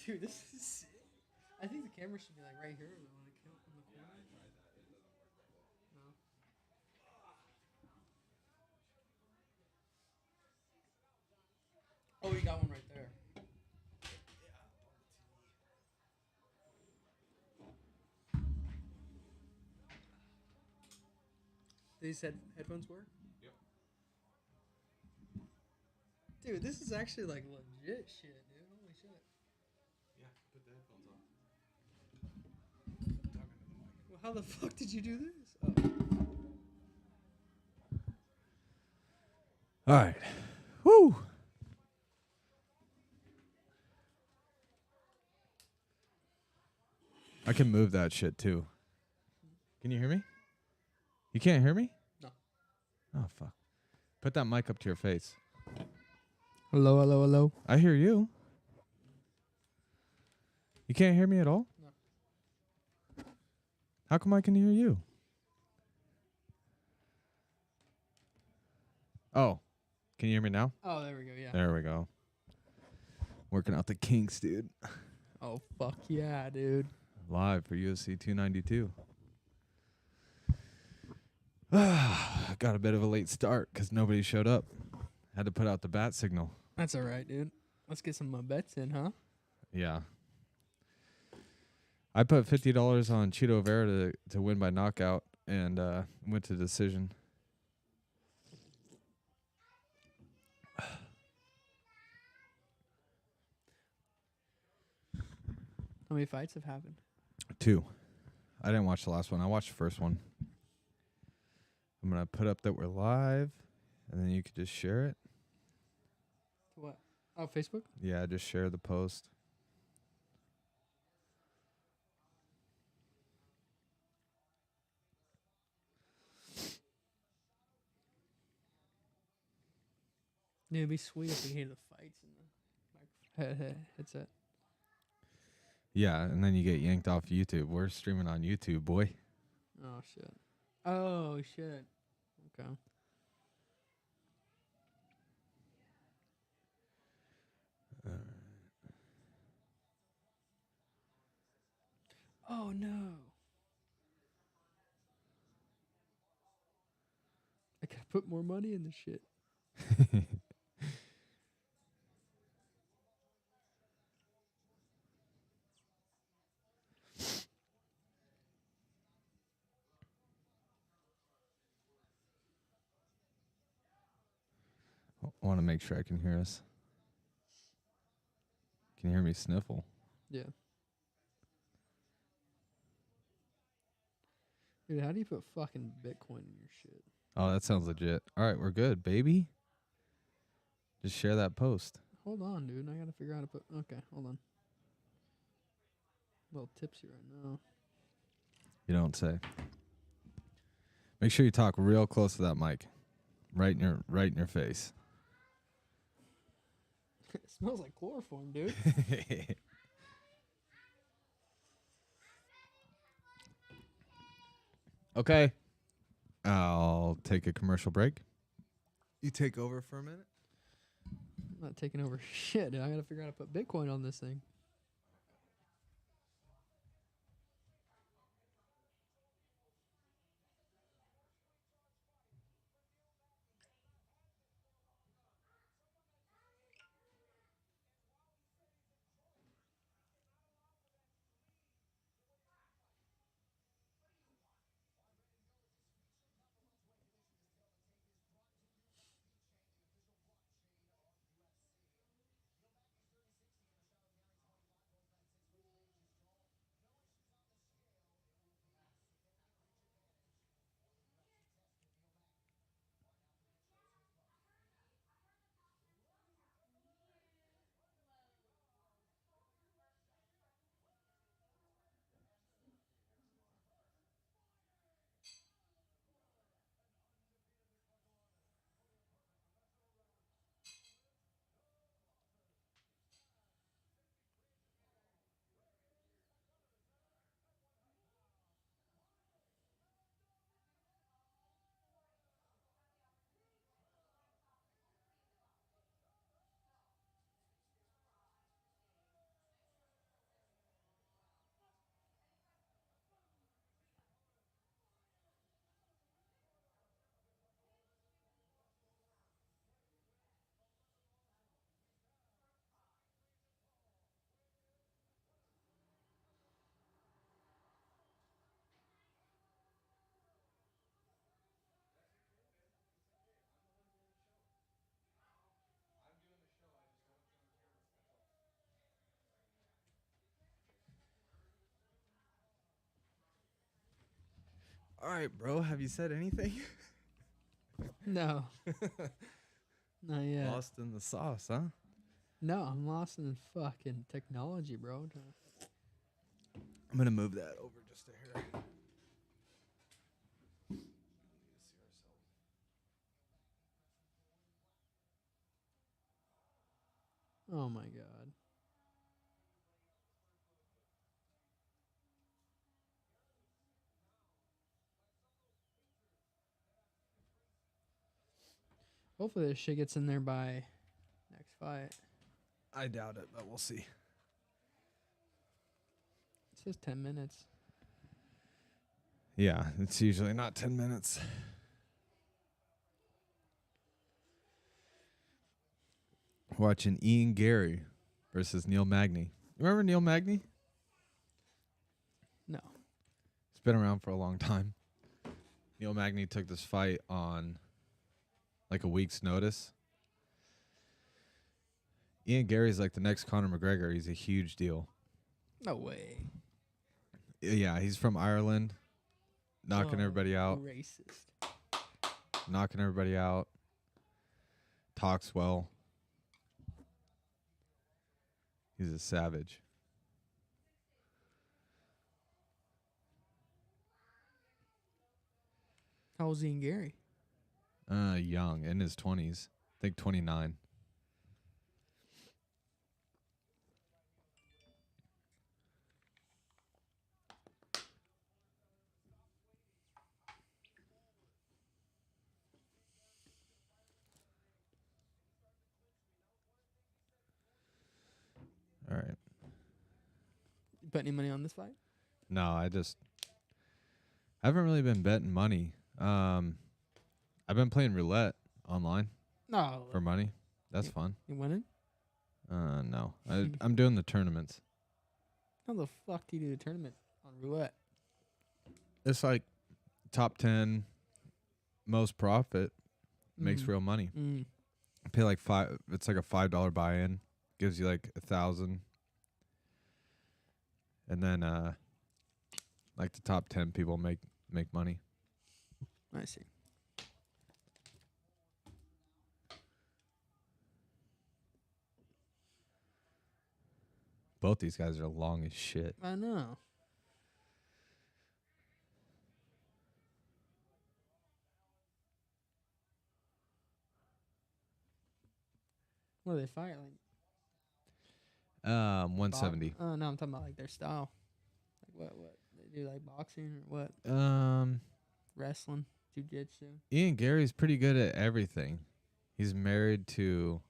Dude, this is sick. I think the camera should be like right here. On the corner. No. Oh, we got one right there. These headphones work? Yep. Dude, this is actually like legit shit, dude. Holy shit. Yeah, put the headphones on. I'm talking to the mic. Well, how the fuck did you do this? Oh. All right. Woo. I can move that shit too. Can you hear me? You can't hear me? No. Oh, fuck. Put that mic up to your face. Hello, hello, hello. I hear you. You can't hear me at all? No. How come I can hear you? Oh. Can you hear me now? Oh, there we go, yeah. There we go. Working out the kinks, dude. Oh, fuck yeah, dude. Live for UFC 292. Got a bit of a late start because nobody showed up. Had to put out the bat signal. That's all right, dude. Let's get some bets in, huh? Yeah. I put $50 on Cheeto Vera to win by knockout and went to decision. How many fights have happened? 2. I didn't watch the last one. I watched the first one. I'm going to put up that we're live, and then you could just share it. What? Oh, Facebook? Yeah, just share the post. Yeah, it'd be sweet if we hear the fights in the headset. Yeah, and then you get yanked off YouTube. We're streaming on YouTube, boy. Oh, shit. Oh, shit. Okay. Oh, no. I gotta put more money in this shit. I want to make sure I can hear us. Can you hear me sniffle? Yeah. Dude, how do you put fucking Bitcoin in your shit? Oh, that sounds legit. All right, we're good, baby. Just share that post. Hold on, dude. I gotta figure out how to put... Okay, hold on. A little tipsy right now. You don't say. Make sure you talk real close to that mic. Right in your face. It smells like chloroform, dude. Okay. I'll take a commercial break. You take over for a minute? I'm not taking over shit, dude. I gotta figure out how to put Bitcoin on this thing. All right, bro. Have you said anything? No. Not yet. Lost in the sauce, huh? No, I'm lost in fucking technology, bro. I'm gonna move that over just to here. Oh my god. Hopefully this shit gets in there by next fight. I doubt it, but we'll see. It says 10 minutes. Yeah, it's usually not 10 minutes. Watching Ian Gary versus Neil Magny. Remember Neil Magny? No. He's been around for a long time. Neil Magny took this fight on like a week's notice. Ian Gary's like the next Conor McGregor. He's a huge deal. No way. Yeah, he's from Ireland. Knocking everybody out. Racist. Knocking everybody out. Talks well. He's a savage. How old's Ian Gary? Young, in his 20s. I think 29. All right. You put any money on this fight? No, I haven't really been betting money. I've been playing roulette online No. for money. That's fun. You winning? No. I'm doing the tournaments. How the fuck do you do a tournament on roulette? It's like top 10 most profit makes real money. Pay like it's like a $5 buy-in. Gives you like 1,000. And then like the top 10 people make money. I see. Both these guys are long as shit. I know. What do they fight like? 170. No, I'm talking about like their style. Like what they do, like boxing or what? Wrestling, jiu-jitsu. Ian Gary's pretty good at everything. He's married to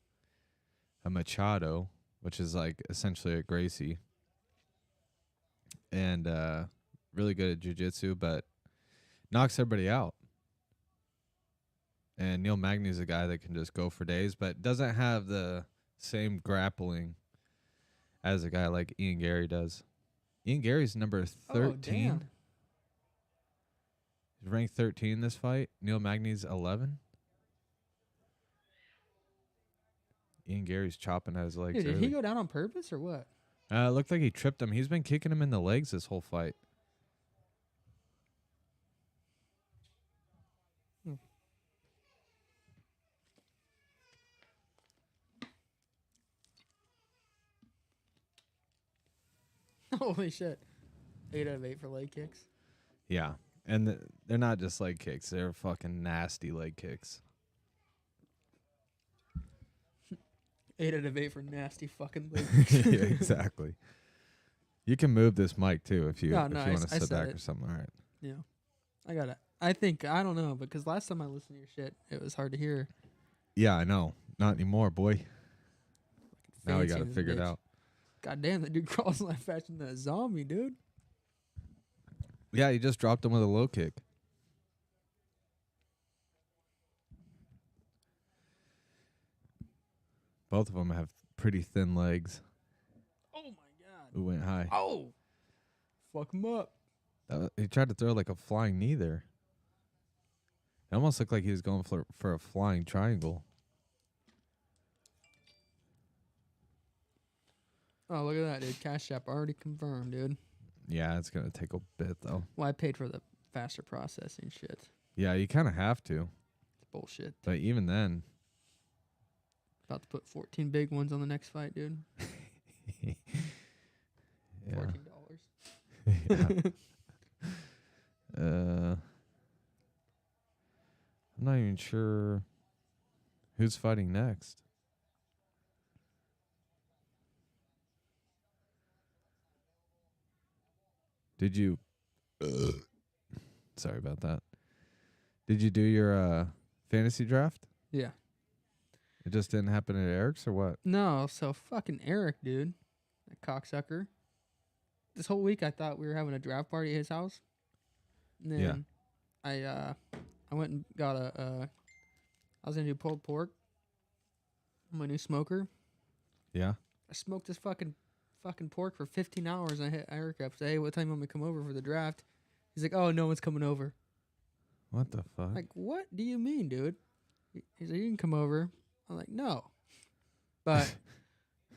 a Machado, which is like essentially a Gracie, and really good at jiu-jitsu, but knocks everybody out. And Neil Magny's a guy that can just go for days, but doesn't have the same grappling as a guy like Ian Gary does. Ian Gary's number 13. Oh, damn. He's ranked 13 this fight. Neil Magny's 11. Ian Gary's chopping at his legs. Dude, did early. he go down on purpose or what? It looked like he tripped him. He's been kicking him in the legs this whole fight. Holy shit. 8 out of 8 for leg kicks. Yeah. And they're not just leg kicks. They're fucking nasty leg kicks. 8 out of 8 for nasty fucking leg kicks. Yeah, exactly. You can move this mic too if you want to I sit back it. or something. All right. Yeah. I got it. I think, I don't know, because last time I listened to your shit, it was hard to hear. Yeah, I know. Not anymore, boy. Now we Fancy got to this figure it bitch. out. God damn, that dude crawls like faster than a zombie, dude. Yeah, you just dropped him with a low kick. Both of them have pretty thin legs. Oh, my God. Who went high? Oh. Fuck him up. He tried to throw like a flying knee there. It almost looked like he was going for a flying triangle. Oh, look at that, dude. Cash App already confirmed, dude. Yeah, it's going to take a bit, though. Well, I paid for the faster processing shit. Yeah, you kind of have to. It's bullshit. But even then. About to put 14 big ones on the next fight, dude. Yeah. $14. Yeah. I'm not even sure who's fighting next. Did you sorry about that. Did you do your fantasy draft? Yeah. It just didn't happen at Eric's or what? No, so fucking Eric, dude. That cocksucker. This whole week I thought we were having a draft party at his house. And then I went and got I was gonna do pulled pork. My new smoker. Yeah. I smoked this fucking pork for 15 hours and I hit Eric up. Say, hey, what time you want me to come over for the draft? He's like, oh, no one's coming over. What the fuck? Like, what do you mean, dude? He's like, you can come over. I'm like, no. But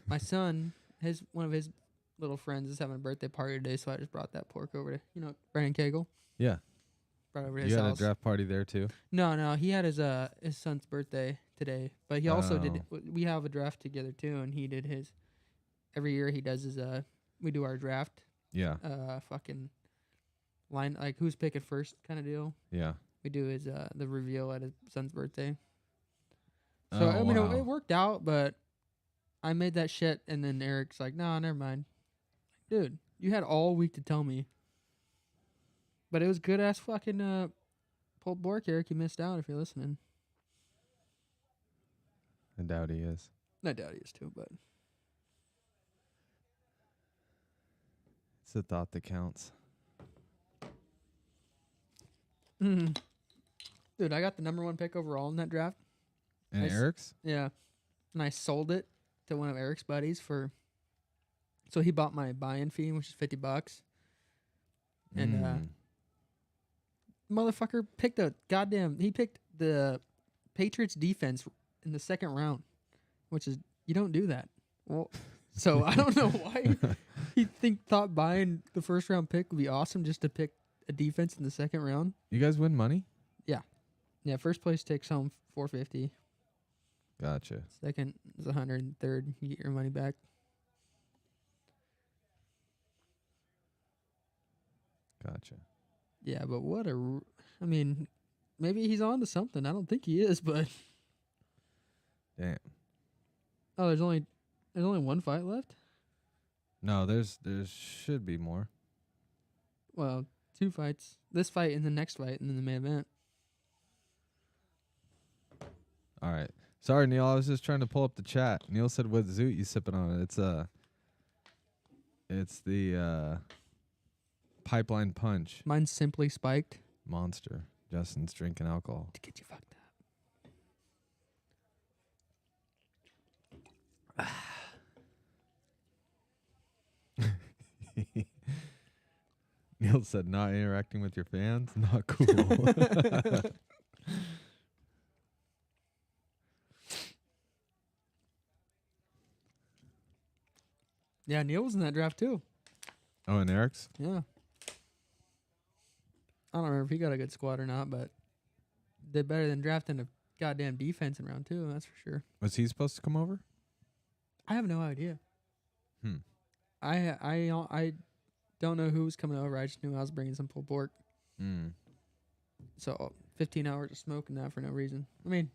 my son, one of his little friends is having a birthday party today, so I just brought that pork over to, Brandon Cagle. Yeah. Brought over to his You had house. a draft party there too? No, he had his son's birthday today, but he also did. We have a draft together too, and he did his. Every year he does his. We do our draft. Yeah. Fucking line, like who's picking first kind of deal. Yeah. We do his the reveal at his son's birthday. So I mean, wow. it worked out, but I made that shit, and then Eric's like, "No, never mind, dude. You had all week to tell me." But it was good ass fucking pulled pork, Eric. You missed out if you're listening. I doubt he is. I doubt he is too, but It's the thought that counts. dude, I got the number 1 pick overall in that draft. And Eric's? Yeah, and I sold it to one of Eric's buddies so he bought my buy-in fee, which is $50, and motherfucker picked he picked the Patriots defense in the second round, which is, you don't do that. Well, so I don't know why he thought buying the first round pick would be awesome just to pick a defense in the second round. You guys win money? Yeah, first place takes home $450. Gotcha. Second is $100. Third, you get your money back. Gotcha. Yeah, but I mean, maybe he's on to something. I don't think he is, but Damn. oh, there's only one fight left. No, there should be more. Well, 2 fights. This fight and the next fight, and then the main event. All right. Sorry, Neil. I was just trying to pull up the chat. Neil said, "What zoot you sipping on?" It's the Pipeline Punch Mine's Simply Spiked. Monster. Justin's drinking alcohol. To get you fucked up. Neil said, "Not interacting with your fans? Not cool." Yeah, Neil was in that draft too. Oh, and Eric's? Yeah. I don't remember if he got a good squad or not, but did better than drafting a goddamn defense in round 2, that's for sure. Was he supposed to come over? I have no idea. Hmm. I don't know who was coming over. I just knew I was bringing some pulled pork. So 15 hours of smoking that for no reason. I mean,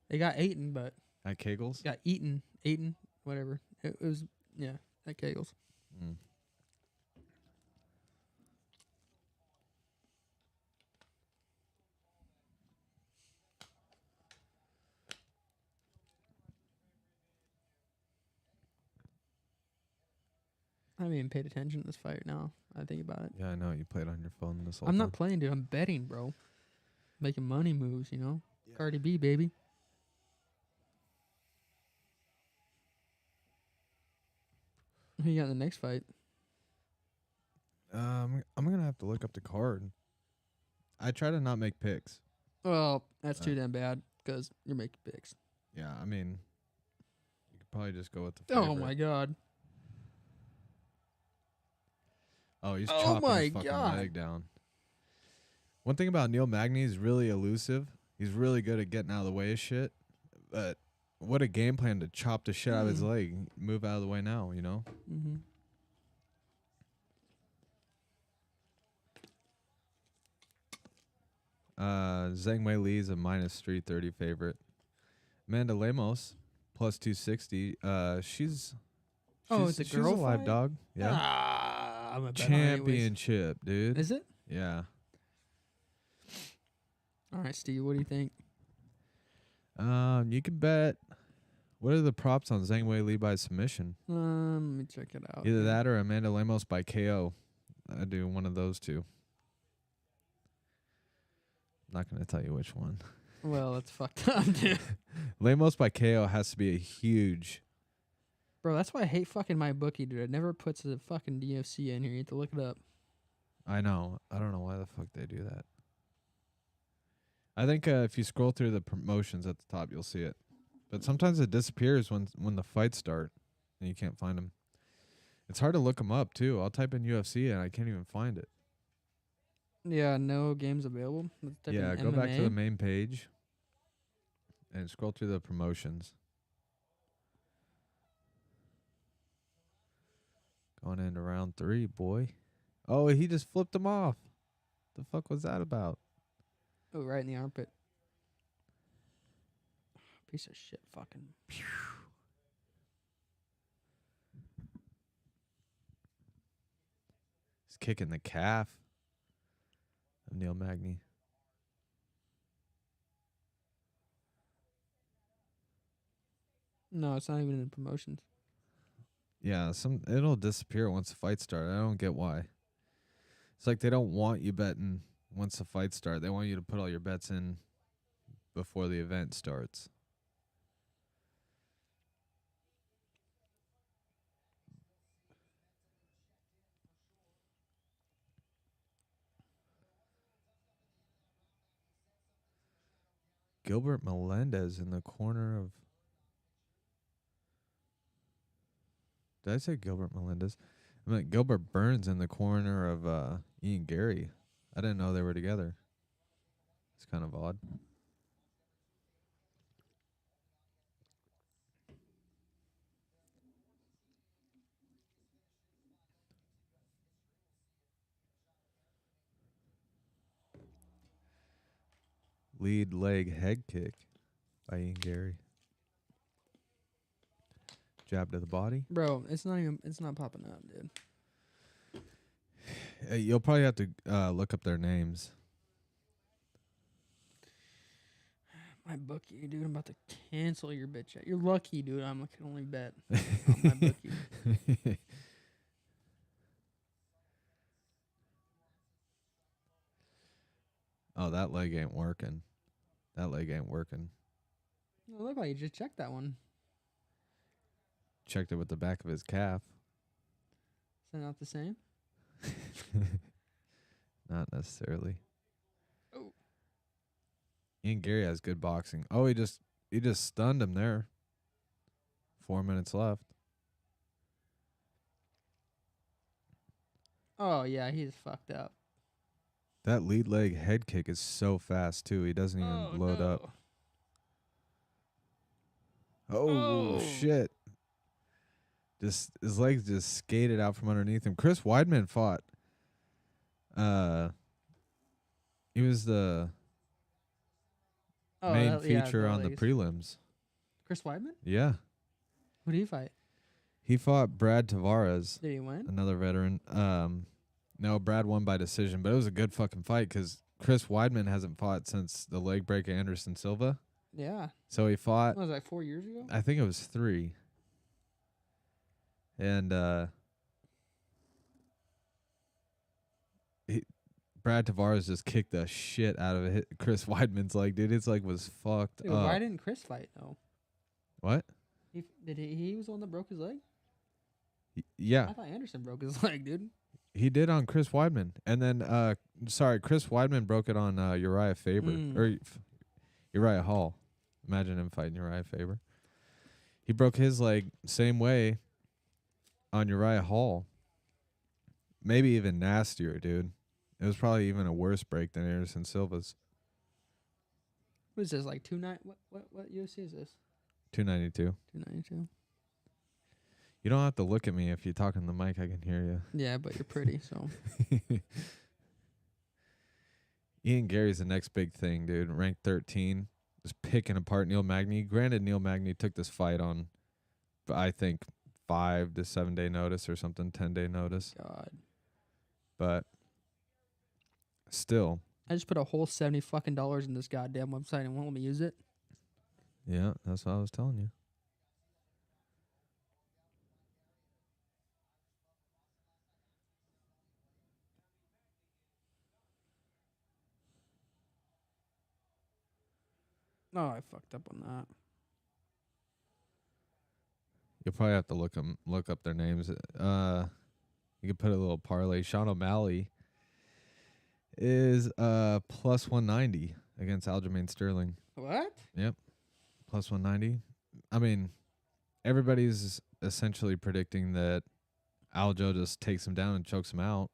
they got eaten, but At Kegel's? got eaten, whatever. It was, yeah, at Kegel's. I haven't even paid attention to this fight now. I think about it. Yeah, I know. You played on your phone this whole I'm time. not playing, dude. I'm betting, bro. Making money moves, Yeah. Cardi B, baby. Who you got in the next fight? I'm going to have to look up the card. I try to not make picks. Well, that's too damn bad because you're making picks. Yeah, I mean, you could probably just go with the favorite. Oh, my God. Oh, he's Oh chopping my his fucking God. leg down. One thing about Neil Magny, he's really elusive. He's really good at getting out of the way of shit. But what a game plan to chop the shit out of his leg. Move out of the way now, you know? Mm-hmm. Zhang Wei Li's a -330 favorite. Amanda Lemos, +260. She's it's a she's girl a live fight? dog. Yeah. I'm a bet on her anyways. Championship, dude. Is it? Yeah. All right, Steve. What do you think? You can bet. What are the props on Zhang Wei Li by submission? Let me check it out. Either that or Amanda Lemos by KO. I do one of those two. I'm not going to tell you which one. Well, that's fucked up, dude. Lemos by KO has to be a huge. Bro, that's why I hate fucking my bookie, dude. It never puts the fucking UFC in here. You have to look it up. I know. I don't know why the fuck they do that. I think if you scroll through the promotions at the top, you'll see it. But sometimes it disappears when the fights start and you can't find them. It's hard to look them up, too. I'll type in UFC and I can't even find it. Yeah, no games available. Let's type Yeah, in go back to the MMA. main page and scroll through the promotions. Going into round 3, boy. Oh, he just flipped him off. The fuck was that about? Oh, right in the armpit. Piece of shit fucking. He's kicking the calf of Neil Magny. No, it's not even in the promotions. Yeah, it'll disappear once the fight starts. I don't get why. It's like they don't want you betting once the fight starts. They want you to put all your bets in before the event starts. Gilbert Melendez in the corner of... Did I say Gilbert Melendez? I meant Gilbert Burns in the corner of Ian Gary. I didn't know they were together. It's kind of odd. Lead leg head kick by Ian Gary. Jab to the body. Bro, it's not popping up, dude. You'll probably have to look up their names. My bookie, dude. I'm about to cancel your bitch. You're lucky, dude. I can only bet on my bookie. Oh, that leg ain't working. That leg ain't working. It looked like you just checked that one. Checked it with the back of his calf. Is that not the same? Not necessarily. Oh. Ian Gary has good boxing. Oh, he just stunned him there. 4 minutes left. Oh, yeah, he's fucked up. That lead leg head kick is so fast, too. He doesn't even load up. Oh, shit. Just his legs just skated out from underneath him. Chris Weidman fought. He was the main feature on the prelims. Chris Weidman? Yeah. Who did he fight? He fought Brad Tavares. Did he win? Another veteran. No, Brad won by decision, but it was a good fucking fight because Chris Weidman hasn't fought since the leg break of Anderson Silva. Yeah. So he fought. What was that, 4 years ago? I think it was 3. And Brad Tavares just kicked the shit out of Chris Weidman's leg, dude. His leg was fucked Dude, up. why didn't Chris fight, though? What? He was the one that broke his leg? Yeah. I thought Anderson broke his leg, dude. He did on Chris Weidman. And then, Chris Weidman broke it on Uriah Faber. Or Uriah Hall. Imagine him fighting Uriah Faber. He broke his leg same way on Uriah Hall. Maybe even nastier, dude. It was probably even a worse break than Anderson Silva's. What is this, like 290? What UFC is this? 292. 292. You don't have to look at me. If you talk in the mic, I can hear you. Yeah, but you're pretty, so. Ian Gary's the next big thing, dude. Ranked 13. Just picking apart Neil Magny. Granted, Neil Magny took this fight on, I think, 5 to 7 day notice or something, 10-day notice. God. But still. I just put a whole $70 fucking in this goddamn website and won't let me use it. Yeah, that's what I was telling you. No, I fucked up on that. You'll probably have to look up their names. You could put a little parlay. Sean O'Malley is plus 190 against Aljamain Sterling. What? Yep. Plus 190. I mean, everybody's essentially predicting that Aljo just takes him down and chokes him out.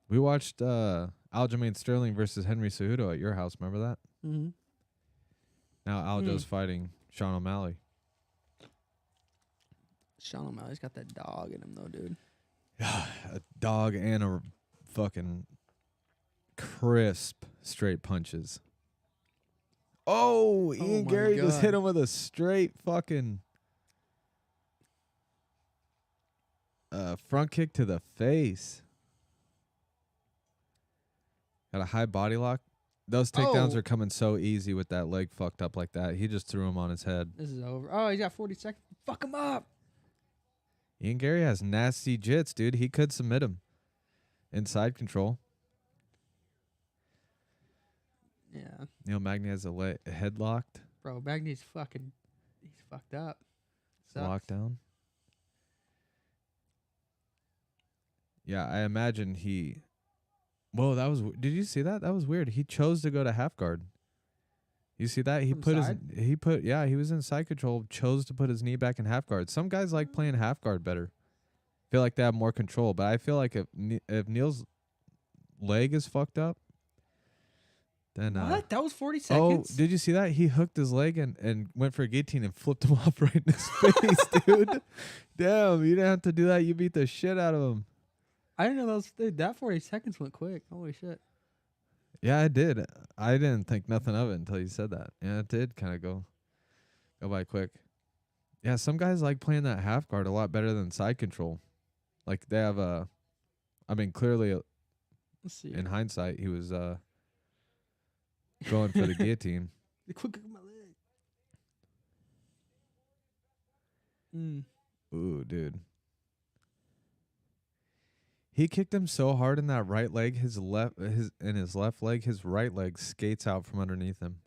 We watched Aljamain Sterling versus Henry Cejudo at your house. Remember that? Mm-hmm. Now Aljo's fighting Sean O'Malley. Sean O'Malley's got that dog in him, though, dude. A dog and a fucking crisp straight punches. Oh, Ian Gary just hit him with a straight fucking front kick to the face. Got a high body lock. Those takedowns are coming so easy with that leg fucked up like that. He just threw him on his head. This is over. Oh, he's got 40 seconds. Fuck him up. Ian Gary has nasty jits, dude. He could submit him. Inside control. Yeah. Neil Magny has a head locked. Bro, Magny's fucking... He's fucked up. Lockdown. Yeah, I imagine he... Whoa, that was... Did you see that? That was weird. He chose to go to half guard. You see that? He was in side control, chose to put his knee back in half guard. Some guys like playing half guard better. Feel like they have more control, but I feel like if Neil's leg is fucked up, then what? That was 40 seconds? Oh, did you see that? He hooked his leg and went for a guillotine and flipped him off right in his face, dude. Damn, you didn't have to do that. You beat the shit out of him. I didn't know that 40 seconds went quick. Holy shit. Yeah, I did. I didn't think nothing of it until you said that. Yeah, it did kind of go by quick. Yeah, some guys like playing that half guard a lot better than side control. Like they have clearly Let's see. In hindsight, he was going for the guillotine. The quick of my leg. Ooh, dude. He kicked him so hard in that right leg, his left leg, his right leg skates out from underneath him.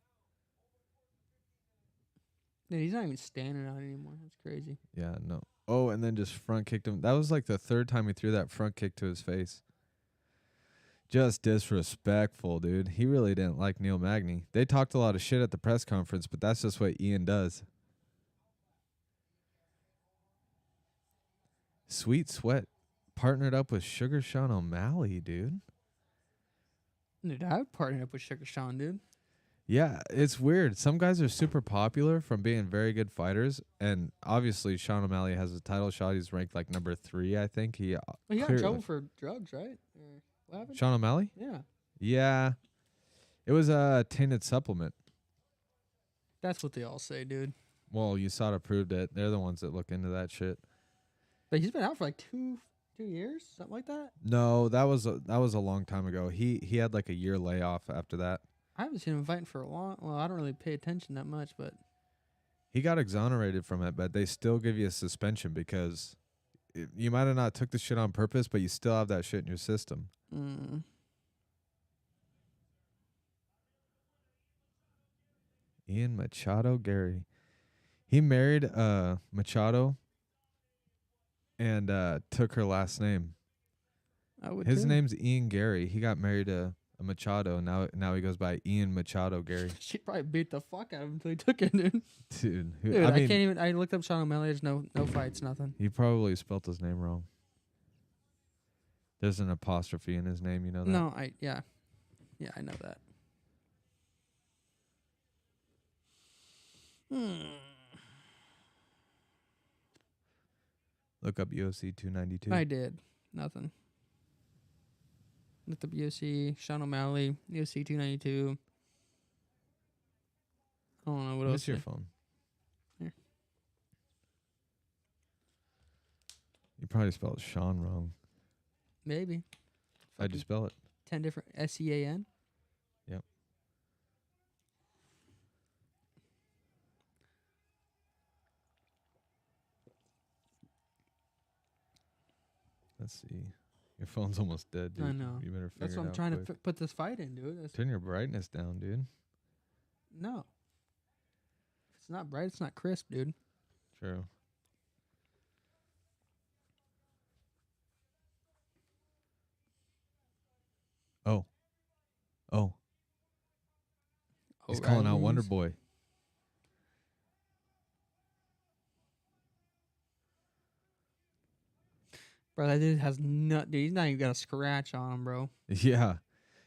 Yeah, he's not even standing out anymore. That's crazy. Yeah, no. Oh, and then just front kicked him. That was like the third time he threw that front kick to his face. Just disrespectful, dude. He really didn't like Neil Magny. They talked a lot of shit at the press conference, but that's just what Ian does. Sweet Sweat partnered up with Sugar Sean O'Malley, dude. Dude, I would partner up with Sugar Sean, dude. Yeah, it's weird. Some guys are super popular from being very good fighters, and obviously Sean O'Malley has a title shot. He's ranked like number 3, I think. He got in trouble for drugs, right? Or what happened? Sean O'Malley? Yeah. Yeah. It was a tainted supplement. That's what they all say, dude. Well, USADA proved it. They're the ones that look into that shit. But he's been out for like two years, something like that. No, that was a long time ago. He had like a year layoff after that. I haven't seen him fighting for a long. Well, I don't really pay attention that much, but he got exonerated from it. But they still give you a suspension because you might have not took the shit on purpose, but you still have that shit in your system. Ian Machado Gary, he married Machado and took her last name. His name's Ian Gary. He got married to a Machado. Now he goes by Ian Machado Gary. She probably beat the fuck out of him until he took it, dude. Dude, I can't even. I looked up Sean O'Malley. There's no fights, nothing. He probably spelt his name wrong. There's an apostrophe in his name. You know that? No, yeah, I know that. Look up UFC 292. I did. Nothing. Looked up UFC, Sean O'Malley, UFC 292. I don't know what else. What's your phone? Here. You probably spelled Sean wrong. Maybe. How'd you spell it? 10 different SEAN. Yep. Let's see. Your phone's almost dead, dude. I know. You better figure That's it what I'm out trying quick. to put this fight in, dude. Turn your brightness down, dude. No. If it's not bright, it's not crisp, dude. True. Oh. He's calling out Wonder Boy. Bro, that dude has dude, he's not even got a scratch on him, bro. Yeah.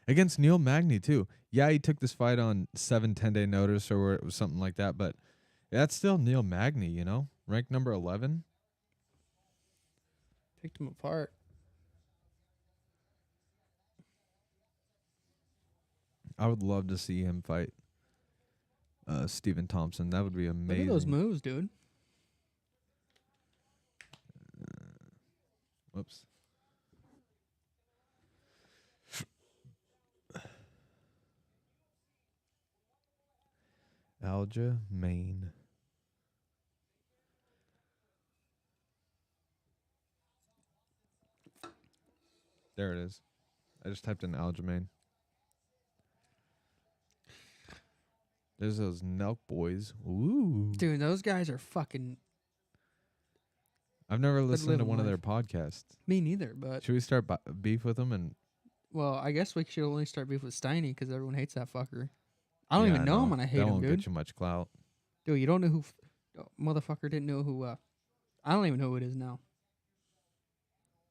Against Neil Magny, too. Yeah, he took this fight on 10-day notice or where it was something like that, but that's still Neil Magny, you know? Ranked number 11. Picked him apart. I would love to see him fight Stephen Thompson. That would be amazing. Look at those moves, dude. Whoops. Aljo, Maine. There it is. I just typed in Aljamain. There's those Nelk boys. Ooh. Dude, those guys are fucking... I've never listened to living one of their life. podcasts. Me neither, but... Should we start beef with them? And Well, I guess we should only start beef with Steiny because everyone hates that fucker. I don't Yeah, even know him and I hate that him, won't dude. get you much clout. Dude, you don't know who... motherfucker didn't know who... I don't even know who it is now.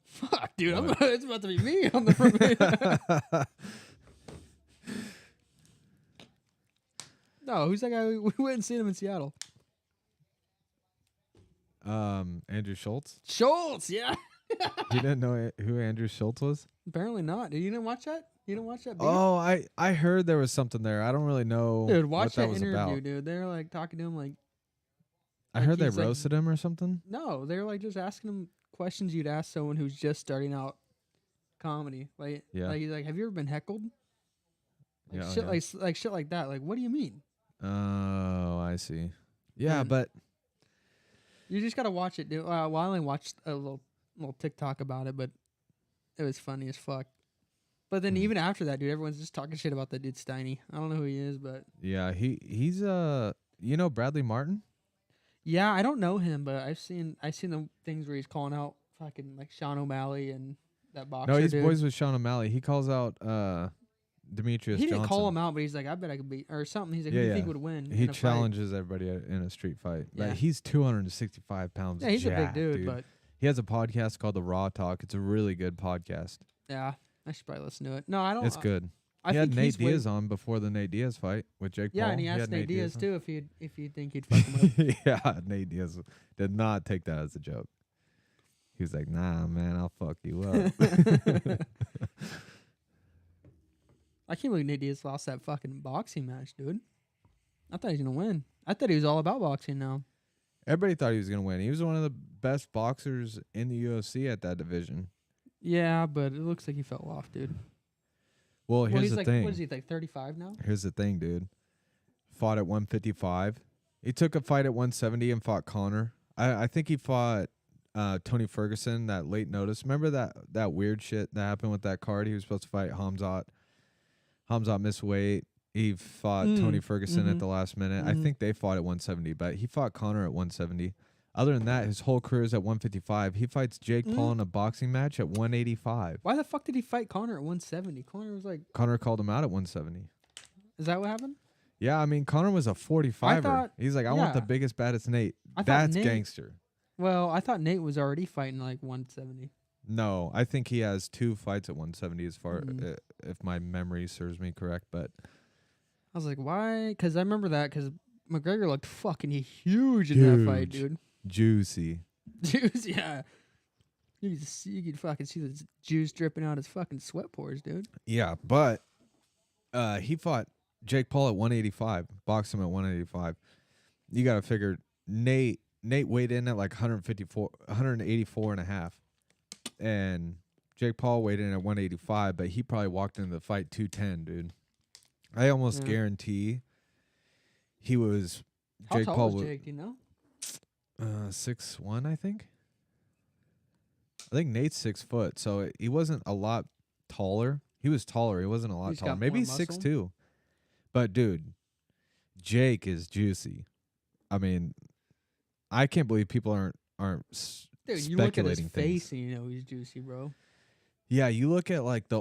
Fuck, dude. It's about to be me on the front. No, who's that guy? We went and seen him in Seattle. Andrew Schultz. Schultz, yeah. You didn't know who Andrew Schultz was? Apparently not. Dude, you didn't watch that? You didn't watch that? Beef? Oh, I heard there was something there. I don't really know Dude, what watch that that was interview, about. dude. They're like talking to him like... I heard they he's, like- roasted him or something. No, they're like just asking him questions you'd ask someone who's just starting out comedy. Like, Yeah. like he's like, "Have you ever been heckled?" Like Yeah, shit, yeah. like shit like that. Like, what do you mean? Oh, I see. Yeah, Man. but You just gotta watch it, dude. Well, I only watched a little TikTok about it, but it was funny as fuck. But then even after that, dude, everyone's just talking shit about that dude Steiny. I don't know who he is, but yeah, he's you know Bradley Martin? yeah, I don't know him, but I've seen the things where he's calling out fucking like Sean O'Malley and that boxer. No, he's dude. boys with Sean O'Malley. He calls out Demetrius He didn't Johnson. call him out, but he's like, I bet I could beat or something. He's like, who do you think would win? He in a fight? challenges everybody in a street fight. Yeah. But he's 265 pounds. Yeah, he's a big jacked, dude, but he has a podcast called The Raw Talk. It's a really good podcast. yeah, I should probably listen to it. No, I don't. It's good. I He had think Nate he's way- Diaz on before the Nate Diaz fight with Jake Yeah, Paul. and he asked had Nate Diaz on. too if you think he'd fuck him up. Yeah, Nate Diaz did not take that as a joke. He was like, "Nah, man, I'll fuck you up." I can't believe Nate Diaz lost that fucking boxing match, dude. I thought he was gonna win. I thought he was all about boxing now. Everybody thought he was gonna win. He was one of the best boxers in the UFC at that division. Yeah, but it looks like he fell off, dude. Well, here's he's the like, thing. what is he like, 35 now? Here's the thing, dude. Fought at 155. He took a fight at 170 and fought Connor. I think he fought Tony Ferguson that late notice. Remember that weird shit that happened with that card? He was supposed to fight Hamzat. Hamzat missed weight. He fought Tony Ferguson at the last minute. I think they fought at 170, but he fought Connor at 170. Other than that, his whole career is at 155. He fights Jake Paul in a boxing match at 185. Why the fuck did he fight Connor at 170? Connor was like, Connor called him out at 170. is that what happened? Yeah, I mean, Connor was a 45er. thought- He's like, I want the yeah. biggest, baddest Nate. I thought That's Nate- gangster. Well, I thought Nate was already fighting like 170. No, I think he has 2 fights at 170 as far if my memory serves me correct. But I was like, why? Because I remember that because McGregor looked fucking huge in that fight, dude. Juicy. Juice, yeah. You could fucking see the juice dripping out his fucking sweat pores, dude. Yeah, but he fought Jake Paul at 185, boxed him at 185. You got to figure Nate weighed in at like 184 and a half. And Jake Paul weighed in at 185, but he probably walked into the fight 210, dude. I almost guarantee he was. How tall was Jake? Do you know? 6'1", I think. I think Nate's 6 foot, so he wasn't a lot taller. He was taller. He wasn't a lot taller. Maybe 6'2". But dude, Jake is juicy. I mean, I can't believe people aren't. Dude, you look at his face and you know he's juicy, bro. Yeah, you look at like the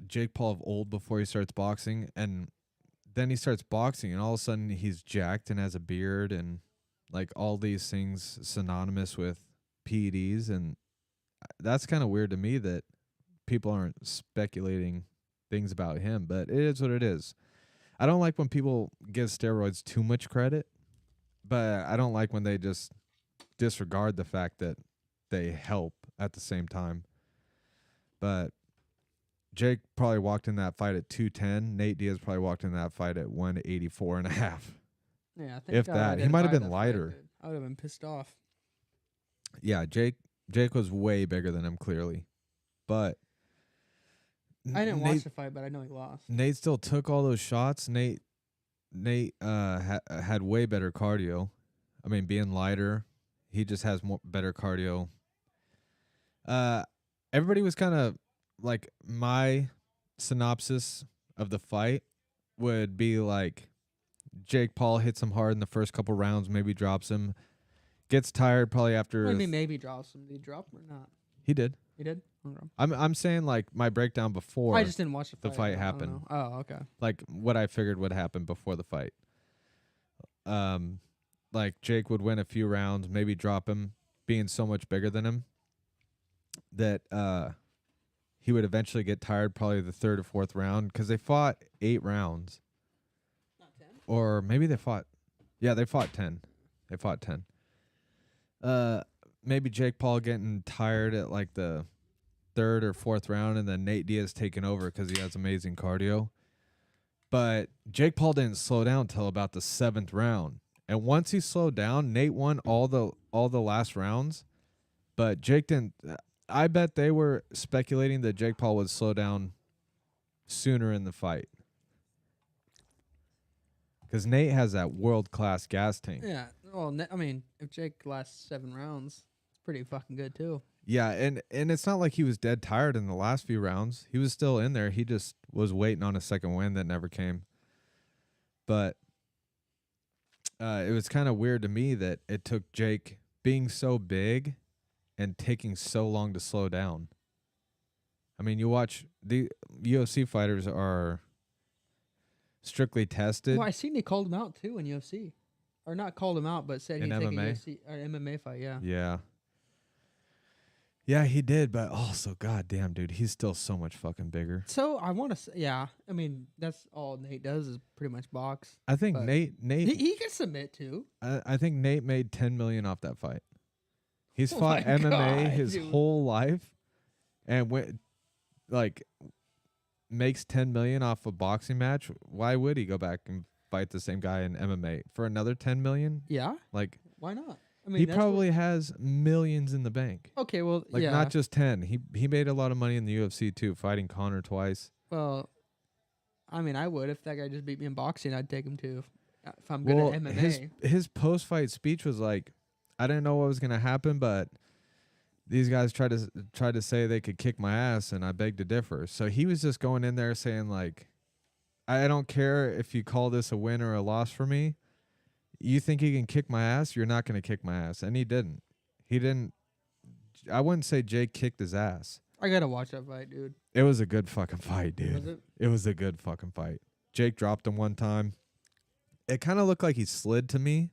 Jake Paul of old before he starts boxing, and then he starts boxing, and all of a sudden he's jacked and has a beard and like all these things synonymous with PEDs, and that's kind of weird to me that people aren't speculating things about him, but it is what it is. I don't like when people give steroids too much credit, but I don't like when they just disregard the fact that they help at the same time. But Jake probably walked in that fight at 210. Nate Diaz probably walked in that fight at 184 and a half. Yeah, I think if that. He might have been lighter. I would have been pissed off. Yeah, Jake was way bigger than him, clearly. But I didn't watch the fight, but I know he lost. Nate still took all those shots. Nate had way better cardio. I mean, being lighter, he just has better cardio. Everybody was kind of like, my synopsis of the fight would be like, Jake Paul hits him hard in the first couple rounds, maybe drops him, gets tired probably after. What do you mean maybe drops him? Did he drop him or not? He did. He did? Okay. I'm saying like my breakdown before I just didn't watch the fight happened. Oh, okay. Like what I figured would happen before the fight. Like Jake would win a few rounds, maybe drop him, being so much bigger than him that he would eventually get tired probably the 3rd or 4th round, because they fought 8 rounds. Not 10? Or maybe they fought 10. They fought 10. Maybe Jake Paul getting tired at like the 3rd or 4th round, and then Nate Diaz taking over because he has amazing cardio. But Jake Paul didn't slow down until about the 7th round. And once he slowed down, Nate won all the last rounds. But Jake didn't. I bet they were speculating that Jake Paul would slow down sooner in the fight. Because Nate has that world-class gas tank. Yeah. Well, I mean, if Jake lasts 7 rounds, it's pretty fucking good, too. Yeah, and it's not like he was dead tired in the last few rounds. He was still in there. He just was waiting on a second win that never came. But it was kind of weird to me that it took Jake being so big and taking so long to slow down. I mean, you watch the UFC fighters are strictly tested. Well, I seen they called him out too in UFC, or not called him out, but said he'd take a UFC or MMA fight. Yeah. Yeah. Yeah, he did, but also, goddamn, dude, he's still so much fucking bigger. So I want to say, yeah. I mean, that's all Nate does is pretty much box. I think Nate he can submit too. I think Nate made $10 million off that fight. He's fought MMA his whole life, and makes $10 million off a boxing match. Why would he go back and fight the same guy in MMA for another $10 million? Yeah, like why not? I mean, he probably has millions in the bank. Okay, well, like not just 10. He made a lot of money in the UFC too, fighting Conor twice. Well, I mean, I would if that guy just beat me in boxing. I'd take him too. If I'm good at MMA. His post fight speech was like, I didn't know what was gonna happen, but these guys tried to say they could kick my ass, and I beg to differ. So he was just going in there saying like, I don't care if you call this a win or a loss for me. You think he can kick my ass? You're not gonna kick my ass, and he didn't. He didn't. I wouldn't say Jake kicked his ass. I gotta watch that fight, dude. It was a good fucking fight, dude. Was it? It was a good fucking fight. Jake dropped him one time. It kind of looked like he slid to me.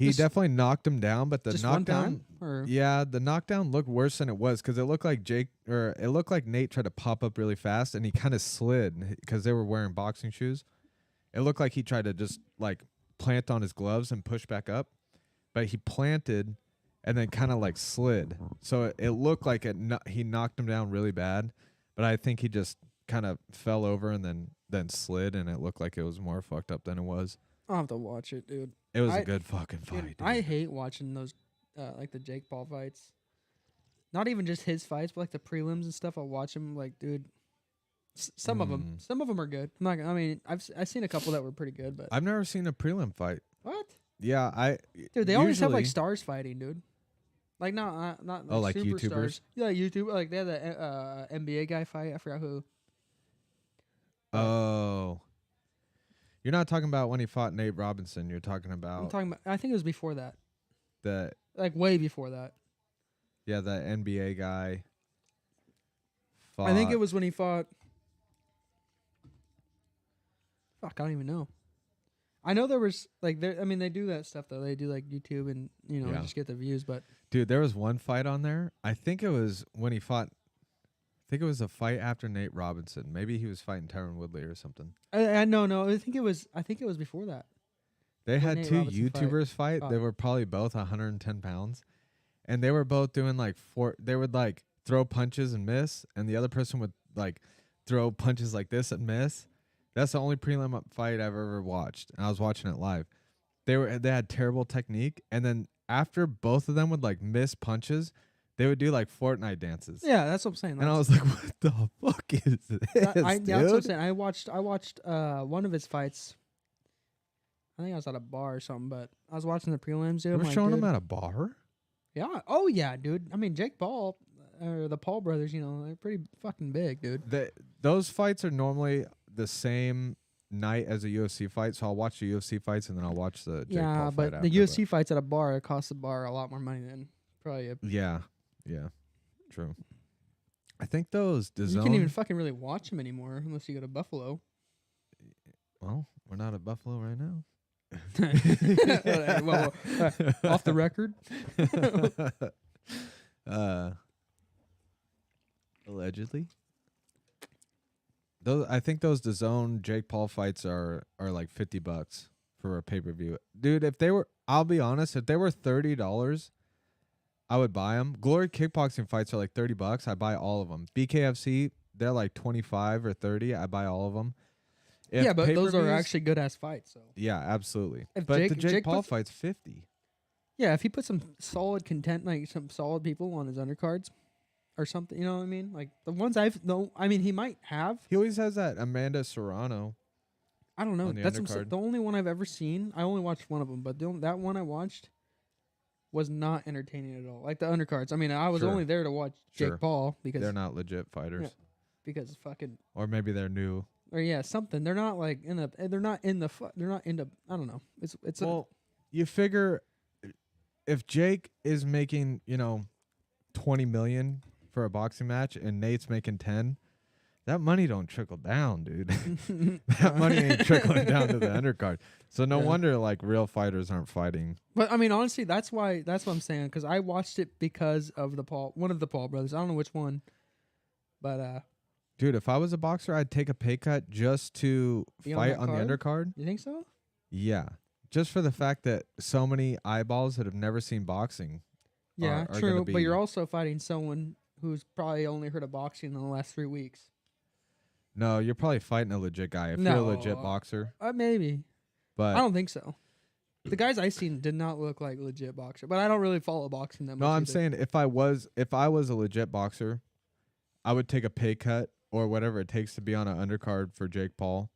He definitely knocked him down, but the just knockdown, one time, yeah, the knockdown looked worse than it was because it looked like it looked like Nate tried to pop up really fast and he kind of slid because they were wearing boxing shoes. It looked like he tried to just like plant on his gloves and push back up, but he planted and then kind of like slid. So it looked like he knocked him down really bad, but I think he just kind of fell over and then slid, and it looked like it was more fucked up than it was. I'll have to watch it, dude. It was a good fucking fight, dude. I hate watching those, like the Jake Paul fights. Not even just his fights, but like the prelims and stuff. I'll watch them, like, dude. Some of them are good. I've seen a couple that were pretty good, but I've never seen a prelim fight. What? Yeah, dude, they always have like stars fighting, dude. Like not like superstars. YouTubers. Yeah, YouTube. Like they had the NBA guy fight. I forgot who. Oh. You're not talking about when he fought Nate Robinson. You're talking I'm about talking about. I think it was before that. like way before that. Yeah, the NBA guy. I think it was when he fought. Fuck, I don't even know. I know there was like they do that stuff though. They do like YouTube and just get the views. But dude, there was one fight on there. I think it was when he fought. I think it was a fight after Nate Robinson. Maybe he was fighting Tyron Woodley or something. No. I think it was before that. They had Nate two Robinson YouTubers fight. They were probably both 110 pounds, and they were both doing like they would like throw punches and miss, and the other person would like throw punches like this and miss. That's the only prelim fight I've ever watched, and I was watching it live. They had terrible technique, and then after both of them would like miss punches, they would do like Fortnite dances. Yeah, that's what I'm saying. And I was like, "What the fuck is this?" That's what I'm saying. I watched one of his fights. I think I was at a bar or something, but I was watching the prelims. Dude, you were showing him at a bar? Yeah. Oh yeah, dude. I mean, Jake Paul, or the Paul brothers. They're pretty fucking big, dude. Those fights are normally the same night as a UFC fight, so I'll watch the UFC fights and then I'll watch the Jake Paul fight after. The UFC fights at a bar, it costs the bar a lot more money than probably. Yeah, true. I think those DAZN. You can't even fucking really watch them anymore unless you go to Buffalo. Well, we're not at Buffalo right now. well, off the record. Allegedly. I think those DAZN Jake Paul fights are like $50 for a pay-per-view. Dude, I'll be honest, if they were $30, I would buy them. Glory kickboxing fights are like $30. I buy all of them. BKFC, they're like 25 or 30. I buy all of them. Yeah, but those are actually good ass fights. So yeah, absolutely. But the Jake Paul fight's 50. Yeah, if he put some solid content, like some solid people on his undercards or something, you know what I mean? Like the ones he might have. He always has that Amanda Serrano. I don't know. That's the only one I've ever seen. I only watched one of them, but that one I watched was not entertaining at all. Like the undercards. I mean, I was only there to watch Jake Paul because they're not legit fighters. Yeah, because fucking. Or maybe they're new. Or something. They're not like they're not into. I don't know. It's. Well, you figure if Jake is making 20 million for a boxing match and Nate's making 10, that money don't trickle down, dude. That money ain't trickling down to the undercard. So no wonder like real fighters aren't fighting. But I mean, honestly, that's what I'm saying, because I watched it because of one of the Paul brothers. I don't know which one, but dude, if I was a boxer, I'd take a pay cut just to fight on the undercard. You think so? Yeah, just for the fact that so many eyeballs that have never seen boxing. Yeah, true. But you're also fighting someone who's probably only heard of boxing in the last 3 weeks. No, you're probably fighting a legit guy. If you're a legit boxer. Maybe. But I don't think so. The guys I seen did not look like legit boxer, but I don't really follow boxing that much. No, I'm saying if I was a legit boxer, I would take a pay cut or whatever it takes to be on an undercard for Jake Paul,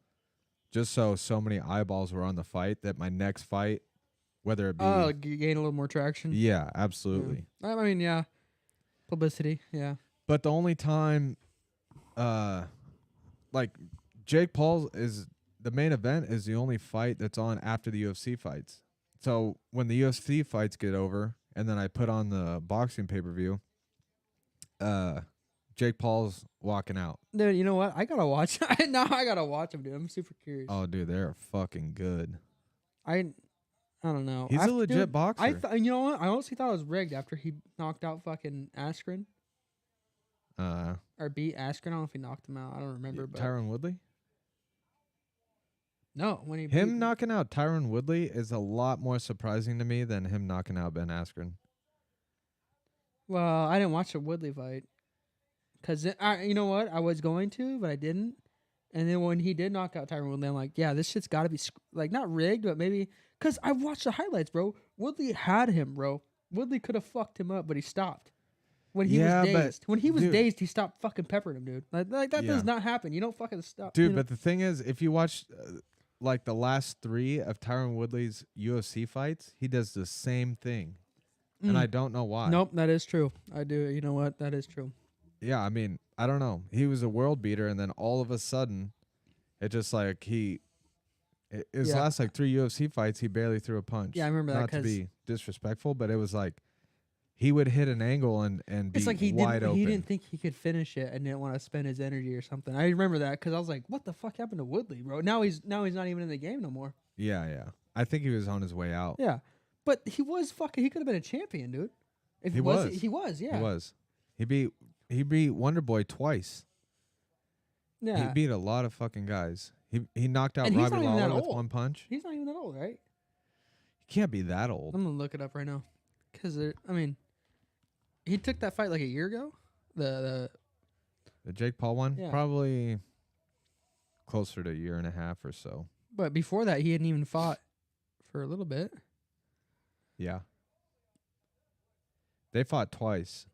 just so many eyeballs were on the fight that my next fight, whether it be gain a little more traction. Yeah, absolutely. Yeah. I mean, yeah, publicity. Yeah. But the only time, like Jake Paul is the main event is the only fight that's on after the UFC fights. So when the UFC fights get over, and then I put on the boxing pay-per-view, Jake Paul's walking out. Dude, you know what? I gotta watch. Now I gotta watch him, dude. I'm super curious. Oh, dude, they're fucking good. I I don't know. He's a legit boxer. You know what? I honestly thought it was rigged after he knocked out fucking Askren. Or beat Askren. I don't know if he knocked him out. I don't remember. But Tyron Woodley? No, when he him knocking out Tyron Woodley is a lot more surprising to me than him knocking out Ben Askren. Well, I didn't watch the Woodley fight. Because, you know what? I was going to, but I didn't. And then when he did knock out Tyron Woodley, I'm like, yeah, this shit's got to be, like, not rigged, but maybe. Because I watched the highlights, bro. Woodley had him, bro. Woodley could have fucked him up, but he stopped. When he was dazed. When he was dazed, he stopped fucking peppering him, dude. Like that does not happen. You don't fucking stop. Dude, but the thing is, if you watch, like, the last 3 of Tyron Woodley's UFC fights, he does the same thing. And I don't know why. Nope, that is true. I do. You know what? That is true. Yeah, I mean, I don't know. He was a world beater, and then all of a sudden, it just like his last like 3 UFC fights, he barely threw a punch. Yeah, I remember that. Not to be disrespectful, but it was like he would hit an angle and be it's like wide open. He didn't think he could finish it and didn't want to spend his energy or something. I remember that because I was like, "What the fuck happened to Woodley, bro? Now he's not even in the game no more." Yeah. I think he was on his way out. Yeah, but he was fucking. He could have been a champion, dude. If he was. He was. Yeah. He was. He beat Wonder Boy twice. Yeah. He beat a lot of fucking guys. He knocked out Robbie Lawler with 1 punch. He's not even that old, right? He can't be that old. I'm gonna look it up right now, because I mean, he took that fight like a year ago. The Jake Paul one, yeah. Probably closer to a year and a half or so. But before that, he hadn't even fought for a little bit. Yeah. They fought twice.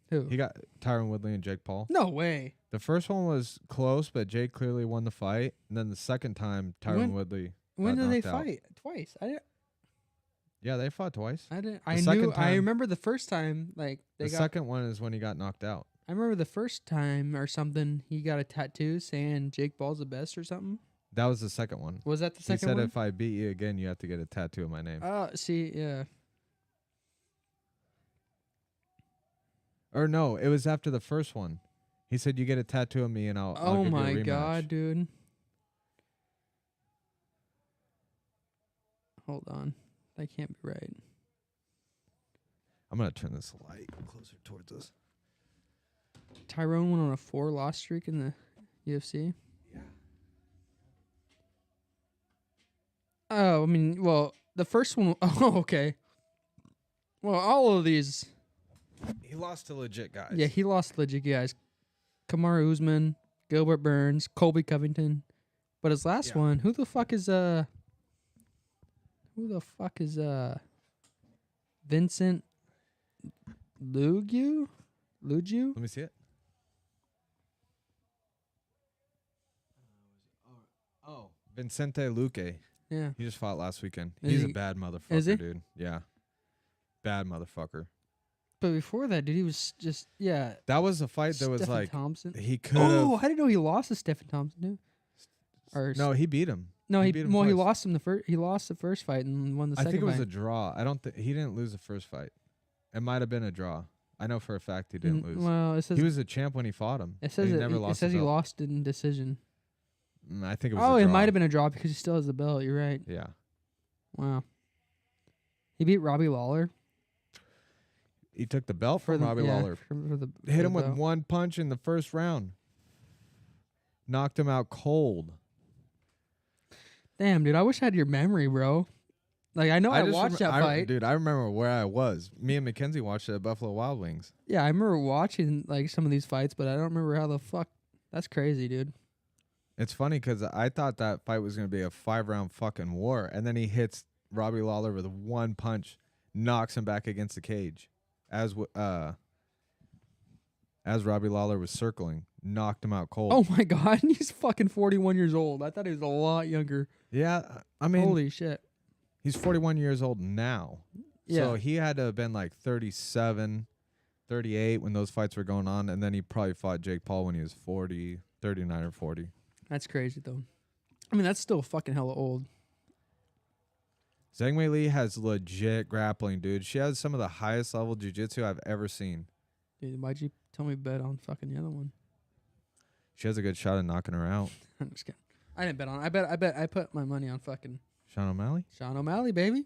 Who? He got Tyron Woodley and Jake Paul. No way. The first one was close, but Jake clearly won the fight. And then the second time, Tyron Woodley. When did they out. fight? Twice. Yeah, they fought twice. I remember the first time. Like the second one is when he got knocked out. I remember the first time or something. He got a tattoo saying Jake Paul's the best or something. That was the second one. Was that the second one? He said if I beat you again, you have to get a tattoo of my name. See, yeah. Or no, it was after the first one. He said you get a tattoo of me and I'll Oh give my you a rematch. God, dude. Hold on. That can't be right. I'm going to turn this light closer towards us. Tyrone went on a 4-loss streak in the UFC. Yeah. Oh, I mean, well, the first one. Oh, okay. Well, all of these. He lost to legit guys. Yeah, he lost legit guys. Kamaru Usman, Gilbert Burns, Colby Covington. But his last one, who the fuck is Vincent Lugu? Let me see it. Oh, Vincente Luque. Yeah. He just fought last weekend. Is He's he- a bad motherfucker, is he? dude. Yeah. Bad motherfucker. But before that, dude, he was just, yeah. That was a fight that was Stephen like Thompson. he could have. Oh, I didn't know he lost to Stephen Thompson, dude. Or No, he beat him. No, he beat him well, he twice. lost him the first. He lost the first fight and won the I second. think it was fight. a draw. I don't think he didn't lose the first fight. It might have been a draw. I know for a fact he didn't lose. Well, it says He was a champ when he fought him. it says he it, never it lost. says the he belt. lost in decision. I think it was. Oh, a it draw. might have been a draw because he still has the belt. You're right. Yeah. Wow. He beat Robbie Lawler He took the belt from Robbie Lawler. Hit him with 1 punch in the first round. Knocked him out cold. Damn, dude, I wish I had your memory, bro. Like, I know I watched that fight. Dude, I remember where I was. Me and Mackenzie watched it at Buffalo Wild Wings. Yeah, I remember watching, like, some of these fights, but I don't remember how the fuck. That's crazy, dude. It's funny because I thought that fight was going to be a 5-round fucking war. And then he hits Robbie Lawler with 1 punch, knocks him back against the cage. As Robbie Lawler was circling, knocked him out cold. Oh, my God. He's fucking 41 years old. I thought he was a lot younger. Yeah, I mean, holy shit. He's 41 years old now. Yeah. So he had to have been like 37, 38 when those fights were going on. And then he probably fought Jake Paul when he was 40, 39 or 40. That's crazy, though. I mean, that's still fucking hella old. Zhang Wei Li has legit grappling, dude. She has some of the highest level jiu-jitsu I've ever seen. Dude, why'd you tell me bet on fucking the other one? She has a good shot at knocking her out. I'm just kidding. I didn't bet on it. I put my money on fucking Sean O'Malley? Sean O'Malley, baby.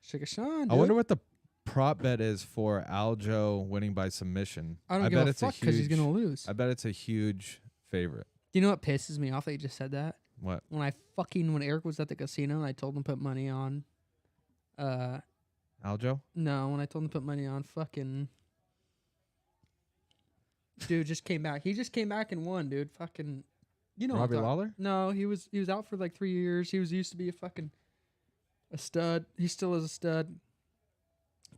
Shaka Sean, dude. I wonder what the prop bet is for Aljo winning by submission. I don't give a fuck because he's gonna lose. I bet it's a huge favorite. Do you know what pisses me off that you just said that? What? When Eric was at the casino and I told him to put money on Aljo? No, when I told him to put money on fucking dude just came back. He just came back and won, dude. Fucking you know Robbie Lawler? No, he was out for like 3 years. He used to be a stud. He still is a stud.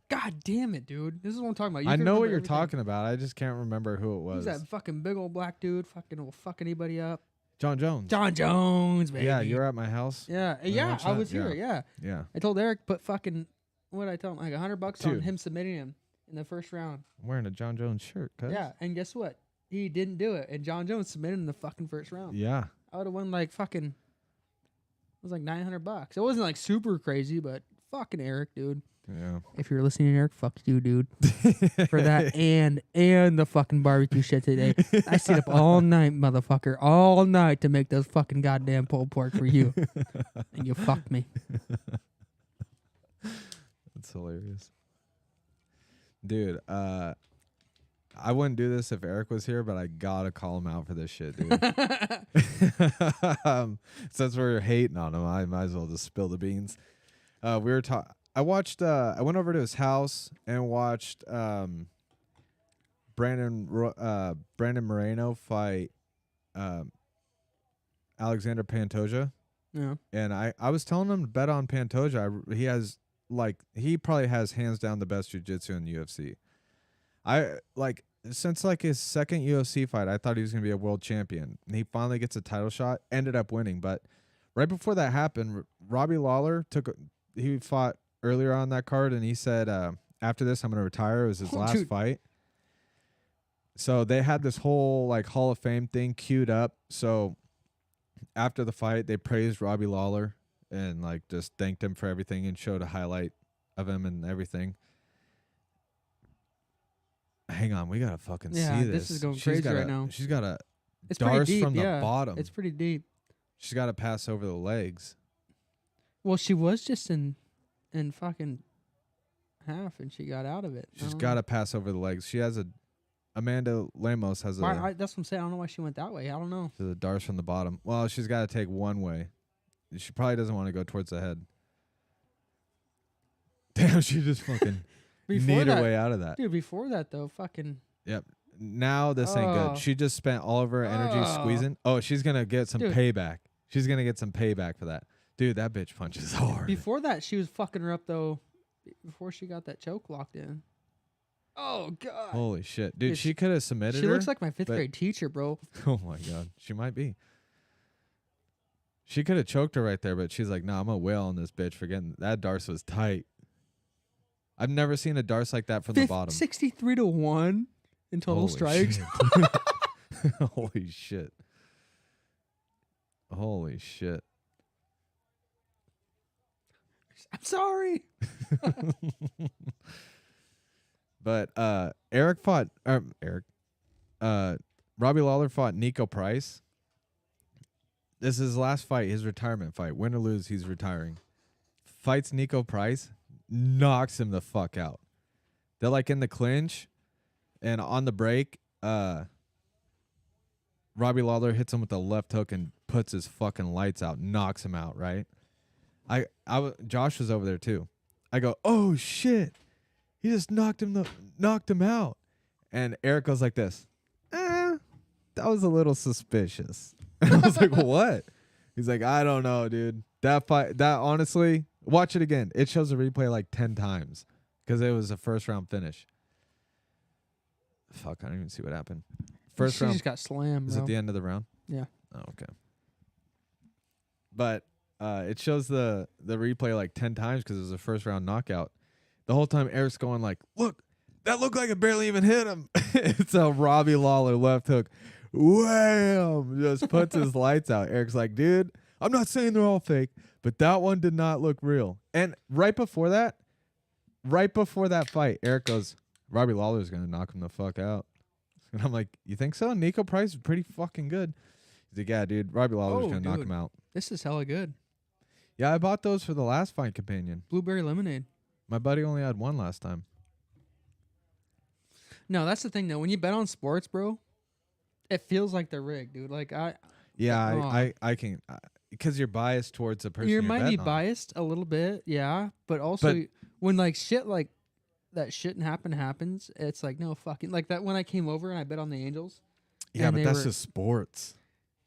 God damn it, dude. This is what I'm talking about. I know what you're talking about. I just can't remember who it was. Who's that fucking big old black dude? Fucking will fuck anybody up. John Jones. John Jones, baby. Yeah, you're at my house. Yeah, I was here. Yeah. I told Eric put fucking what did I tell him, like $100 on him submitting him in the first round. I'm wearing a John Jones shirt, cuz. Yeah, and guess what? He didn't do it, and John Jones submitted in the fucking first round. Yeah. I would have won like fucking. It was like $900. It wasn't like super crazy, but fucking Eric, dude. Yeah. If you're listening, Eric, fuck you, dude. For that and the fucking barbecue shit today. I stayed up all night, motherfucker, all night to make those fucking goddamn pulled pork for you, and you fucked me. That's hilarious, dude. I wouldn't do this if Eric was here, but I gotta call him out for this shit, dude. Since we're hating on him, I might as well just spill the beans. We were talking. I went over to his house and watched Brandon Moreno fight Alexander Pantoja. Yeah. And I was telling him to bet on Pantoja. He probably has hands down the best jiu-jitsu in the UFC. Since his second UFC fight, I thought he was going to be a world champion. And he finally gets a title shot, ended up winning. But right before that happened, Robbie Lawler he fought earlier on that card, and he said, after this, I'm going to retire. It was his last fight. So they had this whole Hall of Fame thing queued up. So after the fight, they praised Robbie Lawler and just thanked him for everything and showed a highlight of him and everything. Hang on, we gotta fucking see this. This is going crazy right now. She's got a Darce from the bottom. It's pretty deep. She's got to pass over the legs. Well, she was just in fucking half, and she got out of it. She's got to pass over the legs. She has Amanda Lemos has that's what I'm saying. I don't know why she went that way. I don't know. The Darce from the bottom. Well, she's got to take one way. She probably doesn't want to go towards the head. Damn, she just fucking need her way out of that. Dude, before that, though, fucking... Yep. Now this ain't good. She just spent all of her energy squeezing. Oh, she's going to get some payback. She's going to get some payback for that. Dude, that bitch punches hard. Before that, she was fucking her up, though, before she got that choke locked in. Oh, God. Holy shit. Dude, she could have submitted her. She looks like my 5th grade teacher, bro. Oh, my God. She might be. She could have choked her right there, but she's like, nah, I'm going to wail on this bitch for getting... That Darce was tight. I've never seen a Darce like that from the bottom. 63-1 in total strikes. Holy shit. Holy shit. I'm sorry. But Robbie Lawler fought Nico Price. This is his last fight, his retirement fight. Win or lose, he's retiring. Fights Nico Price, knocks him the fuck out. They're in the clinch, and on the break, Robbie Lawler hits him with a left hook and puts his fucking lights out, knocks him out, right? Josh was over there too. I go, oh shit, he just knocked him out, and Eric goes like this, that was a little suspicious. And I was like, what? He's like, I don't know, dude. That honestly, watch it again. It shows the replay 10 times because it was a first round finish. Fuck, I don't even see what happened. First round. She just got slammed. Is it the end of the round? Yeah. Oh, okay. But it shows the replay 10 times because it was a first round knockout. The whole time Eric's going look, that looked like it barely even hit him. It's a Robbie Lawler left hook. Wham! Just puts his lights out. Eric's like, dude, I'm not saying they're all fake, but that one did not look real. And right before that fight, Eric goes, Robbie Lawler's going to knock him the fuck out. And I'm like, you think so? Nico Price is pretty fucking good. He's like, yeah, dude, Robbie Lawler's going to knock him out. This is hella good. Yeah, I bought those for the last fight companion. Blueberry lemonade. My buddy only had one last time. No, that's the thing though. When you bet on sports, bro, it feels like they're rigged, dude. Like I can because you're biased towards the person. You you're might be betting on. biased a little bit, yeah. But also when like shit like that shouldn't happen happens, it's like no fucking like that when I came over and I bet on the Angels. Yeah, but that's just sports.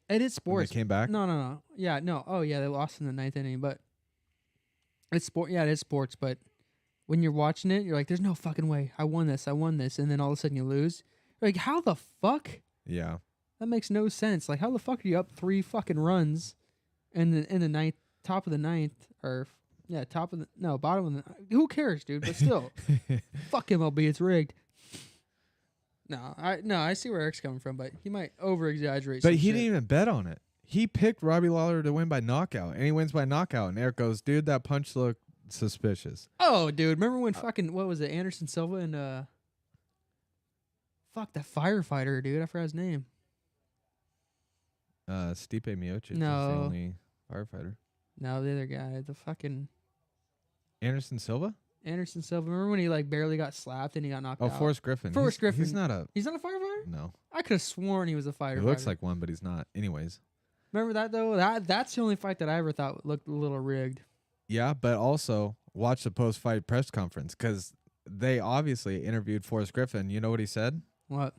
It is sports. They came back? No. Yeah, no. Oh yeah, they lost in the 9th inning, but it's sport. Yeah, it is sports. But when you're watching it, you're like, "There's no fucking way. I won this. And then all of a sudden you lose. You're like, how the fuck? Yeah, that makes no sense. Like, how the fuck are you up 3 fucking runs, in the ninth, top of the ninth, or bottom of the. Who cares, dude? But still, fuck MLB. It's rigged. I see where Eric's coming from, but he might over exaggerate. But he didn't even bet on it. He picked Robbie Lawler to win by knockout, and he wins by knockout. And Eric goes, "Dude, that punch looked suspicious." Oh, dude, remember when fucking what was it, Anderson Silva and fuck that firefighter, dude? I forgot his name. Stipe Miocic is the No. only firefighter. No, the other guy, the fucking Anderson Silva. Remember when he like barely got slapped and he got knocked out? Oh, Forrest Griffin. Griffin. He's not a. He's not a firefighter? No. I could have sworn he was a firefighter. He looks like one, but he's not. Anyways. Remember that though? That's the only fight that I ever thought looked a little rigged. Yeah, but also watch the post-fight press conference because they obviously interviewed Forrest Griffin. You know what he said? What?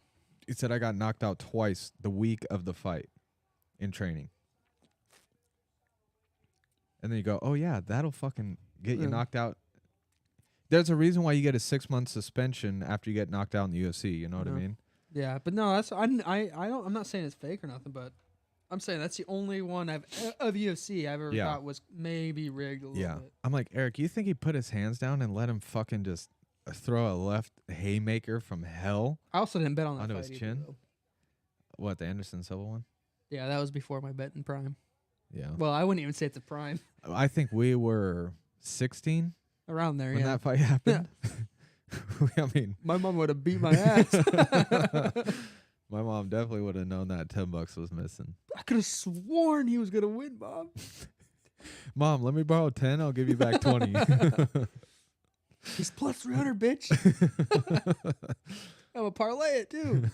He said, "I got knocked out twice the week of the fight in training." And then you go, "Oh yeah, that'll fucking get you knocked out." There's a reason why you get a 6-month suspension after you get knocked out in the UFC. You know what I mean? Yeah, but no, that's I don't. I'm not saying it's fake or nothing, but I'm saying that's the only one of UFC I've ever thought was maybe rigged a little bit. I'm like, Eric, you think he put his hands down and let him fucking just throw a left haymaker from hell? I also didn't bet on that onto fight his chin. either, though. What, the Anderson Silva one? Yeah, that was before my bet in prime. Yeah. Well, I wouldn't even say it's a prime. I think we were 16 around there. when that fight happened. I mean, my mom would have beat my ass. My mom definitely would have known that $10 was missing. I could have sworn he was gonna win, Mom. Mom, let me borrow 10. I'll give you back 20. He's plus 300, bitch. I'm gonna parlay it too.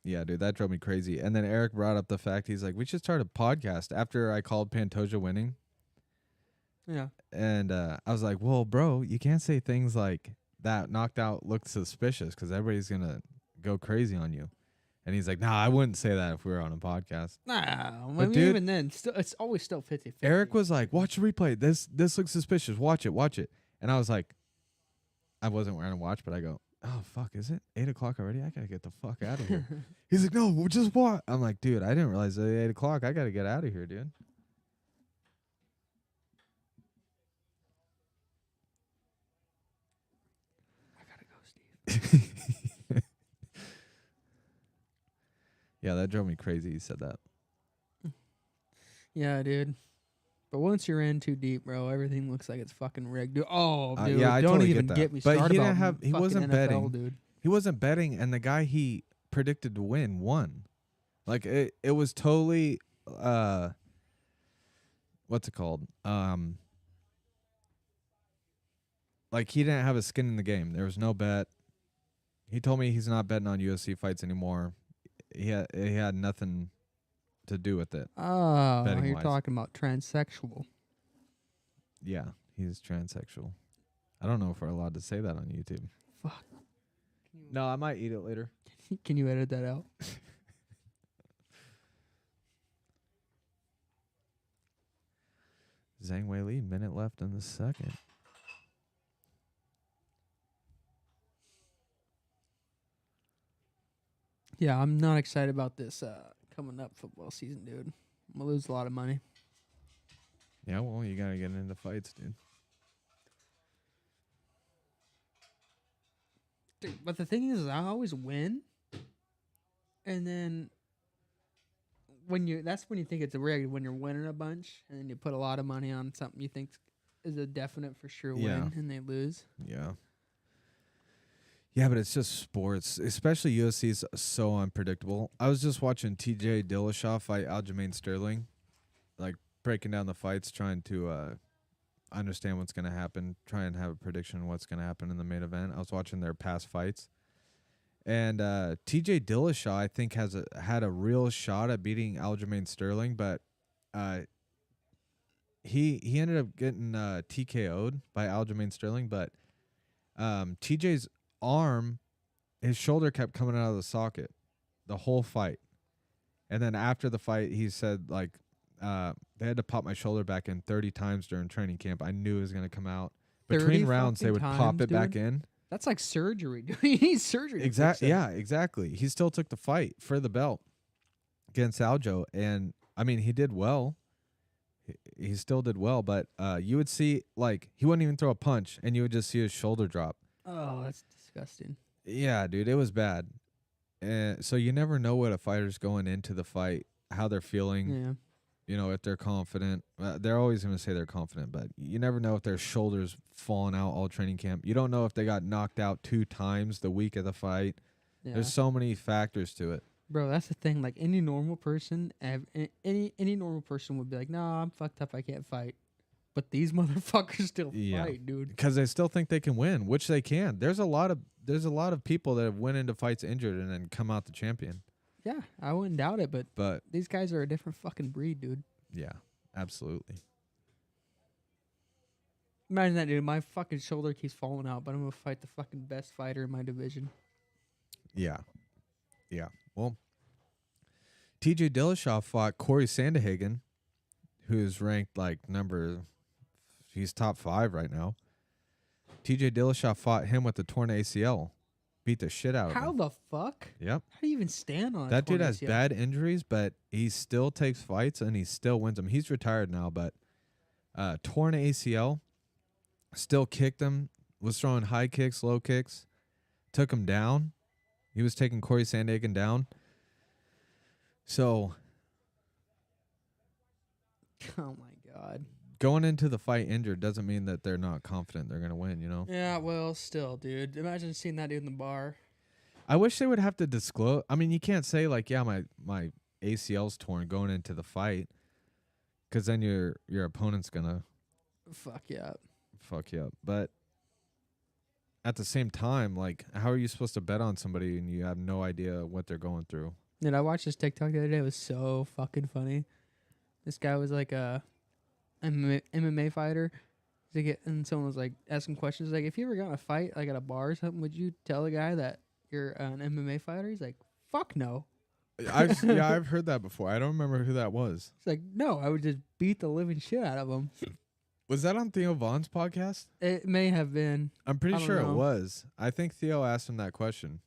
Yeah, dude, that drove me crazy. And then Eric brought up the fact, he's like, we should start a podcast after I called Pantoja winning. Yeah. And I was like, well, bro, you can't say things like that knocked out looked suspicious because everybody's going to go crazy on you. And he's like, nah, I wouldn't say that if we were on a podcast. Nah, but dude, even then, it's always still 50-50. Eric was like, watch the replay. This looks suspicious. Watch it. And I was like, I wasn't wearing a watch, but I go, oh, fuck, is it 8 o'clock already? I got to get the fuck out of here. He's like, no, we'll just watch. I'm like, dude, I didn't realize it was 8 o'clock. I got to get out of here, dude. I got to go, Steve. Yeah, that drove me crazy. He said that. Yeah, dude. But once you're in too deep, bro, everything looks like it's fucking rigged. Dude, dude, yeah, I don't totally even get me started but he about didn't have. He wasn't NFL, betting, dude. He wasn't betting, and the guy he predicted to win won. Like it was totally. What's it called? Like he didn't have a skin in the game. There was no bet. He told me he's not betting on UFC fights anymore. He had nothing to do with it. Oh, you're talking about transsexual. Yeah, he's transsexual. I don't know if we're allowed to say that on YouTube. Fuck. No, I might eat it later. Can you edit that out? Zhang Wei Li, minute left in the second. Yeah, I'm not excited about this coming up football season, dude. I'm going to lose a lot of money. Yeah, well, you got to get into fights, dude. Dude, but the thing is, I always win. And then that's when you think it's a rig, when you're winning a bunch, and then you put a lot of money on something you think is a definite for sure win, and they lose. Yeah. Yeah, but it's just sports, especially UFC is so unpredictable. I was just watching TJ Dillashaw fight Aljamain Sterling, like breaking down the fights, trying to understand what's going to happen, try and have a prediction of what's going to happen in the main event. I was watching their past fights. And TJ Dillashaw, I think, had a real shot at beating Aljamain Sterling, but he ended up getting TKO'd by Aljamain Sterling. But TJ's arm, his shoulder kept coming out of the socket the whole fight. And then after the fight, he said, like, they had to pop my shoulder back in 30 times during training camp. I knew it was going to come out. Between rounds, they would pop it back in. That's like surgery, dude. He needs surgery. Exactly. Yeah, exactly. He still took the fight for the belt against Aljo. And, I mean, he did well. He still did well. But you would see, like, he wouldn't even throw a punch, and you would just see his shoulder drop. Oh, that's disgusting. Yeah, dude. It was bad. So you never know what a fighter's going into the fight, how they're feeling. Yeah. You know, if they're confident. They're always going to say they're confident, but you never know if their shoulders falling out all training camp. You don't know if they got knocked out 2 times the week of the fight. Yeah. There's so many factors to it. Bro, that's the thing. Like, any normal person, any normal person would be like, "Nah, I'm fucked up. I can't fight." But these motherfuckers still fight, dude. Because they still think they can win, which they can. There's a lot of people that have went into fights injured and then come out the champion. Yeah, I wouldn't doubt it, but these guys are a different fucking breed, dude. Yeah, absolutely. Imagine that, dude. My fucking shoulder keeps falling out, but I'm going to fight the fucking best fighter in my division. Yeah. Yeah. Well, TJ Dillashaw fought Corey Sandhagen, who's ranked like he's top 5 right now. TJ Dillashaw fought him with a torn ACL. Beat the shit out of him. How the fuck? Yep. How do you even stand on that? Dude has bad injuries, but he still takes fights and he still wins them. He's retired now, but torn ACL, still kicked him, was throwing high kicks, low kicks, took him down. He was taking Corey Sandhagen down. So, oh my God. Going into the fight injured doesn't mean that they're not confident they're going to win, you know? Yeah, well, still, dude. Imagine seeing that dude in the bar. I wish they would have to disclose. I mean, you can't say, like, yeah, my ACL's torn going into the fight, because then your opponent's going to fuck you up. But at the same time, like, how are you supposed to bet on somebody and you have no idea what they're going through? Dude, I watched this TikTok the other day. It was so fucking funny. This guy was like a MMA fighter, and someone was like asking questions like, if you ever got in a fight like at a bar or something, would you tell a guy that you're an MMA fighter? He's like, fuck no. I've heard that before. I don't remember who that was. It's like, no, I would just beat the living shit out of him. Was that on Theo Vaughn's podcast? It may have been. I'm pretty sure it was. I think Theo asked him that question.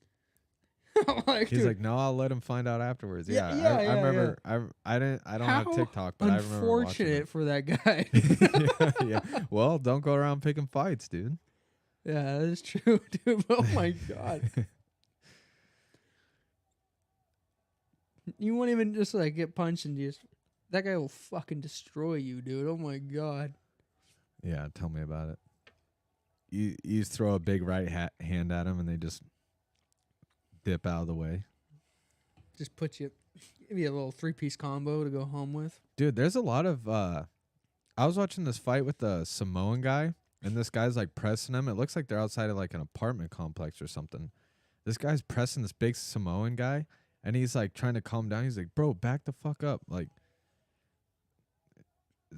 Like, he's dude, like, no, I'll let him find out afterwards. I remember. Yeah. I don't have TikTok, but I remember watching it. Unfortunate for that guy. Yeah. Well, don't go around picking fights, dude. Yeah, that is true, dude. Oh my God. You won't even just like get punched and just that guy will fucking destroy you, dude. Oh my God. Yeah, tell me about it. You throw a big right hand at him and they just dip out of the way. Just give you a little 3-piece combo to go home with. Dude, there's a lot of I was watching this fight with the Samoan guy, and this guy's like pressing him. It looks like they're outside of like an apartment complex or something. This guy's pressing this big Samoan guy, and he's like trying to calm him down. He's like, bro, back the fuck up. Like,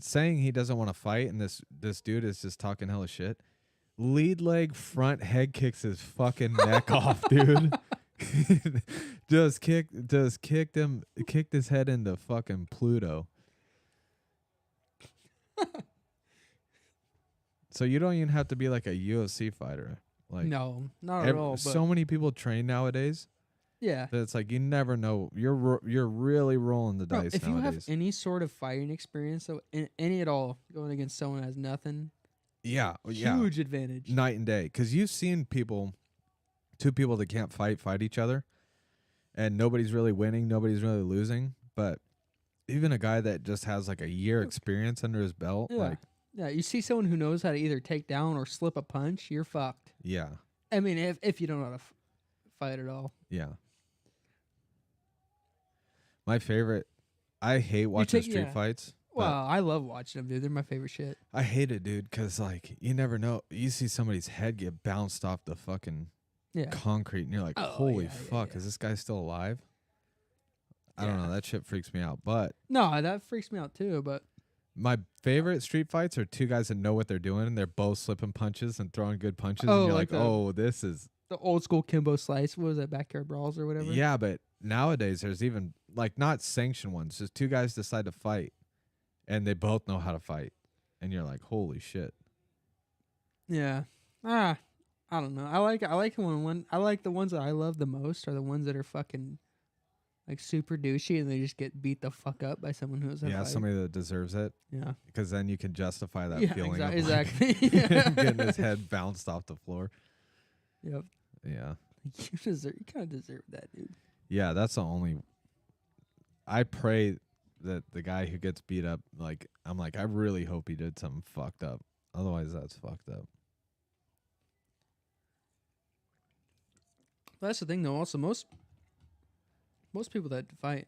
saying he doesn't want to fight, and this dude is just talking hella shit. Lead leg front head kicks his fucking neck off, dude. just kicked his head into fucking Pluto. So you don't even have to be like a UFC fighter. Like, no, not at all. So many people train nowadays. Yeah, that it's like you never know. You're really rolling the dice. If nowadays. You have any sort of fighting experience, so any at all, going against someone who has nothing. Yeah, huge advantage. Night and day, because you've seen two people that can't fight each other, and nobody's really winning, nobody's really losing. But even a guy that just has like a year experience under his belt, you see someone who knows how to either take down or slip a punch, you're fucked. Yeah, I mean, if you don't know how to fight at all. Well, I love watching them, dude. They're my favorite shit. I hate it, dude, because, like, you never know. You see somebody's head get bounced off the fucking concrete, and you're like, holy fuck, is this guy still alive? I don't know. That shit freaks me out. But no, that freaks me out, too, but... My favorite street fights are two guys that know what they're doing, and they're both slipping punches and throwing good punches, and you're like, this is... The old school Kimbo Slice. What was that, Backyard Brawls or whatever? Yeah, but nowadays there's even, like, not sanctioned ones. Just two guys decide to fight. And they both know how to fight. And you're like, holy shit. Yeah. I don't know. I like the ones that I love the most are the ones that are fucking like super douchey and they just get beat the fuck up by someone who's somebody that deserves it. Yeah. Because then you can justify that feeling of exactly. getting his head bounced off the floor. Yep. Yeah. You kind of deserve that, dude. Yeah, that's the only I pray that the guy who gets beat up, like, I'm like, I really hope he did something fucked up. Otherwise, that's fucked up. That's the thing, though. Also, most people that fight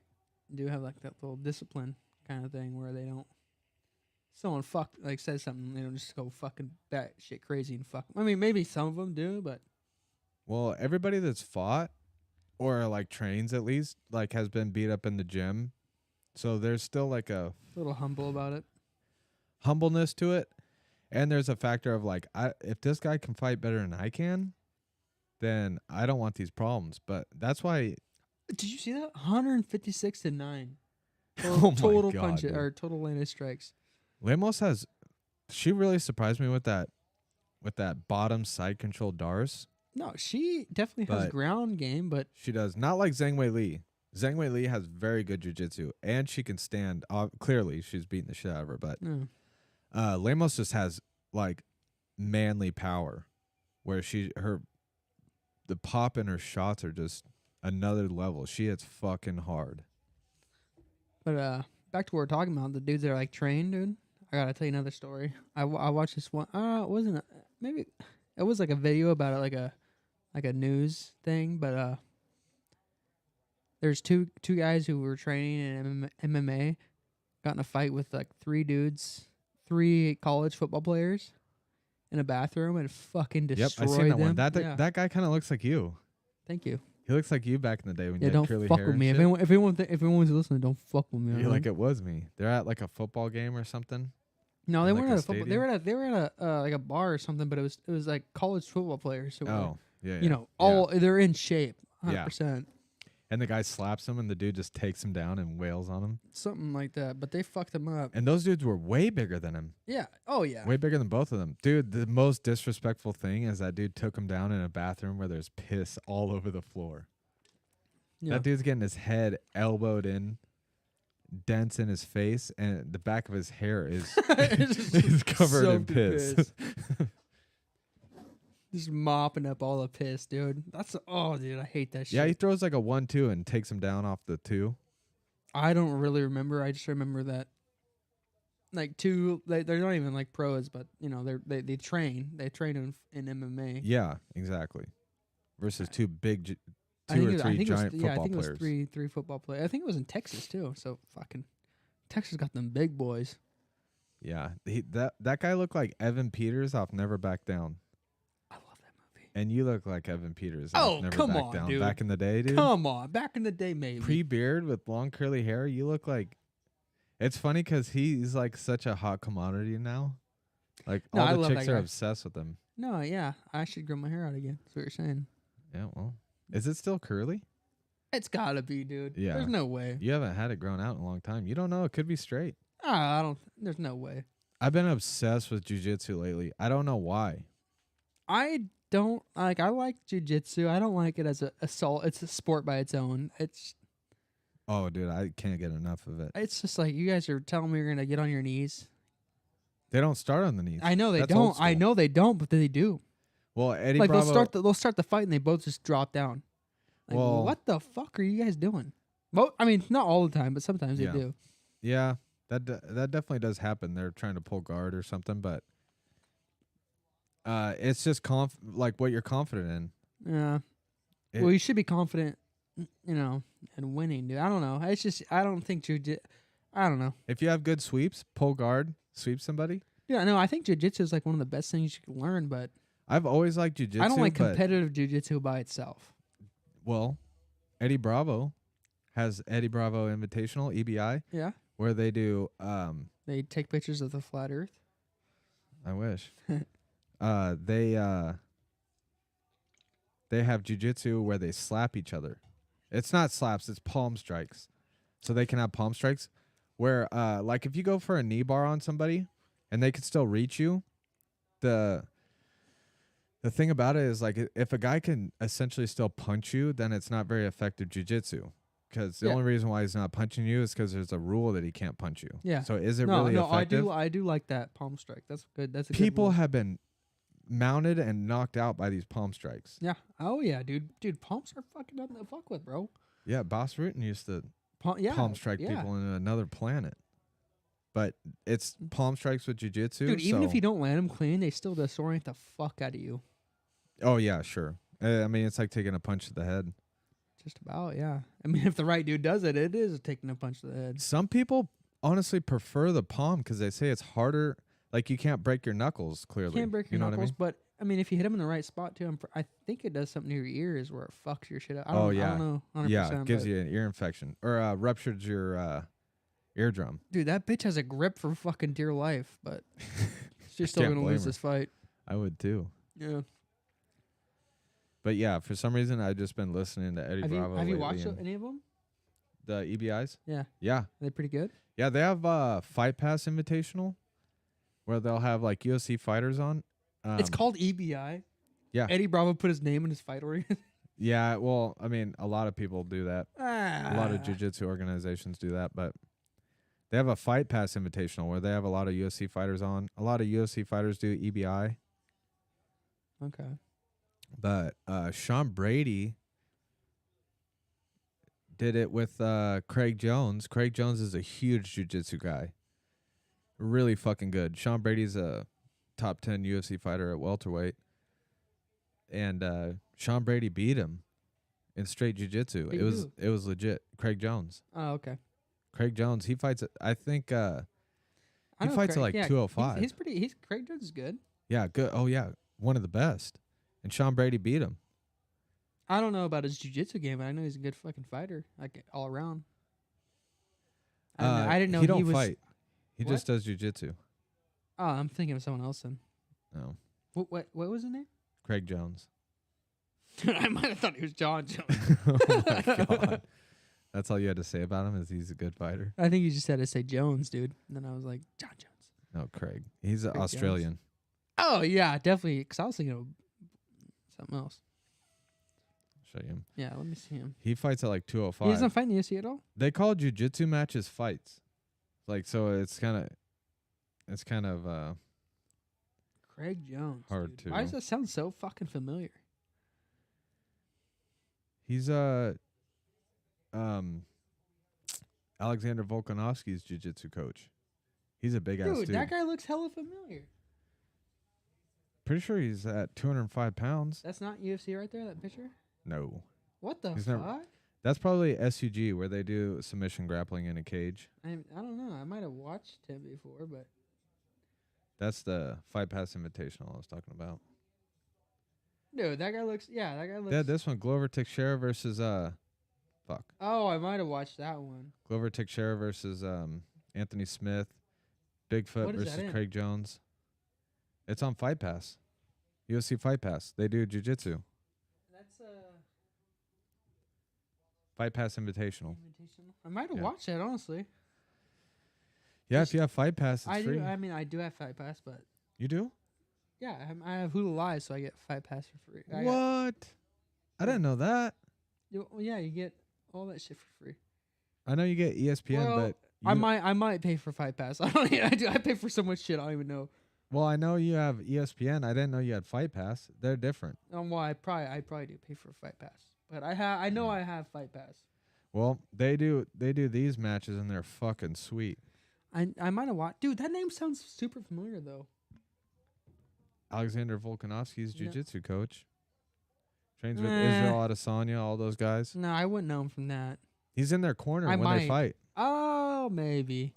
do have like that little discipline kind of thing where they don't. Someone says something, they don't just go fucking bat shit crazy and fuck. I mean, maybe some of them do, but. Well, everybody that's fought or like trains at least like has been beat up in the gym. So there's still like a little humble about it. Humbleness to it. And there's a factor of like, if this guy can fight better than I can, then I don't want these problems. But that's why. Did you see that? 156-9. Total punch or total landed strikes. Lemos has. She really surprised me with that bottom side control Dars. No, she definitely has ground game, but she does not like Zhang Wei Li. Zhang Wei Li has very good jiu-jitsu, and she can stand. Clearly, she's beating the shit out of her. But Lemos just has like manly power, where the pop in her shots are just another level. She hits fucking hard. But back to what we're talking about, the dudes that are like trained, dude. I gotta tell you another story. I watched this one. Maybe it was like a video about it, like a news thing, but there's two guys who were training in MMA, got in a fight with like three college football players in a bathroom and fucking destroyed I've seen that them. one. That guy kind of looks like you. Thank you. He looks like you back in the day when you had curly hair. Don't fuck with me. If anyone's listening, don't fuck with me. You're like, it was me. They're at like a football game or something. No, they weren't at a football. They were at a like a bar or something, but it was like college football players who were, they're in shape, 100%. And the guy slaps him, and the dude just takes him down and wails on him. Something like that, but they fucked him up. And those dudes were way bigger than him. Yeah. Oh, yeah. Way bigger than both of them. Dude, the most disrespectful thing is that dude took him down in a bathroom where there's piss all over the floor. Yeah. That dude's getting his head elbowed in, dents in his face, and the back of his hair is covered in piss. Just mopping up all the piss, dude. Dude, I hate that shit. Yeah, he throws like a 1-2 and takes him down off the 2. I don't really remember. I just remember that, like, they're not even like pros, but they train. They train in MMA. Yeah, exactly. Versus two big, two or three giant football players. I think it was three football players. I think it was in Texas too. So fucking Texas got them big boys. Yeah, that guy looked like Evan Peters off Never Back Down. And you look like Evan Peters. Oh, come on, down. dude. Back in the day, dude. Come on. Back in the day, maybe. Pre-beard with long curly hair, you look like... It's funny because he's like such a hot commodity now. Like, all the chicks are obsessed with him. No, yeah. I should grow my hair out again. That's what you're saying. Yeah, well. Is it still curly? It's gotta be, dude. Yeah. There's no way. You haven't had it grown out in a long time. You don't know. It could be straight. There's no way. I've been obsessed with jiu-jitsu lately. I don't know why. I like jiu-jitsu. I don't like it as a assault. It's a sport by its own. Oh, dude, I can't get enough of it. It's just like you guys are telling me you're gonna get on your knees. They don't start on the knees. I know they don't. I know they don't, but they do. Well, Eddie Bravo, they'll start the fight and they both just drop down. Like, well, what the fuck are you guys doing? Well, I mean, not all the time, but sometimes they do. Yeah, that definitely does happen. They're trying to pull guard or something, but. It's just like what you're confident in. Yeah. Well, you should be confident, in winning, dude. I don't know. It's just I don't think I don't know. If you have good sweeps, pull guard, sweep somebody. Yeah, no, I think jiu-jitsu is like one of the best things you can learn, but I've always liked jiu-jitsu. I don't like competitive jiu-jitsu by itself. Well, Eddie Bravo has Eddie Bravo Invitational, EBI. Yeah. Where they do they take pictures of the flat earth. I wish. They have jiu-jitsu where they slap each other. It's not slaps, it's palm strikes. So they can have palm strikes where like if you go for a knee bar on somebody and they can still reach you, the thing about it is like if a guy can essentially still punch you, then it's not very effective jiu-jitsu. Because the only reason why he's not punching you is because there's a rule that he can't punch you. Yeah. So is it really effective? I do like that palm strike. That's good. That's a People good have been mounted and knocked out by these palm strikes. Yeah. Oh yeah, dude. Dude, palms are fucking nothing to fuck with, bro. Yeah, Boss Rutan used to palm strike people in another planet. But it's palm strikes with jiu-jitsu. Dude, even if you don't land them clean, they still disorient the fuck out of you. Oh yeah, sure. I mean, it's like taking a punch to the head. Just about, yeah. I mean, if the right dude does it, it is taking a punch to the head. Some people honestly prefer the palm because they say it's harder. Like you can't break your knuckles. Clearly, you can't break your knuckles, what I mean? But I mean, if you hit them in the right spot too, I think it does something to your ears where it fucks your shit up. I don't know. 100%, yeah, it gives you an ear infection or ruptures your eardrum. Dude, that bitch has a grip for fucking dear life, but she's still gonna lose this fight. I would too. Yeah. But yeah, for some reason I've just been listening to Eddie Bravo. Have you watched any of them? The EBIs? Yeah. Yeah. Are they pretty good? Yeah, they have Fight Pass Invitational where they'll have like UFC fighters on. It's called EBI. Yeah. Eddie Bravo put his name in his fight organ. Yeah, well, I mean, a lot of people do that. A lot of jiu-jitsu organizations do that, but they have a Fight Pass Invitational where they have a lot of UFC fighters on. A lot of UFC fighters do EBI. Okay. But Sean Brady did it with Craig Jones. Craig Jones is a huge jiu-jitsu guy. Really fucking good. Sean Brady's a top 10 UFC fighter at welterweight. And Sean Brady beat him in straight jiu-jitsu. It was legit. Craig Jones. Oh, okay. Craig Jones, he fights I think he fights at like 205. Craig Jones is good. Yeah, good. Oh yeah, one of the best. And Sean Brady beat him. I don't know about his jiu-jitsu game, but I know he's a good fucking fighter, like all around. I didn't know he don't was fight. He just does jiu-jitsu. Oh, I'm thinking of someone else then. No. What was his name? Craig Jones. I might have thought he was John Jones. Oh my god. That's all you had to say about him is he's a good fighter. I think you just had to say Jones, dude. And then I was like, John Jones. No, Craig. He's Australian. Jones. Oh yeah, definitely. Because I was thinking of something else. Show you him. Yeah, let me see him. He fights at like 205. He doesn't fight in the UFC at all? They call jiu-jitsu matches fights. Like, so it's kind of Craig Jones. hard dude. to. Why does that sound so fucking familiar? He's Alexander Volkanovski's jiu-jitsu coach. He's a big ass dude. Dude, that guy looks hella familiar. Pretty sure he's at 205 pounds. That's not UFC right there, that picture? No. What the fuck? That's probably SUG where they do submission grappling in a cage. I don't know. I might have watched him before, but That's the Fight Pass Invitational I was talking about. dude, that guy looks. Yeah, this one, Glover Teixeira versus fuck. Oh, I might have watched that one. Glover Teixeira versus Anthony Smith. Bigfoot What is that versus in? Craig Jones. It's on Fight Pass. UFC Fight Pass. They do jiu-jitsu. That's Fight Pass Invitational. I might have watched that, honestly. Yeah, if you have Fight Pass, it's free. I mean, I do have Fight Pass, but You do? yeah, I have Hulu Live, so I get Fight Pass for free. What? I didn't know that. Yeah, you get all that shit for free. I know you get ESPN, Well, but I might pay for Fight Pass. I pay for so much shit I don't even know. Well, I know you have ESPN. I didn't know you had Fight Pass. They're different. Well, I probably do pay for Fight Pass, but I know I have Fight Pass. Well, they do these matches and they're fucking sweet. I might have watched. Dude, that name sounds super familiar though. Alexander Volkanovski's Yeah. jiu-jitsu coach. Trains with Israel Adesanya, all those guys. No, I wouldn't know him from that. He's in their corner I when might. they fight. Oh, maybe.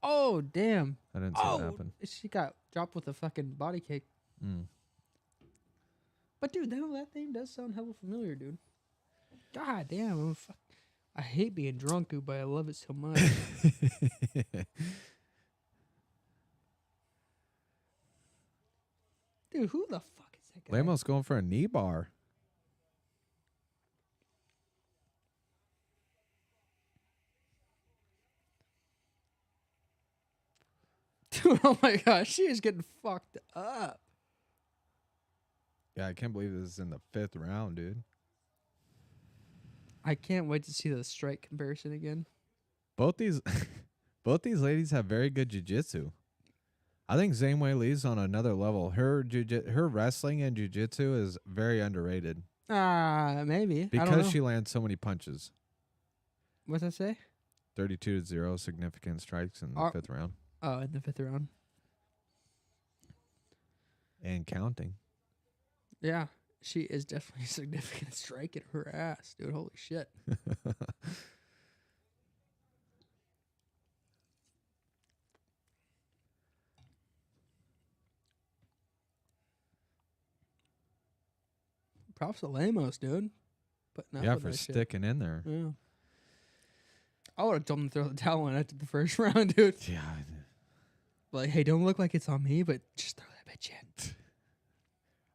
Oh, damn. I didn't see it happen. She got dropped with a fucking body kick. Mm. But, dude, that thing does sound hella familiar, dude. God damn. I hate being drunk, dude, but I love it so much. Dude, who the fuck is that guy? Lamo's going for a knee bar. Dude, oh my gosh, she is getting fucked up. Yeah, I can't believe this is in the 5th round, dude. I can't wait to see the strike comparison again. Both these ladies have very good jiu-jitsu. I think Zhang Wei Li's on another level. Her wrestling and jiu-jitsu is very underrated. Maybe. Because she lands so many punches. What's that say? 32-0 significant strikes in the 5th round. Oh, in the 5th round. And counting. Yeah, she is definitely a significant strike in her ass, dude. Holy shit. Props to Lamos, dude. For sticking in there. Yeah. I would have told him to throw the towel in after the first round, dude. Yeah. Like, hey, don't look like it's on me, but just throw that bitch in.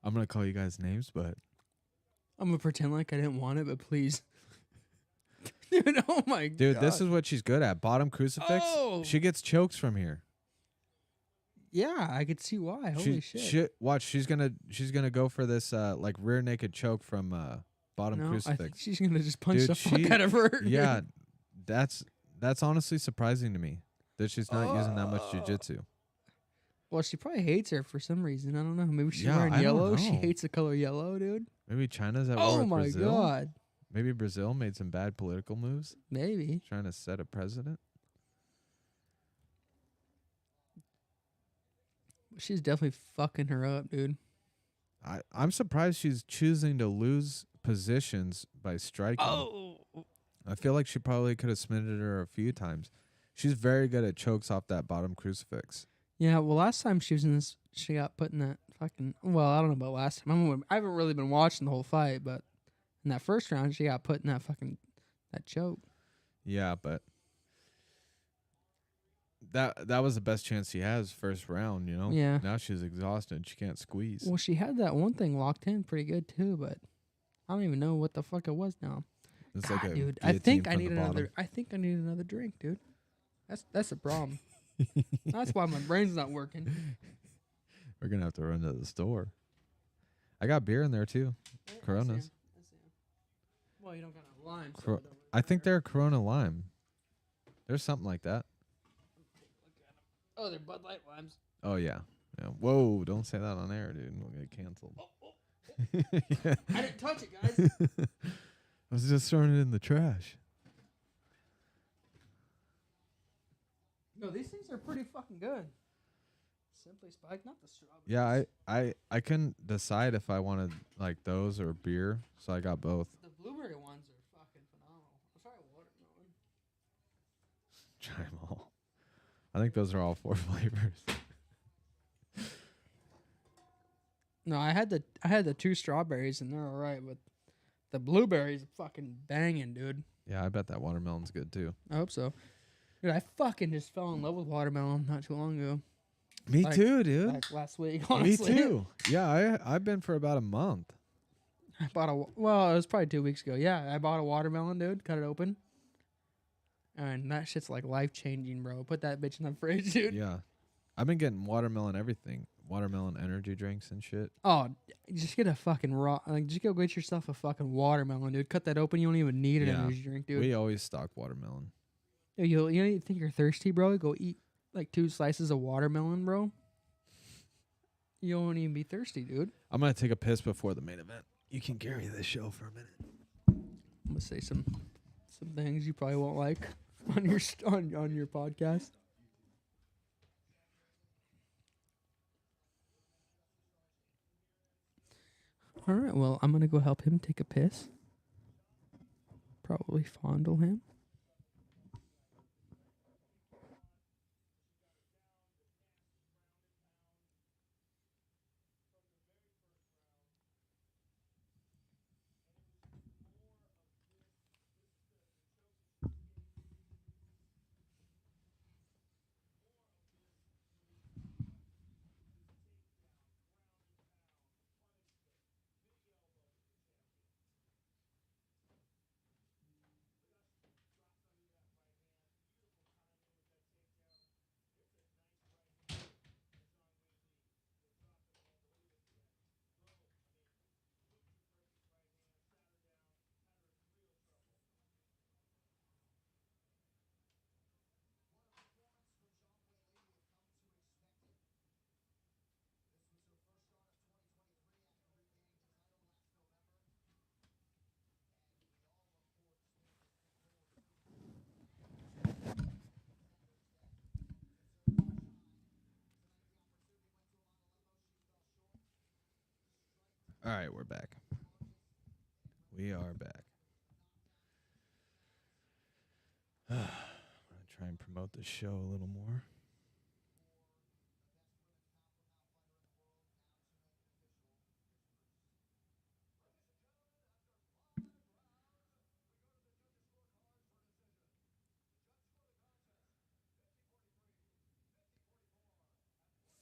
I'm going to call you guys names, but I'm going to pretend like I didn't want it, but please. Dude, oh my God. Dude, this is what she's good at. Bottom crucifix. Oh. She gets chokes from here. Yeah, I could see why. Holy shit. Watch, she's gonna go for this like rear naked choke from bottom crucifix. I think she's gonna just punch the fuck out of her. Yeah, that's honestly surprising to me that she's not using that much jiu-jitsu. Well, she probably hates her for some reason. I don't know. Maybe she's wearing yellow. She hates the color yellow, dude. Maybe China's at war with Brazil. Oh my God. Maybe Brazil made some bad political moves. Maybe. Trying to set a precedent. She's definitely fucking her up, dude. I'm surprised she's choosing to lose positions by striking. Oh. I feel like she probably could have submitted her a few times. She's very good at chokes off that bottom crucifix. Yeah, well, last time she was in this, she got put in that fucking... Well, I don't know about last time. I haven't really been watching the whole fight, but in that first round, she got put in that fucking... that choke. Yeah, but... That was the best chance she has first round, you know? Yeah. Now she's exhausted. She can't squeeze. Well, she had that one thing locked in pretty good, too, but I don't even know what the fuck it was now. It's God, like a dude, I think I need another drink, dude. That's a problem. That's why my brain's not working. We're going to have to run to the store. I got beer in there, too. Coronas. I see 'em. Well, you don't got a lime. I think they're Corona Lime. There's something like that. Oh, they're Bud Light limes. Oh, yeah. Whoa, don't say that on air, dude. We'll get canceled. Yeah. I didn't touch it, guys. I was just throwing it in the trash. No, these things are pretty fucking good. Simply Spiked, not the strawberry. Yeah, I couldn't decide if I wanted like those or beer, so I got both. The blueberry ones are fucking phenomenal. I'll try watermelon. Try them all. I think those are all 4 flavors. No, I had the 2 strawberries and they're all right, but the blueberries are fucking banging, dude. Yeah, I bet that watermelon's good too. I hope so. Dude, I fucking just fell in love with watermelon not too long ago. Me too, dude. Like last week, honestly. Me too. Yeah, I've been for about a month. I bought it was probably 2 weeks ago. Yeah, I bought a watermelon, dude. Cut it open. And that shit's like life-changing, bro. Put that bitch in the fridge, dude. Yeah. I've been getting watermelon everything. Watermelon energy drinks and shit. Oh, just get a fucking just go get yourself a fucking watermelon, dude. Cut that open. You don't even need an energy drink, dude. We always stock watermelon. You don't even think you're thirsty, bro? Go eat like 2 slices of watermelon, bro. You won't even be thirsty, dude. I'm going to take a piss before the main event. You can carry this show for a minute. I'm going to say some things you probably won't like on your podcast. All right, well, I'm going to go help him take a piss. Probably fondle him. All right, we're back. We are back. I'm going to try and promote the show a little more.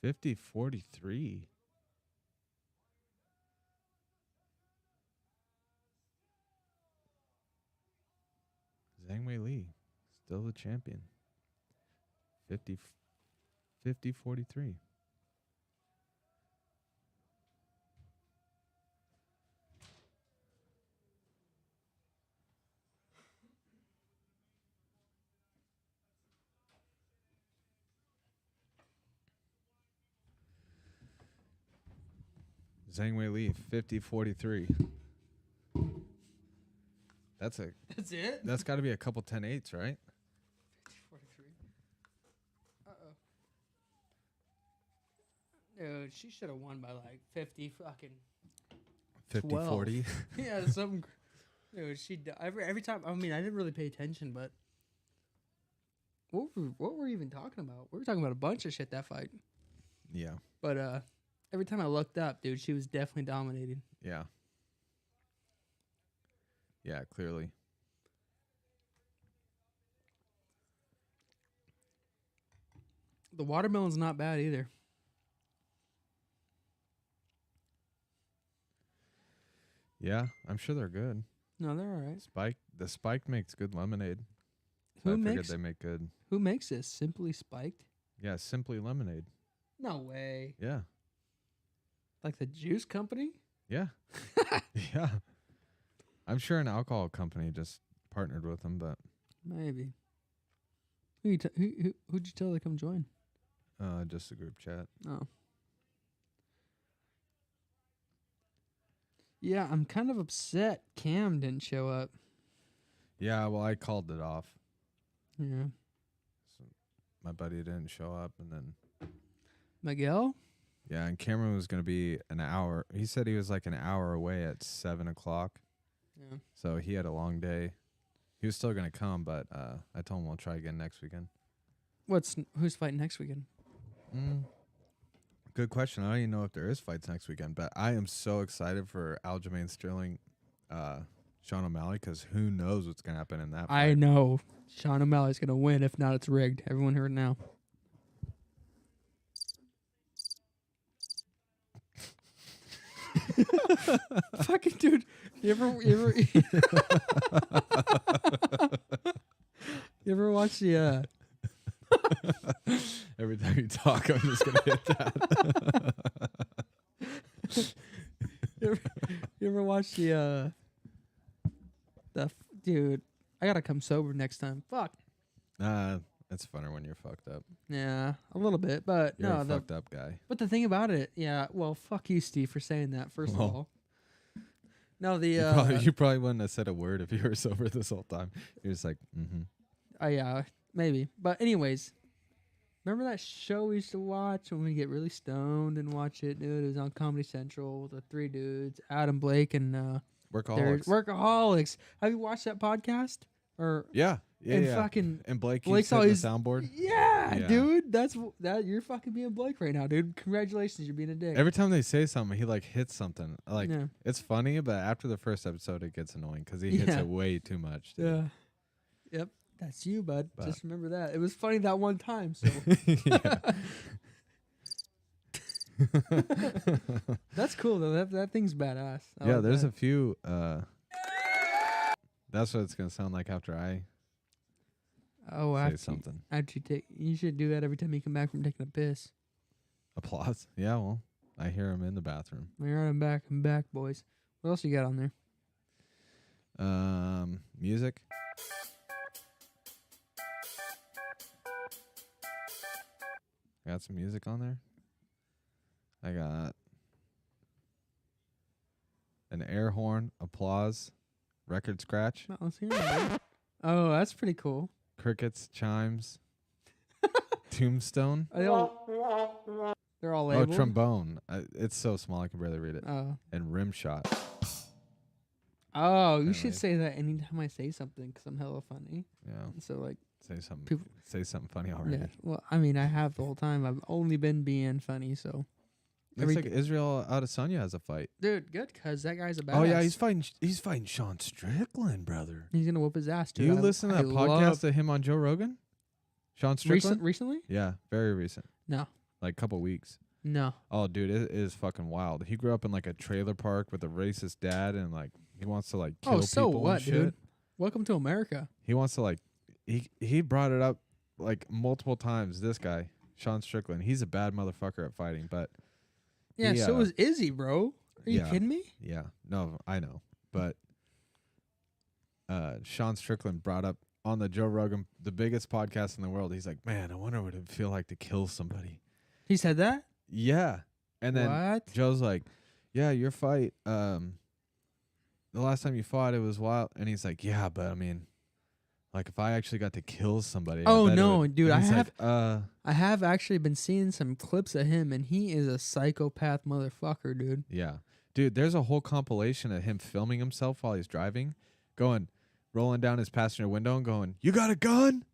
$50-43. Zhang Wei Li, still the champion. 50-43. Zhang Wei Li, 50-43. That's it? That's got to be a couple 10-8s, right? 43. Dude, she should have won by like 50 fucking 50-40. Yeah, something. Dude, every time. I mean, I didn't really pay attention, but what were we even talking about? We were talking about a bunch of shit that fight. Yeah. But every time I looked up, dude, she was definitely dominating. Yeah. Yeah, clearly. The watermelon's not bad either. Yeah, I'm sure they're good. No, they're all right. The Spike makes good lemonade. So I figured they make good. Who makes this? Simply Spiked? Yeah, Simply Lemonade. No way. Yeah. Like the juice company? Yeah. Yeah. I'm sure an alcohol company just partnered with them, but maybe. Who'd you tell to come join? just a group chat. Oh. Yeah, I'm kind of upset Cam didn't show up. Yeah, well, I called it off. Yeah. So my buddy didn't show up, and then Miguel? Yeah, and Cameron was going to be an hour. He said he was like an hour away at 7 o'clock. Yeah. So he had a long day. He was still going to come, but I told him we'll try again next weekend. Who's fighting next weekend? Good question. I don't even know if there is fights next weekend, but I am so excited for Aljamain Sterling, Sean O'Malley, because who knows what's going to happen in that fight. I know. Sean O'Malley's going to win. If not, it's rigged. Everyone heard it now. Fucking dude. You ever watch the Every time you talk, I'm just gonna hit that. you ever watch the dude? I gotta come sober next time. Fuck. It's funner when you're fucked up. Yeah, a little bit, but You're no, a fucked up guy. But the thing about it, yeah. Well, fuck you, Steve, for saying that. First of all. No, you probably wouldn't have said a word if you were sober this whole time. You're just like, yeah, maybe. But anyways, remember that show we used to watch when we get really stoned and watch it, dude? It was on Comedy Central. The three dudes, Adam Blake and Workaholics. Have you watched that podcast? Or yeah. Fucking and Blake's always the soundboard. Yeah, dude. That you're fucking being Blake right now, dude. Congratulations, you're being a dick. Every time they say something, he like hits something. Like it's funny, but after the first episode, it gets annoying because he hits it way too much. Dude. Yeah. Yep. That's you, bud. Just remember that. It was funny that one time. So. That's cool though. That thing's badass. Yeah, there's a few. That's what it's gonna sound like after I. Say something. You should do that every time you come back from taking a piss. Applause. Yeah, well, I hear him in the bathroom. All right, I'm back, boys. What else you got on there? Music. I got some music on there. I got an air horn, applause, record scratch. Oh, let's hear it. Oh, that's pretty cool. Crickets, chimes, tombstone. They're all Oh, labeled. trombone. It's so small I can barely read it. Oh. And rim shot. Oh, you should say that anytime I say something because I'm hella funny. Yeah. So like, say something funny already. yeah. Well, I mean, I have the whole time. I've only been being funny. So looks like Israel Adesanya has a fight. Dude, good, cause that guy's a badass. Oh yeah, he's fighting Sean Strickland, brother. He's gonna whoop his ass too. You listen to that podcast of him on Joe Rogan? Sean Strickland? Recently? Yeah, very recent. No. Like a couple weeks. No. Oh, dude, it is fucking wild. He grew up in like a trailer park with a racist dad, and like he wants to like kill people and shit. Dude? Welcome to America. He wants to like he brought it up like multiple times. This guy, Sean Strickland, he's a bad motherfucker at fighting, but yeah, so is Izzy, bro. Are you kidding me? Yeah, no, I know, but Sean Strickland brought up on the Joe Rogan, the biggest podcast in the world. He's like, man, I wonder what it'd feel like to kill somebody. He said that? Yeah. And then Joe's like, yeah, your fight, the last time you fought, it was wild. And he's like, yeah, but I mean, like if I actually got to kill somebody. Oh, no, dude. I have actually been seeing some clips of him, and he is a psychopath motherfucker, dude. Yeah. Dude, there's a whole compilation of him filming himself while he's driving, rolling down his passenger window and going, you got a gun?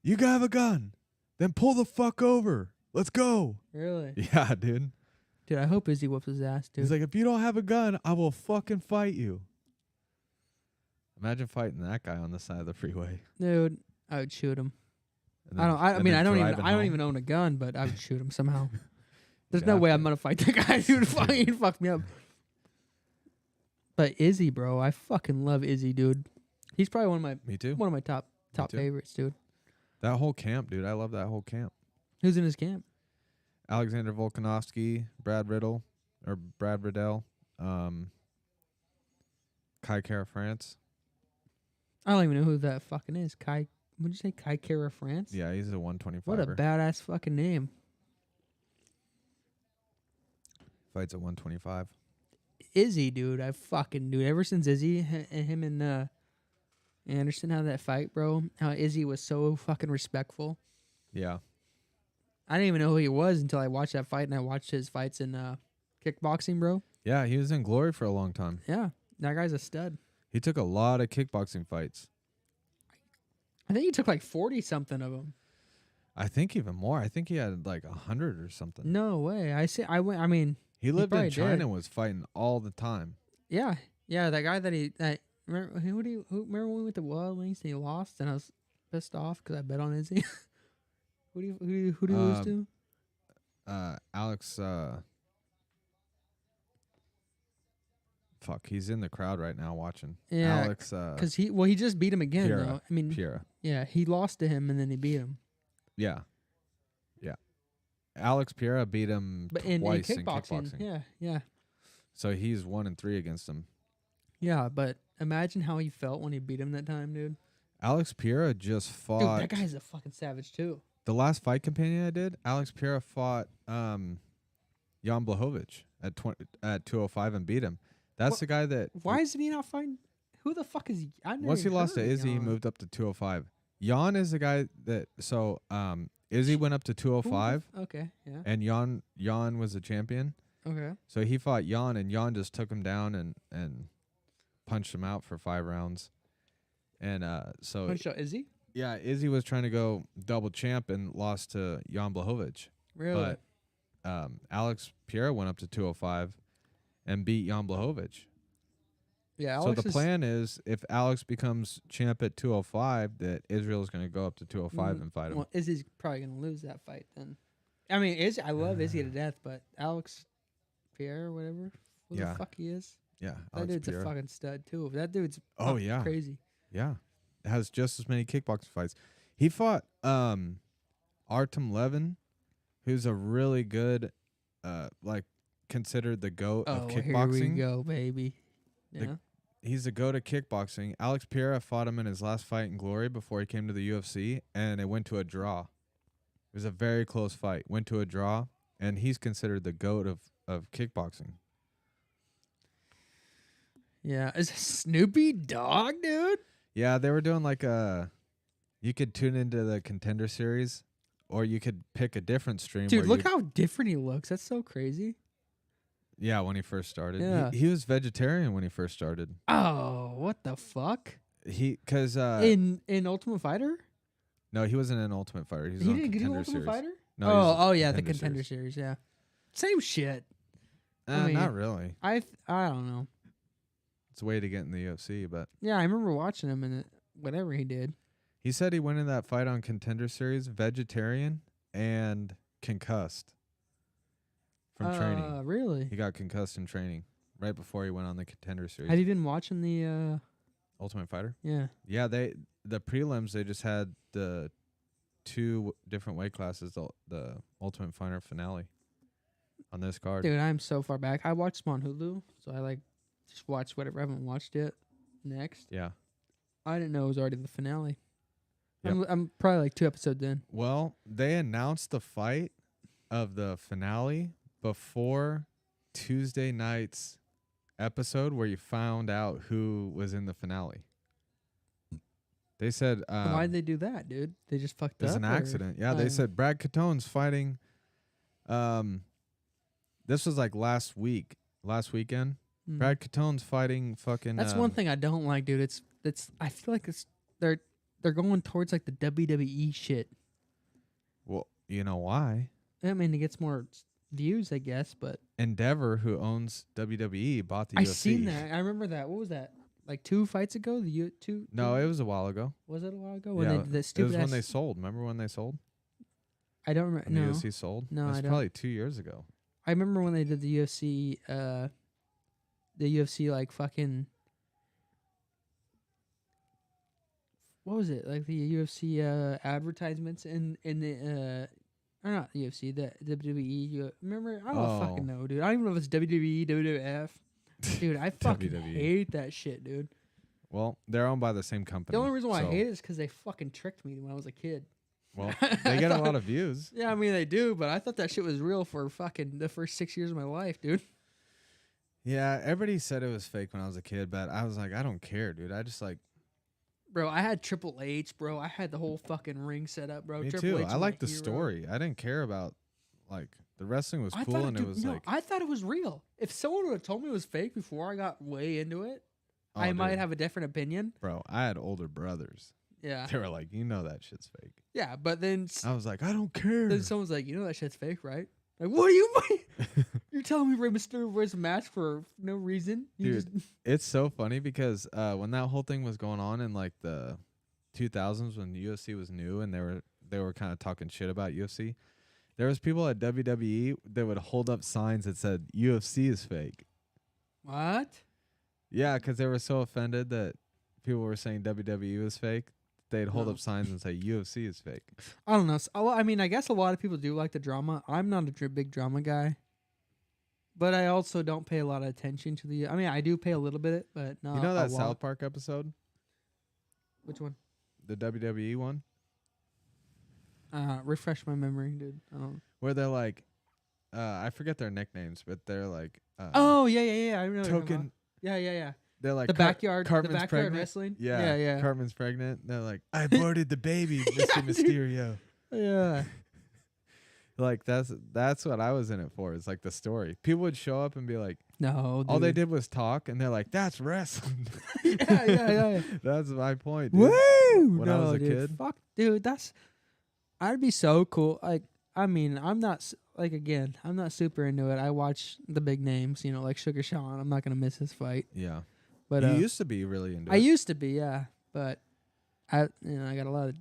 You have a gun. Then pull the fuck over. Let's go. Really? Yeah, dude. Dude, I hope Izzy whoops his ass, dude. He's like, if you don't have a gun, I will fucking fight you. Imagine fighting that guy on the side of the freeway. Dude, I would shoot him. I don't even own a gun, but I would shoot him somehow. There's no way I'm gonna fight that guy, dude. He'd fuck me up. But Izzy, bro, I fucking love Izzy, dude. He's probably one of my top favorites, dude. That whole camp, dude. I love that whole camp. Who's in his camp? Alexander Volkanovski, Brad Riddell, Kai Kara France. I don't even know who that fucking is. What'd you say? Kai Kara France? Yeah, he's a 125er. What a badass fucking name. Fights at 125. Izzy, dude. Ever since Izzy and him and Anderson had that fight, bro, how Izzy was so fucking respectful. Yeah. I didn't even know who he was until I watched that fight, and I watched his fights in kickboxing, bro. Yeah, he was in Glory for a long time. Yeah, that guy's a stud. He took a lot of kickboxing fights. I think he took like 40-something of them. I think even more. I think he had like 100 or something. No way. He lived in China and was fighting all the time. Yeah. Yeah, that guy remember when we went to Wild Wings and he lost and I was pissed off because I bet on Izzy? Who do you lose to? Alex, fuck, he's in the crowd right now watching. Yeah, Alex, because he just beat him again, though. I mean, Piera. Yeah, he lost to him and then he beat him. Yeah. Alex Piera beat him twice in kickboxing. Yeah. So he's 1-3 against him. Yeah, but imagine how he felt when he beat him that time, dude. Alex Piera just fought. Dude, that guy's a fucking savage too. The last fight companion I did, Alex Piera fought Jan Blachowicz at 205 and beat him. That's the guy that. Why is he not fighting? Who the fuck is he? Once he lost to Izzy, he moved up to 205. Jan is the guy that. So Izzy went up to 205. Okay, yeah. And Jan was the champion. Okay. So he fought Jan, and Jan just took him down and punched him out for 5 rounds. And so. Punched out Izzy? Yeah, Izzy was trying to go double champ and lost to Jan Blachowicz. Really? But Alex Piera went up to 205 and beat Jan Blachowicz. Yeah, so the plan is if Alex becomes champ at 205, that Israel is going to go up to 205 and fight him. Well, Izzy's probably going to lose that fight then. I mean, I love Izzy to death, but Alex Pierre or whatever, the fuck he is. Yeah, that dude's a fucking stud too. That dude's crazy. Yeah, has just as many kickboxing fights. He fought Artem Levin, who's a really good, considered the GOAT of kickboxing. Here we go, baby. Yeah. He's the GOAT of kickboxing. Alex Piera fought him in his last fight in Glory before he came to the UFC, and it went to a draw. It was a very close fight. Went to a draw, and he's considered the GOAT of kickboxing. Yeah. Is Snoopy Dogg, dude? Yeah, they were doing like you could tune into the Contender Series or you could pick a different stream. Dude, where look how different he looks. That's so crazy. Yeah, when he first started. Yeah. He was vegetarian when he first started. Oh, what the fuck? Because in Ultimate Fighter? no, he wasn't in Ultimate Fighter. He was on didn't do Contender Ultimate Series. Fighter? No, oh yeah, the Contender Series. Yeah, same shit. I mean, not really. I don't know. It's a way to get in the UFC, but Yeah, I remember watching him in whatever he did. he said he went in that fight on Contender Series vegetarian and concussed from training. Really? He got concussed in training right before he went on the Contender Series. Have you been watching the Ultimate Fighter? Yeah. Yeah, the prelims, they just had the 2 different weight classes, the Ultimate Fighter finale on this card. Dude, I'm so far back. I watched them on Hulu, so I just watch whatever I haven't watched yet next. Yeah. I didn't know it was already the finale. Yep. I'm probably 2 episodes in. Well, they announced the fight of the finale before Tuesday night's episode where you found out who was in the finale. They said why'd they do that, dude? They just fucked up. It was an accident. Yeah, they said Brad Catone's fighting. This was like last weekend. Brad Catone's fighting fucking. That's one thing I don't like, dude. It's. I feel like they're going towards like the WWE shit. Well, you know why? I mean, it gets more views, I guess, but Endeavor, who owns WWE, bought the UFC. I seen that. I remember that. What was that? Like 2 fights ago? Two? No, it was a while ago. Was it a while ago? Yeah, when they did that stupid it was when they sold. Remember when they sold? I don't remember. When No. the UFC sold? No, That's I don't. probably 2 years ago. I remember when they did the UFC. The UFC like fucking. What was it like the UFC advertisements in the or not the UFC, the WWE? Remember? I don't fucking know, dude. I don't even know if it's WWE, WWF. Dude, I fucking WWE. hate that shit, dude. Well, they're owned by the same company. The only reason why I so- hate it is because they fucking tricked me when I was a kid. Well, they get a lot of views. Yeah, I mean they do, but I thought that shit was real for fucking the first 6 years of my life, dude. Yeah, everybody said it was fake when I was a kid, but I was like, I don't care, dude. I just like. Bro, I had Triple H, bro. I had the whole fucking ring set up, bro. Me Triple too. H I was liked my the hero. story. I didn't care about like the wrestling was I cool thought and dude, it was no, like. I thought it was real. If someone would have told me it was fake before I got way into it, Oh, I might dude. have a different opinion. Bro, I had older brothers. Yeah. They were like, you know that shit's fake. Yeah, but then I was like, I don't care. then someone's like, you know that shit's fake, right? Like, what do you mean? You're telling me Rey Mysterio wears a mask for no reason? You Dude, it's so funny because when that whole thing was going on in like the 2000s when the UFC was new and they were kind of talking shit about UFC, there was people at WWE that would hold up signs that said UFC is fake. What? Yeah, because they were so offended that people were saying WWE was fake. They'd hold No. up signs and say UFC is fake. I don't know. I mean, I guess a lot of people do like the drama. I'm not a big drama guy. But I also don't pay a lot of attention to the... I mean, I do pay a little bit, but not You know a that lot. South Park episode? Which one? The WWE one? Refresh my memory, dude. I don't... Where they're like, I forget their nicknames, but they're like... oh, yeah. I know. what you're talking Token... about. Yeah. They're like The backyard Cartman's pregnant. wrestling? Yeah, Yeah. Cartman's pregnant. They're like, I aborted the baby, Mr. Mysterio. Yeah. Like that's what I was in it for. It's like the story. People would show up and be like, No, dude. all they did was talk, and they're like, that's wrestling. yeah. That's my point, dude. Woo! When I was a dude, kid. fuck, dude, I'd be so cool. Like, I mean, I'm not I'm not super into it. I watch the big names, like Sugar Sean. I'm not gonna miss his fight. Yeah, But you used to be really into I it. used to be, yeah. But I got a lot of,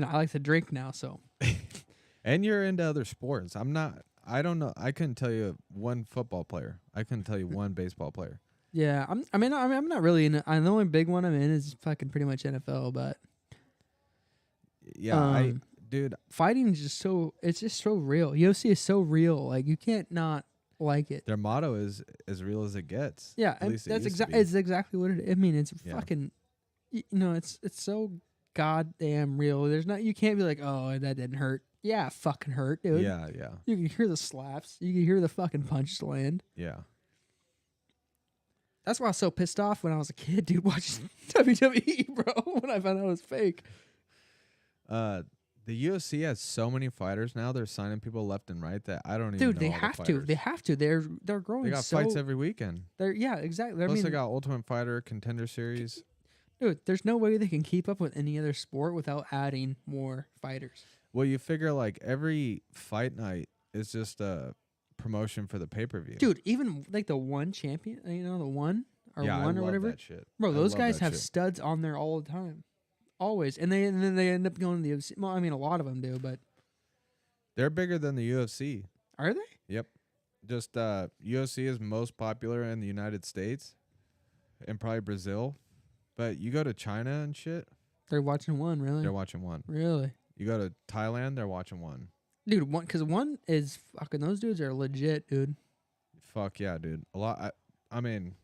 I like to drink now, so. And you're into other sports. I don't know. I couldn't tell you one football player. I couldn't tell you one baseball player. Yeah, I'm not really in it. The only big one I'm in is fucking pretty much NFL, but Yeah, dude. fighting is just it's just so real. UFC is so real. Like, you can't not like it. Their motto is as real as it gets. Yeah, At and least it that's used to be. it's exactly what it is. I mean, it's Yeah. fucking, it's so goddamn real. You can't be like, oh, that didn't hurt. Yeah, it fucking hurt, dude. Yeah. You can hear the slaps. You can hear the fucking punches land. Yeah. That's why I was so pissed off when I was a kid, dude, watching WWE, bro, when I found out it was fake. The UFC has so many fighters now. They're signing people left and right that I don't even know. Dude, they have to. They have to. They're growing. They got fights every weekend. Exactly. Plus, they got Ultimate Fighter, Contender Series. Dude, there's no way they can keep up with any other sport without adding more fighters. Well, you figure like every fight night is just a promotion for the pay-per-view. Dude, even like the one champion, the one or yeah, one I or love whatever. That shit. Bro, those guys have studs on there all the time. Always. And then they end up going to the UFC. Well, I mean, a lot of them do, but they're bigger than the UFC. Are they? Yep. Just UFC is most popular in the United States and probably Brazil. But you go to China and shit. They're watching one, really? They're watching one. Really? You go to Thailand, they're watching one. Dude, because one is fucking, those dudes are legit, dude. Fuck yeah, dude. A lot. I mean,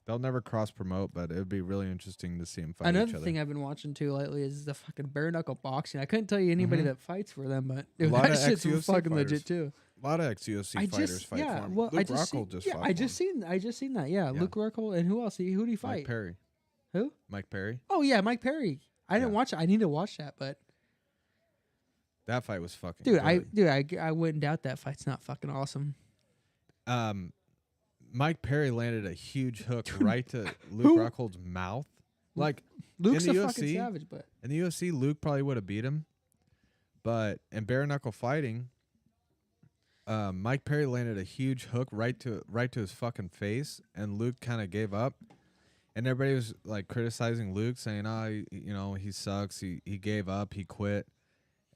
they'll never cross promote, but it would be really interesting to see them fight each other. Another thing I've been watching too lately is the fucking bare knuckle boxing. I couldn't tell you anybody that fights for them, but dude, that shit's fucking legit too. A lot of ex-UFC fighters fight for him. Well, Luke Rockhold just fought I just seen that. Yeah, Luke Rockhold, and who else? Who did he fight? Mike Perry. Who? Mike Perry. Oh yeah, Mike Perry. I didn't watch it. I need to watch that, but that fight was fucking good. I wouldn't doubt that fight's not fucking awesome. Mike Perry landed a huge hook right to Luke Rockhold's mouth. Like Luke's in the a UFC, fucking savage, but in the UFC, Luke probably would have beat him. But in bare knuckle fighting, Mike Perry landed a huge hook right to his fucking face, and Luke kind of gave up. And everybody was like criticizing Luke, saying, "Oh, he sucks. He gave up. He quit."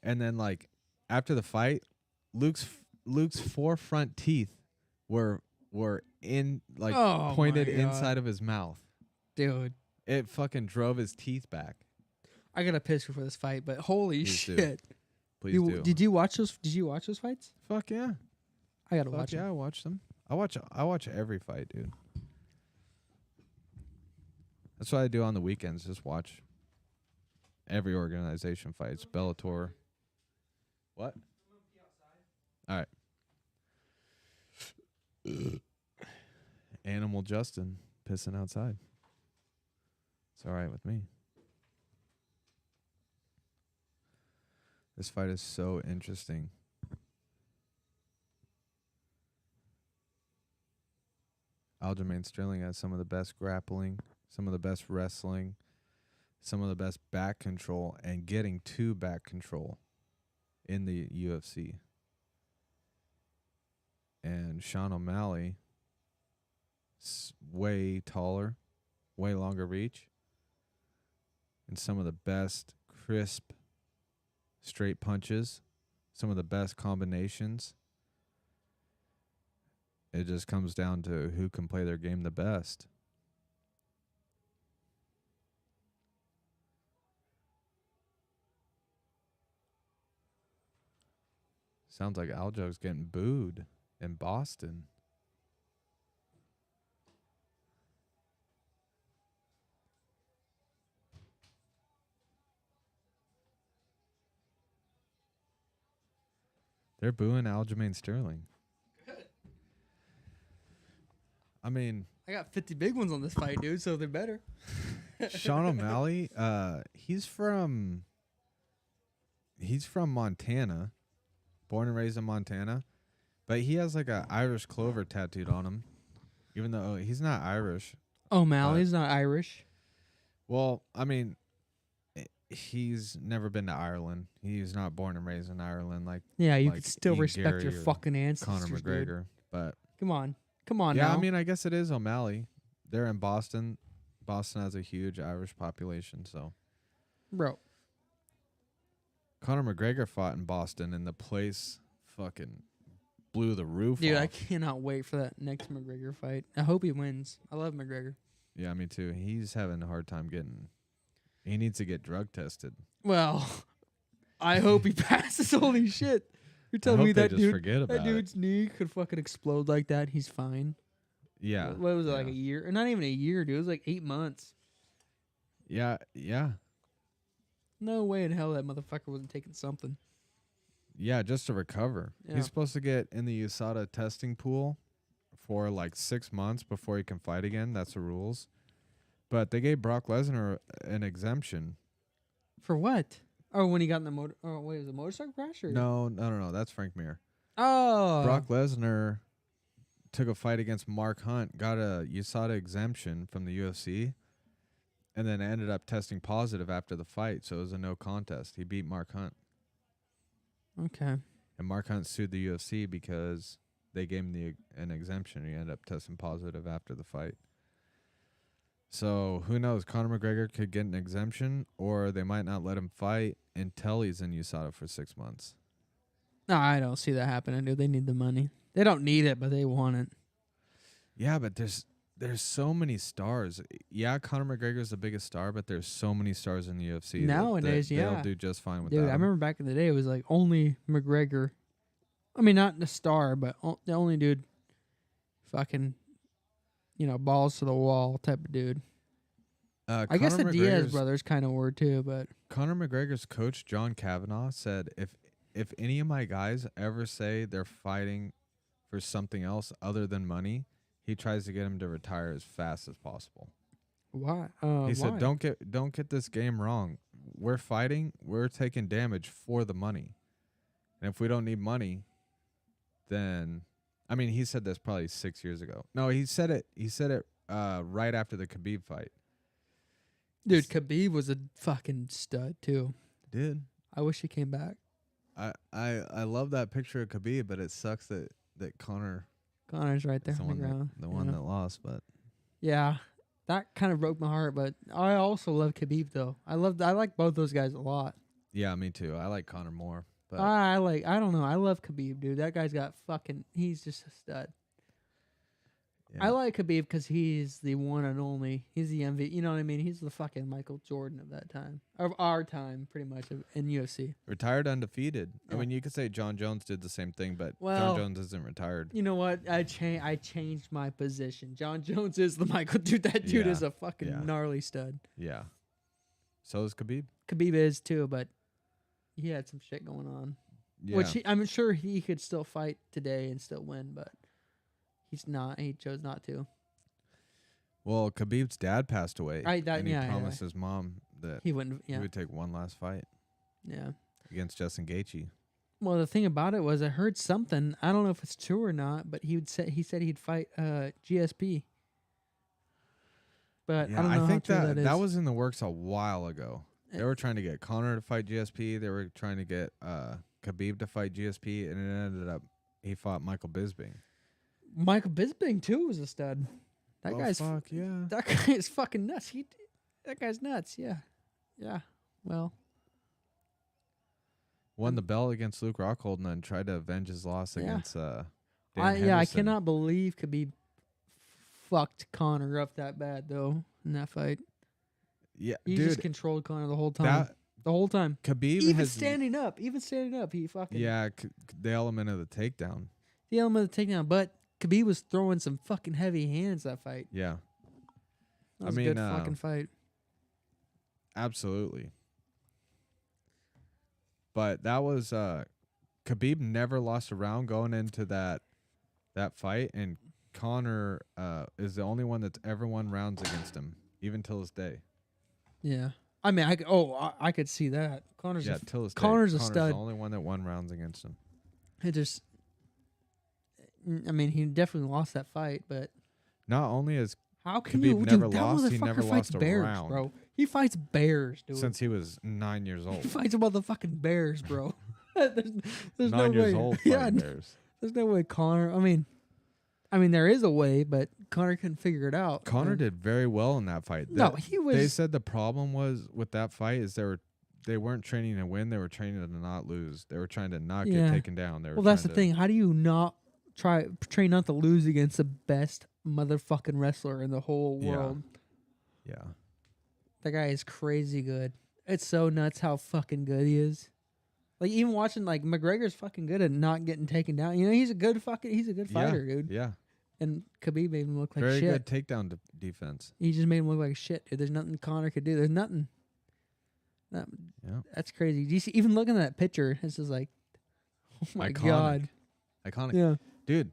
And then like after the fight, Luke's 4 front teeth were in like pointed inside of his mouth. Dude, it fucking drove his teeth back. I got a picture for this fight, but holy shit! Please do. Did you watch those? Did you watch those fights? Fuck yeah! I gotta watch them. Yeah, I watched them. I watch every fight, dude. That's what I do on the weekends. Just watch every organization fights. Bellator. What? All right. Animal Justin pissing outside. It's all right with me. This fight is so interesting. Aljamain Sterling has some of the best grappling, some of the best wrestling, some of the best back control, and getting to back control in the UFC. And Sean O'Malley is way taller, way longer reach, and some of the best crisp, straight punches, some of the best combinations. It just comes down to who can play their game the best. Sounds like Aljo's getting booed in Boston. They're booing Aljamain Sterling. Good. I mean, I got 50 big ones on this fight, dude, so they're better. Sean O'Malley, he's from Montana, born and raised in Montana, but he has like a Irish clover tattooed on him, even though he's not Irish. O'Malley's not Irish. Well, I mean, he's never been to Ireland. He's not born and raised in Ireland. Like, yeah, you like can still Ian respect Gary your fucking ancestors, Conor McGregor, dude. but Come on yeah, now. I mean, I guess it is O'Malley. They're in Boston. Boston has a huge Irish population, so. Bro. Conor McGregor fought in Boston, and the place fucking blew the roof Dude, off. I cannot wait for that next McGregor fight. I hope he wins. I love McGregor. Yeah, me too. He's having a hard time getting. He needs to get drug tested. Well, I hope he passes. Holy shit! You're telling me that dude's knee could fucking explode like that? He's fine. Yeah. What was it, like a year? Or not even a year, dude. It was like 8 months. Yeah. No way in hell that motherfucker wasn't taking something. Yeah, just to recover. Yeah. He's supposed to get in the USADA testing pool for like 6 months before he can fight again. That's the rules. But they gave Brock Lesnar an exemption. For what? Oh, when he got in the motor. Oh, wait, was it a motorcycle crash? Or? No. That's Frank Mir. Oh. Brock Lesnar took a fight against Mark Hunt, got a USADA exemption from the UFC, and then ended up testing positive after the fight. So it was a no contest. He beat Mark Hunt. Okay. And Mark Hunt sued the UFC because they gave him an exemption. He ended up testing positive after the fight. So who knows? Conor McGregor could get an exemption, or they might not let him fight until he's in USADA for 6 months. No, I don't see that happening, dude. They need the money. They don't need it, but they want it. Yeah, but there's so many stars. Yeah, Conor McGregor's the biggest star, but there's so many stars in the UFC. Nowadays, they'll do just fine with dude, that. I remember back in the day, it was like only McGregor. I mean, not the star, but the only dude fucking, balls to the wall type of dude. I guess the Diaz brothers kind of were too, but Conor McGregor's coach, John Kavanagh, said if any of my guys ever say they're fighting for something else other than money, he tries to get him to retire as fast as possible. Why? He said, "Don't get this game wrong. We're fighting. We're taking damage for the money, and if we don't need money, then he said this probably 6 years ago. No, he said it. He said it right after the Khabib fight. Dude, Khabib was a fucking stud too. Dude, I wish he came back. I love that picture of Khabib, but it sucks that Connor's right there on the ground. The one that lost, but yeah, that kind of broke my heart. But I also love Khabib though. I like both those guys a lot. Yeah, me too. I like Conor more. But I don't know. I love Khabib, dude. That guy's got he's just a stud. Yeah. I like Khabib because he's the one and only. He's the MVP. You know what I mean? He's the fucking Michael Jordan of that time. Of our time, pretty much, in UFC. Retired undefeated. Yeah. I mean, you could say John Jones did the same thing, but John Jones isn't retired. You know what? I changed my position. John Jones is the Michael dude. That dude is a fucking gnarly stud. Yeah. So is Khabib. Khabib is too, but he had some shit going on. Yeah. Which I'm sure he could still fight today and still win, but he's not. He chose not to. Well, Khabib's dad passed away, and he promised his mom that he wouldn't. Yeah. He would take one last fight. Yeah. Against Justin Gaethje. Well, the thing about it was, I heard something. I don't know if it's true or not, but he said he'd fight GSP. But I don't know. I think that was in the works a while ago. They were trying to get Conor to fight GSP. They were trying to get Khabib to fight GSP, and it ended up he fought Michael Bisping. Michael Bisping too was a stud. That guy is fucking nuts. That guy's nuts. Yeah. Well, won the belt against Luke Rockhold and then tried to avenge his loss against Dan Henderson. I cannot believe Khabib fucked Conor up that bad though in that fight. Yeah, he just controlled Conor the whole time. The whole time. Khabib even standing up, he fucking the element of the takedown. The element of the takedown, but Khabib was throwing some fucking heavy hands that fight. Yeah. That was a good fucking fight. Absolutely. But that was Khabib never lost a round going into that fight, and Conor is the only one that's ever won rounds against him, even till this day. Yeah. I mean, I could see that. Conor's a stud. Connor's the only one that won rounds against him. He definitely lost that fight, but not only is how can Khabib never lost, he never lost a bears, round, bro. He fights bears, dude. Since he was 9 years old. He fights motherfucking bears, bro. there's 9 no years way. old fighting bears. There's no way Conor. I mean, there is a way, but Conor couldn't figure it out. Conor did very well in that fight. He was. They said the problem was with that fight is they weren't training to win. They were training to not lose. They were trying to not get taken down. Well, that's the thing. How do you not train not to lose against the best motherfucking wrestler in the whole world? Yeah. That guy is crazy good. It's so nuts how fucking good he is. Like, even watching, like, McGregor's fucking good at not getting taken down. He's a good fighter, dude. Yeah. And Khabib made him look like very shit. Very good takedown defense. He just made him look like shit, dude. There's nothing Conor could do. There's nothing. That's crazy. Do you see, even looking at that picture, it's just like, oh my God. Iconic. Yeah. Dude,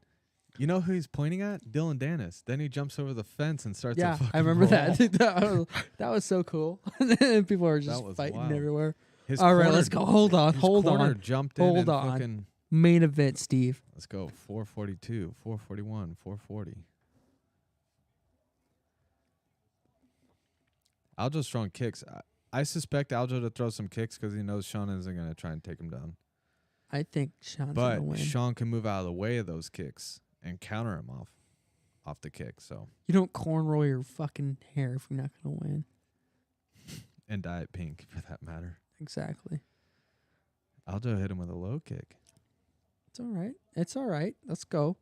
you know who he's pointing at? Dylan Dennis. Then he jumps over the fence and starts a fucking I remember brawl. that. That was so cool. And people are just fighting everywhere. His All right, corner- let's go. Hold on, his hold corner on. Jumped in Hold and on. fucking. Main event, Steve. Let's go. 442, 441, 440. Aljo's throwing kicks. I suspect Aljo to throw some kicks because he knows Sean isn't going to try and take him down. I think Sean's But gonna win. Sean can move out of the way of those kicks and counter him off the kick. So You don't cornroll your fucking hair if you're not gonna win. and dye it pink for that matter. Exactly. Aljo hit him with a low kick. It's all right. It's all right. Let's go.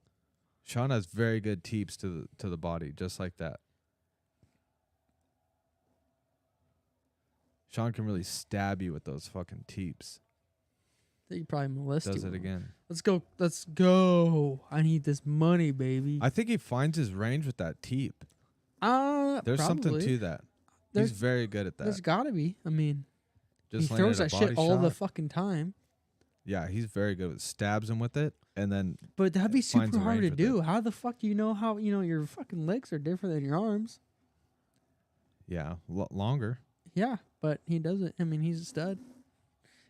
Sean has very good teeps to the body, just like that. Sean can really stab you with those fucking teeps. That you probably molested. Does it again. Let's go. Let's go. I need this money, baby. I think he finds his range with that teep. There's probably. something to that. He's very good at There's that. gotta be. I mean, Just he landed throws a that shit body all the shot. fucking time. Yeah, he's very good. Stabs him with it, and then But that'd be finds super a hard to range with do. it. How the fuck do you know how your fucking legs are different than your arms? yeah, longer. Yeah, but he does it. I mean, he's a stud.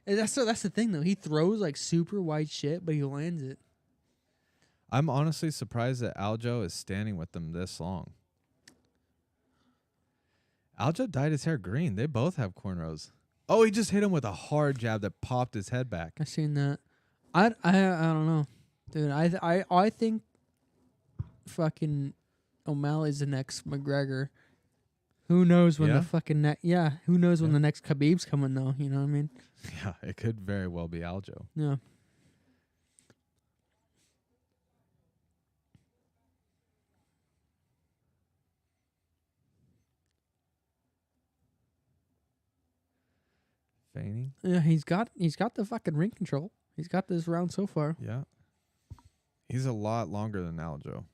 And that's the thing though. He throws like super wide shit, but he lands it. I'm honestly surprised that Aljo is standing with them this long. Aljo dyed his hair green. They both have cornrows. Oh, he just hit him with a hard jab that popped his head back. I seen that. I don't know, dude. I think fucking O'Malley's the next McGregor. Who knows when Yeah? the fucking who knows when Yeah. the next Khabib's coming though? You know what I mean? Yeah, it could very well be Aljo. Yeah. Feigning. Yeah, he's got the fucking ring control. He's got this round so far. Yeah. He's a lot longer than Aljo.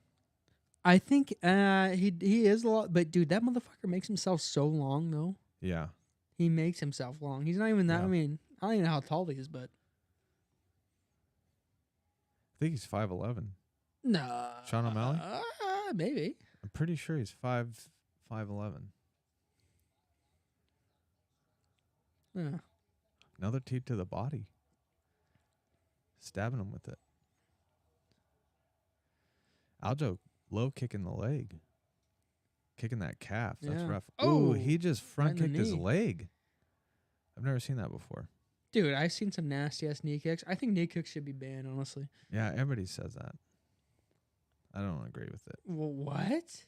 I think he is a lot, but dude, that motherfucker makes himself so long though. Yeah. He makes himself long. He's not even that. Yeah. I mean, I don't even know how tall he is, but I think he's 5'11". no. Sean O'Malley? Maybe. I'm pretty sure he's 5'11". Yeah. Another teep to the body. Stabbing him with it. Aljo low kicking the leg. Kicking that calf. That's Yeah. rough. Oh, Oh, he just front right in kicked the his knee. leg. I've never seen that before. Dude, I've seen some nasty ass knee kicks. I think knee kicks should be banned, honestly. Yeah, everybody says that. I don't agree with it. Well, what? If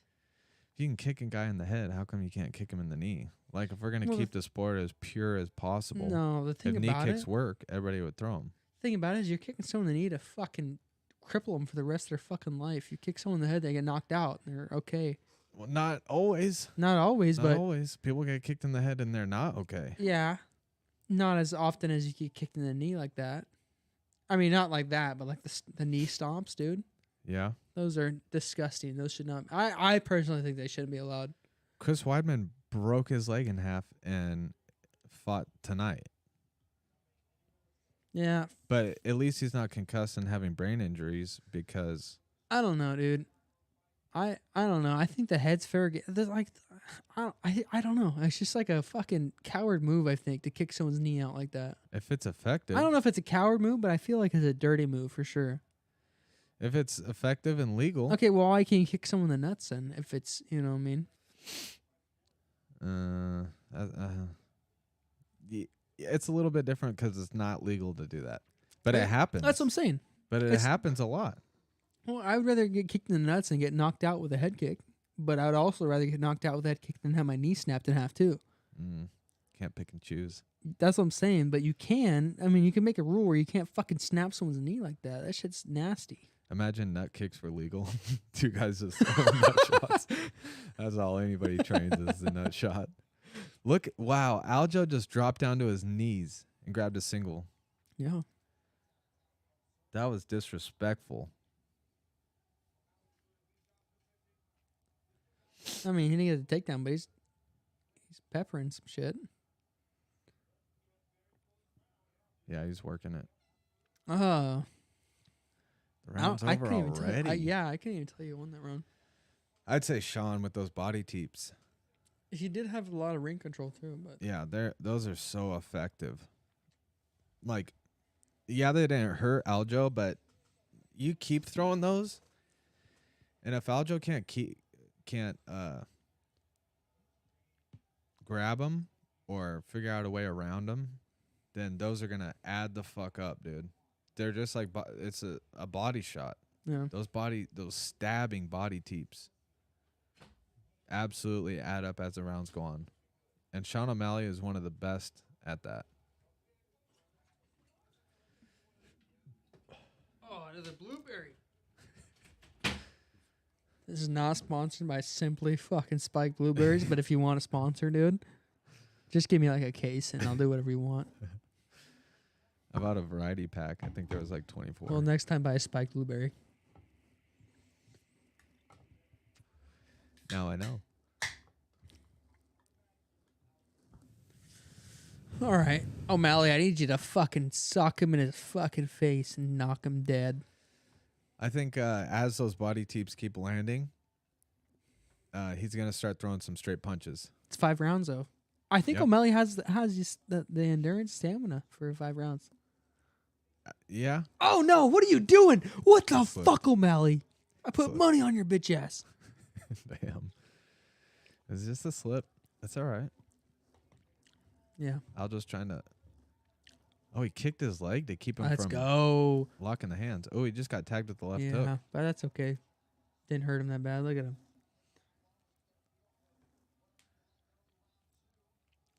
you can kick a guy in the head, how come you can't kick him in the knee? Like, if we're going to Well, keep the sport as pure as possible, No, the if thing knee about kicks it, work, everybody would throw them. thing about it is you're kicking someone in the knee to fucking cripple them for the rest of their fucking life. You kick someone in the head, they get knocked out. They're okay. Well, not always. Not always, Not but always. People get kicked in the head and they're not okay. yeah, not as often as you get kicked in the knee like that. I mean, not like that, but like the knee stomps, dude. Yeah. Those are disgusting. Those should not. I personally think they shouldn't be allowed. Chris Weidman broke his leg in half and fought tonight. Yeah, But at least he's not concussed and having brain injuries because I don't know, dude. I don't know. I think the head's fair. Like, I don't know. It's just like a fucking coward move. I think to kick someone's knee out like that. if it's effective, I don't know if it's a coward move, but I feel like it's a dirty move for sure. if it's effective and legal, Okay, well, why can't you kick someone in the nuts then? If it's, you know what I mean? it's a little bit different because it's not legal to do that. But Yeah, it happens. That's what I'm saying. But it it's- happens a lot. Well, I would rather get kicked in the nuts and get knocked out with a head kick, but I would also rather get knocked out with a head kick than have my knee snapped in half too. Can't pick and choose. That's what I'm saying. But you can. I mean, you can make a rule where you can't fucking snap someone's knee like that. That shit's nasty. Imagine nut kicks were legal. Two guys just throwing nut shots. That's all anybody trains is the nut shot. Look, wow, Aljo just dropped down to his knees and grabbed a single. Yeah. That was disrespectful. I mean, he didn't get the takedown, but he's peppering some shit. Yeah, he's working it. Oh. The round's over already. I can't even tell you who won that round. I'd say Sean with those body teeps. He did have a lot of ring control too, but Yeah, those are so effective. like, yeah, they didn't hurt Aljo, but you keep throwing those, and if Aljo can't grab him or figure out a way around him, then those are gonna add the fuck up, dude. They're just like it's a body shot. Yeah. Those stabbing body teeps absolutely add up as the rounds go on. And Sean O'Malley is one of the best at that. Oh, another blueberry. This is not sponsored by Simply fucking Spike Blueberries, but if you want a sponsor, dude, just give me like a case and I'll do whatever you want. I bought a variety pack. I think there was like 24. Well, next time buy a Spike Blueberry. Now I know. All right. O'Malley, I need you to fucking sock him in his fucking face and knock him dead. I think as those body teeps keep landing, he's going to start throwing some straight punches. It's 5 rounds, though. I think O'Malley has the endurance stamina for 5 rounds. Yeah. Oh, no. What are you doing? What the fuck, O'Malley? I put money on your bitch ass. Damn. It's just a slip. That's all right. Yeah. Aljo's trying to... Oh, he kicked his leg to keep him Let's from go. locking the hands. Oh, he just got tagged with the left Yeah, hook. but that's okay. Didn't hurt him that bad. Look at him.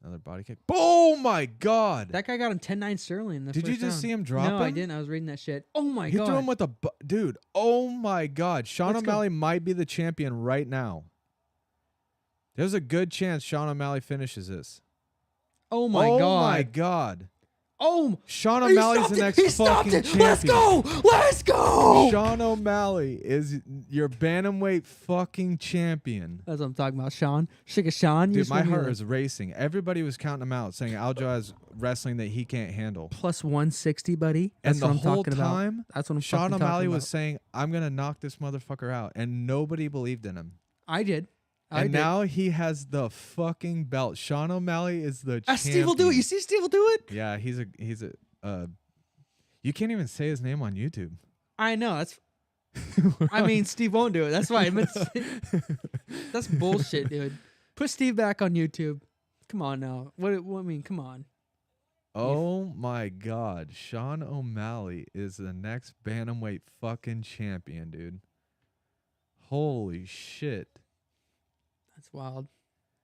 Another body kick. Oh, my God. That guy got him 10-9 Sterling in the Did first you just round. see him drop him? No, I didn't. I was reading that shit. Oh, my God. He threw him with a... Dude, oh, my God. Sean Let's O'Malley might be the champion right now. There's a good chance Sean O'Malley finishes this. Oh, my God. Oh, my God. Oh, Sean O'Malley's the next fucking champion. Let's go. Let's go. Sean O'Malley is your bantamweight fucking champion. That's what I'm talking about, Sean. Sugar Sean. Dude, my heart is racing. Everybody was counting him out, saying Aljo has wrestling that he can't handle. Plus 160, buddy. That's and the what I'm whole talking time, about. That's what I'm Sean fucking O'Malley talking was about. saying, I'm going to knock this motherfucker out. And nobody believed in him. I did. And now he has the fucking belt. Sean O'Malley is the champion. Steve will do it. You see Steve will do it? Yeah, he's a you can't even say his name on YouTube. I know. That's I mean, Steve won't do it. That's why I meant that's bullshit, dude. Put Steve back on YouTube. Come on now. What I mean, come on. Oh my God. Sean O'Malley is the next bantamweight fucking champion, dude. Holy shit. That's wild.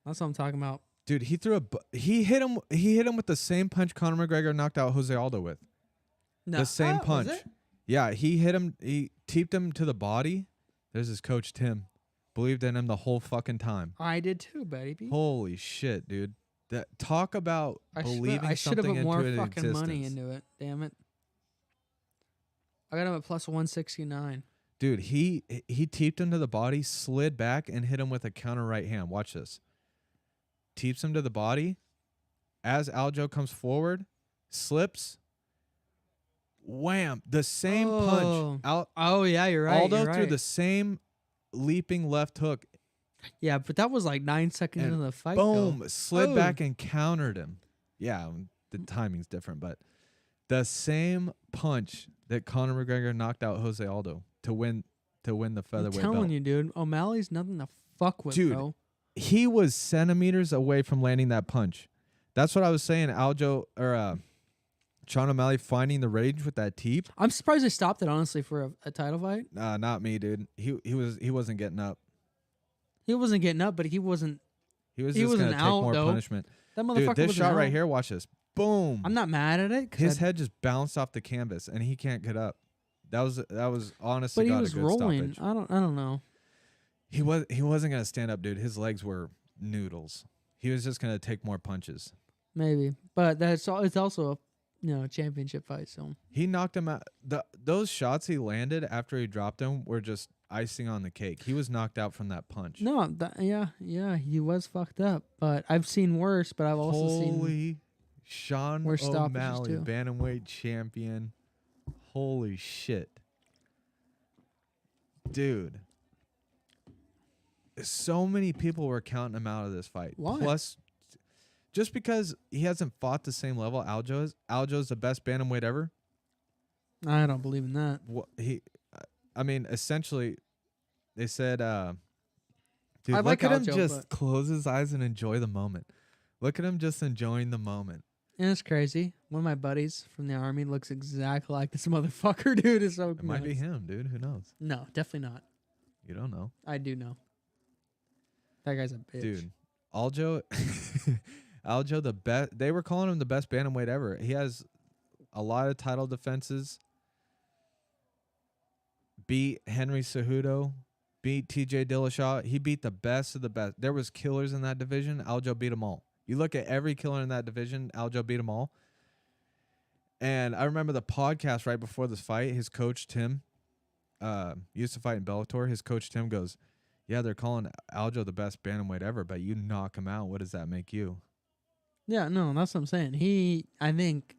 That's what I'm talking about. Dude, he hit him with the same punch Conor McGregor knocked out Jose Aldo with. No. The same punch. Was it? Yeah, he hit him, he teeped him to the body. There's his coach Tim. Believed in him the whole fucking time. I did too, baby. Holy shit, dude. Talk about believing I should have something put more into fucking existence. money into it. Damn it. I got him at plus 169. Dude, he teeped him to the body, slid back, and hit him with a counter right hand. Watch this. Teeps him to the body. As Aljo comes forward, slips. Wham! The same punch. Oh, yeah, you're right. Aldo you're right. threw the same leaping left hook. Yeah, but that was like 9 seconds into the fight. Boom! Though. Slid back and countered him. Yeah, the timing's different, but the same punch that Conor McGregor knocked out Jose Aldo to win the featherweight I'm telling belt. you, dude. O'Malley's nothing to fuck with, Dude, bro. He was centimeters away from landing that punch. That's what I was saying. Aljo or Sean O'Malley finding the range with that teep. I'm surprised they stopped it, honestly, for a title fight. Not me, dude. He wasn't getting up. He wasn't getting up, but he wasn't. He was He just wasn't gonna take out, more though. punishment. That motherfucker Dude, this wasn't shot out. right here, watch this. Boom. I'm not mad at it. His head just bounced off the canvas, and he can't get up. That was honestly. But he God, was a good rolling. stoppage. I don't know. He wasn't gonna stand up, dude. His legs were noodles. He was just gonna take more punches. Maybe, but it's also a championship fight. So He knocked him out. Those shots he landed after he dropped him were just icing on the cake. He was knocked out from that punch. no, he was fucked up. But I've seen worse. But I've also seen Holy Sean worse stoppages, O'Malley, too. bantamweight champion. Holy shit, dude. So many people were counting him out of this fight. Why? Plus, just because he hasn't fought the same level Aljo is. Aljo's the best bantamweight ever. I don't believe in that. I mean, essentially, they said, dude, I look like at him Aljo, just close his eyes and enjoy the moment. Look at him just enjoying the moment. And it's crazy. One of my buddies from the army looks exactly like this motherfucker, dude. It's so It might be him, dude. Who knows? No, definitely not. You don't know. I do know. That guy's a bitch. Dude, Aljo, Aljo, the best. They were calling him the best bantamweight ever. He has a lot of title defenses. Beat Henry Cejudo. Beat TJ Dillashaw. He beat the best of the best. There was killers in that division. Aljo beat them all. You look at every killer in that division, Aljo beat them all. And I remember the podcast right before this fight, his coach, Tim, used to fight in Bellator. His coach, Tim, goes, yeah, they're calling Aljo the best bantamweight ever, but you knock him out. What does that make you? Yeah, no, that's what I'm saying. I think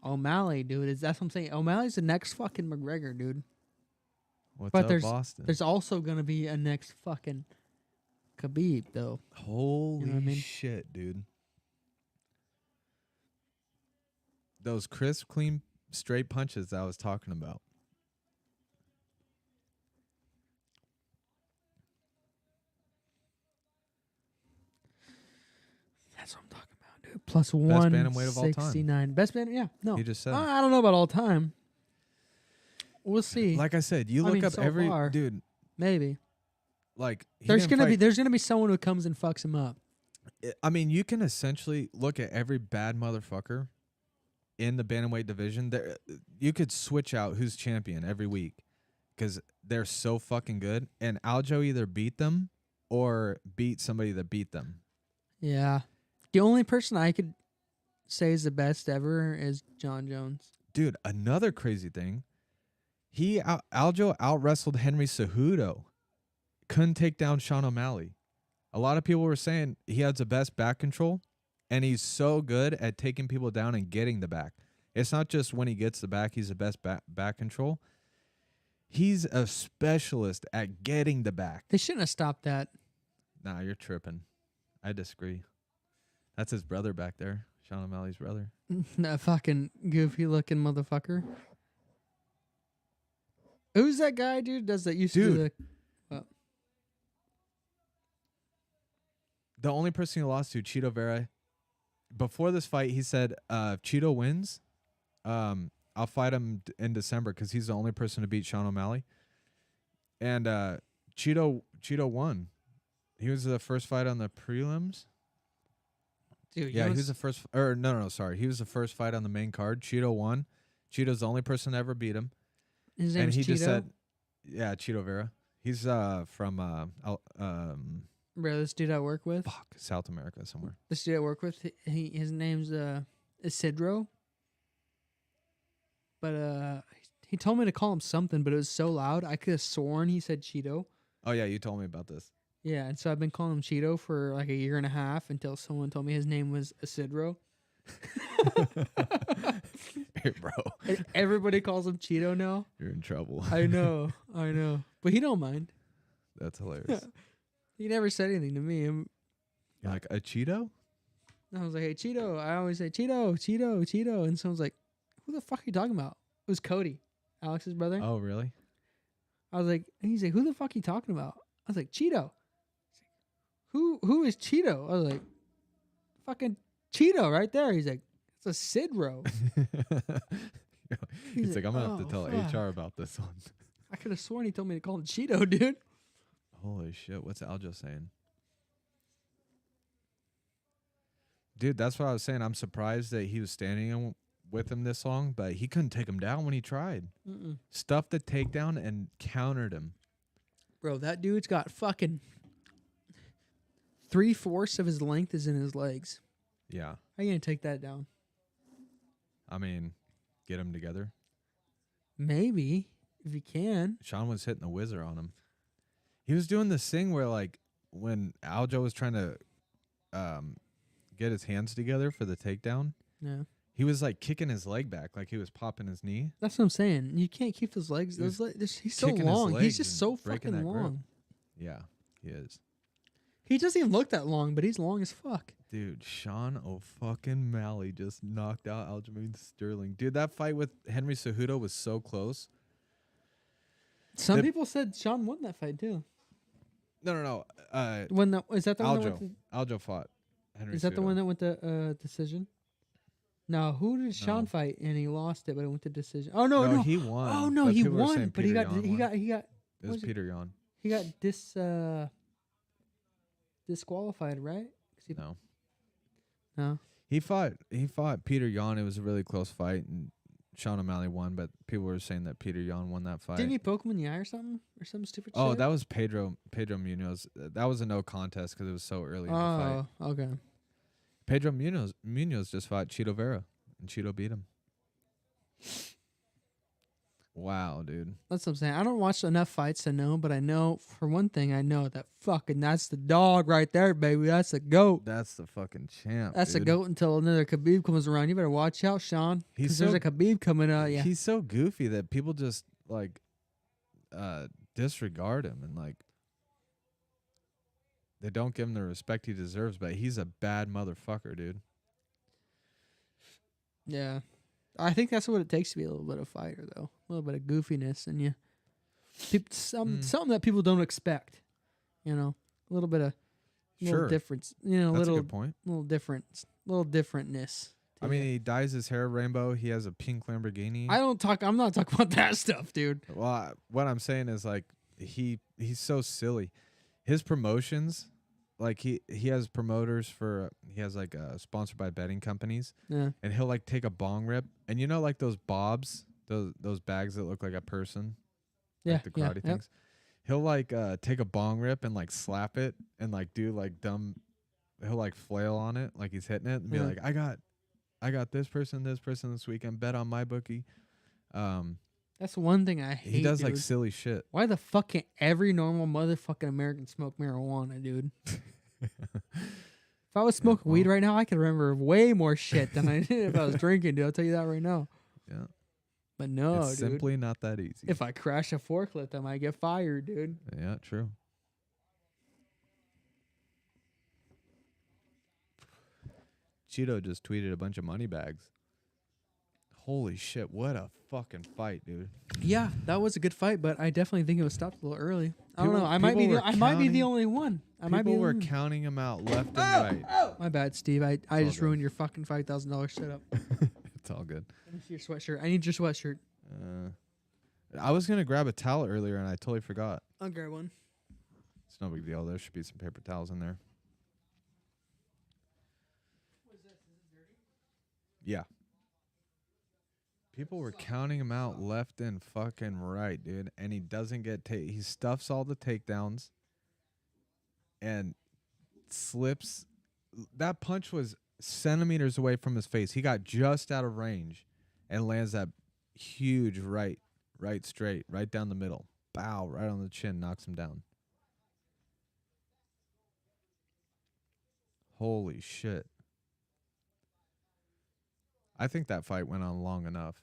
O'Malley, dude, that's what I'm saying. O'Malley's the next fucking McGregor, dude. What's but up, there's, Boston? There's also going to be a next fucking Khabib, though. Holy you know what I mean? shit, dude. Those crisp, clean, straight punches that I was talking about. That's what I'm talking about, dude. Plus Best bantamweight of all time. 169. Best bantamweight, yeah. No. He just said. I don't know about all time. We'll see. Like I said, you look up so every far, dude. Maybe. Like there's gonna be someone who comes and fucks him up. I mean, you can essentially look at every bad motherfucker in the bantamweight division. There, you could switch out who's champion every week because they're so fucking good. And Aljo either beat them or beat somebody that beat them. Yeah, the only person I could say is the best ever is John Jones. Dude, another crazy thing. Aljo out-wrestled Henry Cejudo. Couldn't take down Sean O'Malley. A lot of people were saying he has the best back control, and he's so good at taking people down and getting the back. It's not just when he gets the back, he's the best back control. He's a specialist at getting the back. They shouldn't have stopped that. Nah, you're tripping. I disagree. That's his brother back there, Sean O'Malley's brother. That fucking goofy-looking motherfucker. Who's that guy, dude? Used to do the... The only person he lost to, Cheeto Vera, before this fight, he said, if Cheeto wins, I'll fight him in December because he's the only person to beat Sean O'Malley. And Cheeto won. He was the first fight on the prelims. Dude, yeah, he was the first. Or no, sorry. He was the first fight on the main card. Cheeto won. Cheeto's the only person to ever beat him. His name is Cheeto? Just said, yeah, Cheeto Vera. He's from Bro, this dude I work with. Fuck, South America somewhere. This dude I work with, his name's Isidro. But he told me to call him something, but it was so loud I could have sworn he said Cheeto. Oh yeah, you told me about this. Yeah, and so I've been calling him Cheeto for like a year and a half until someone told me his name was Isidro. Hey, bro. And everybody calls him Cheeto now. You're in trouble. I know. But he don't mind. That's hilarious. He never said anything to me. You're like, a Cheeto? I was like, hey, Cheeto. I always say, Cheeto. And someone's like, who the fuck are you talking about? It was Cody, Alex's brother. Oh, really? I was like, and he's like, who the fuck are you talking about? I was like, Cheeto. Who is Cheeto? I was like, fucking Cheeto right there. He's like, it's a Sidro. He's like, I'm going to have to tell HR about this one. I could have sworn he told me to call him Cheeto, dude. Holy shit. What's Aljo saying? Dude, that's what I was saying. I'm surprised that he was standing with him this long, but he couldn't take him down when he tried. Stuffed the takedown and countered him. Bro, that dude's got fucking 3/4 of his length is in his legs. Yeah. How you going to take that down? I mean, get him together. Maybe, if you can. Sean was hitting the whizzer on him. He was doing this thing where, like, when Aljo was trying to get his hands together for the takedown, yeah, he was, like, kicking his leg back, like he was popping his knee. That's what I'm saying. You can't keep those legs. He's so long. He's just so fucking long. Yeah, he is. He doesn't even look that long, but he's long as fuck. Dude, Sean O'Malley just knocked out Aljamain Sterling. Dude, that fight with Henry Cejudo was so close. Some people said Sean won that fight too. No. Is that the one that went to, Aljo fought Henry Is that Cejudo. the one that went to decision? No, who did Sean fight and he lost it, but it went to decision? Oh no, he won. Oh no, he won, but he got. It was Peter Yan. He got disqualified, right? No. He fought Peter Yan. It was a really close fight, and Sean O'Malley won. But people were saying that Peter Yan won that fight. Didn't he poke him in the eye or something stupid? Oh, shit? that was Pedro Munoz. That was a no contest because it was so early in the fight. Oh, okay. Pedro Munoz just fought Cheeto Vera, and Cheeto beat him. Wow, dude. That's what I'm saying. I don't watch enough fights to know, but I know, for one thing, that's the dog right there, baby. That's the GOAT. That's the fucking champ. That's dude. the GOAT until another Khabib comes around. You better watch out, Sean. Because there's a Khabib coming out. Yeah. He's so goofy that people just, like, disregard him and, like, they don't give him the respect he deserves, but he's a bad motherfucker, dude. Yeah. I think that's what it takes to be a little bit of a fighter, though. A little bit of goofiness, and something that people don't expect. You know, a little bit of little difference. You know, that's a good point. Little differentness. I mean, he dyes his hair rainbow. He has a pink Lamborghini. I'm not talking about that stuff, dude. Well, what I'm saying is, like, he's so silly. His promotions, like, he has promoters for, he has, like, sponsored by betting companies. Yeah. And he'll, like, take a bong rip. And you know, like, those bobs, those bags that look like a person? Yeah. Like the karate things. He'll, like, take a bong rip and, like, slap it and, like, do, like, dumb, he'll, like, flail on it like he's hitting it and be like, I got this person this weekend. Bet on my bookie. That's one thing I hate. He does, dude. like, silly shit. Why the fuck can't every normal motherfucking American smoke marijuana, dude? If I was smoking weed right now, I could remember way more shit than I did if I was drinking, dude. I'll tell you that right now. Yeah. But no, it's dude. simply not that easy. If I crash a forklift, I might get fired, dude. Yeah, true. Cheeto just tweeted a bunch of money bags. Holy shit, what a fucking fight, dude. Yeah, that was a good fight, but I definitely think it was stopped a little early. I don't know. I might be the only one. People were counting him out left and right. Oh! My bad, Steve. I just ruined your fucking $5,000 setup. It's all good. Let me see your sweatshirt. I need your sweatshirt. I was going to grab a towel earlier, and I totally forgot. I'll grab one. It's no big deal. There should be some paper towels in there. What is this? Is it dirty? Yeah. People were counting him out left and fucking right, dude. And he doesn't get he stuffs all the takedowns and slips. That punch was centimeters away from his face. He got just out of range and lands that huge right straight, right down the middle. Bow, right on the chin, knocks him down. Holy shit. I think that fight went on long enough.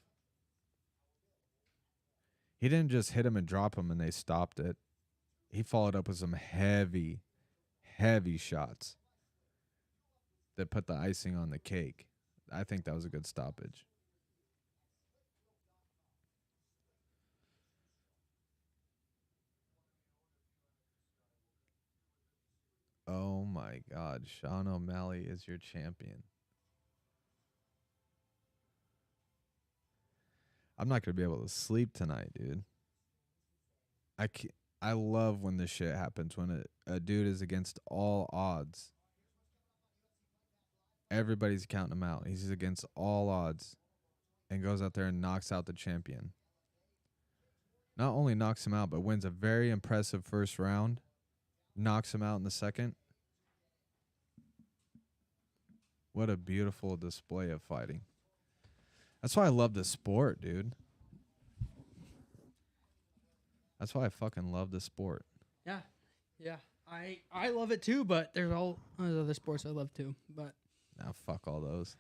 He didn't just hit him and drop him and they stopped it. He followed up with some heavy, heavy shots that put the icing on the cake. I think that was a good stoppage. Oh my God, Sean O'Malley is your champion. I'm not going to be able to sleep tonight, dude. I love when this shit happens, when a dude is against all odds. Everybody's counting him out. He's against all odds and goes out there and knocks out the champion. Not only knocks him out, but wins a very impressive first round, knocks him out in the second. What a beautiful display of fighting. That's why I love this sport, dude. That's why I fucking love this sport. Yeah. Yeah. I love it too, but there's other sports I love too. But now fuck all those.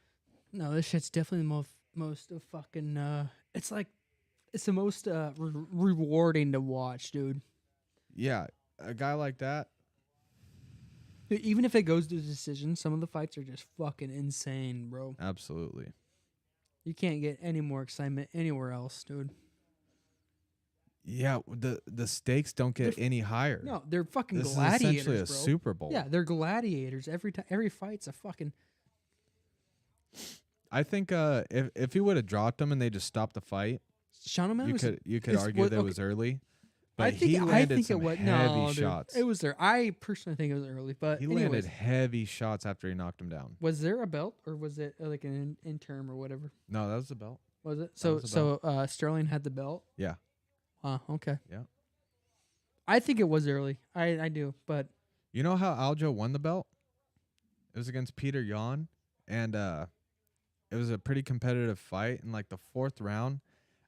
No, this shit's definitely the most of fucking it's the most rewarding to watch, dude. Yeah, a guy like that, Even if it goes to decision, some of the fights are just fucking insane, bro. Absolutely. You can't get any more excitement anywhere else, dude. Yeah, the stakes don't get any higher. No, they're fucking this gladiators, is essentially a bro. Super Bowl. Yeah, they're gladiators. Every fight's a fucking. I think if he would have dropped them and they just stopped the fight, Sean O'Malley you could argue that it was early. But he landed I think some it was, heavy shots. Dude, it was there. I personally think it was early, but he landed heavy shots after he knocked him down. Was there a belt or was it like an interim or whatever? No, that was the belt. Was it? So Sterling had the belt? Yeah. Okay. Yeah. I think it was early. I do, but you know how Aljo won the belt? It was against Peter Yan, and it was a pretty competitive fight. In like the 4th round,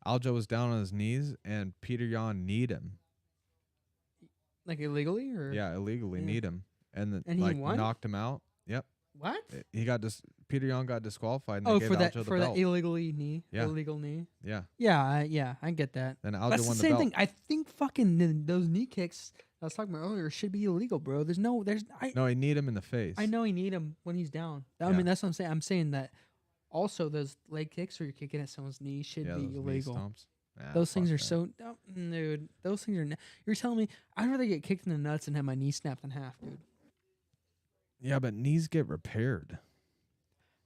Aljo was down on his knees, and Peter Yan kneed him. Like illegally, or illegally kneed him, and then and he won? Knocked him out. Yep. What? He got Peter Yan got disqualified. And they gave for Aljo that the belt. illegal knee. Yeah. Yeah, I get that. Then Aljo That's won the the same belt. thing. I think fucking those knee kicks I was talking about earlier should be illegal, bro. No, he kneed him in the face. I know he need him when he's down. I mean, that's what I'm saying. I'm saying that also those leg kicks where you're kicking at someone's knee should be illegal. Knee stomps. Nah, those things are so dude. Those things are. You're telling me I'd rather get kicked in the nuts and have my knee snapped in half, dude. Yeah, but knees get repaired.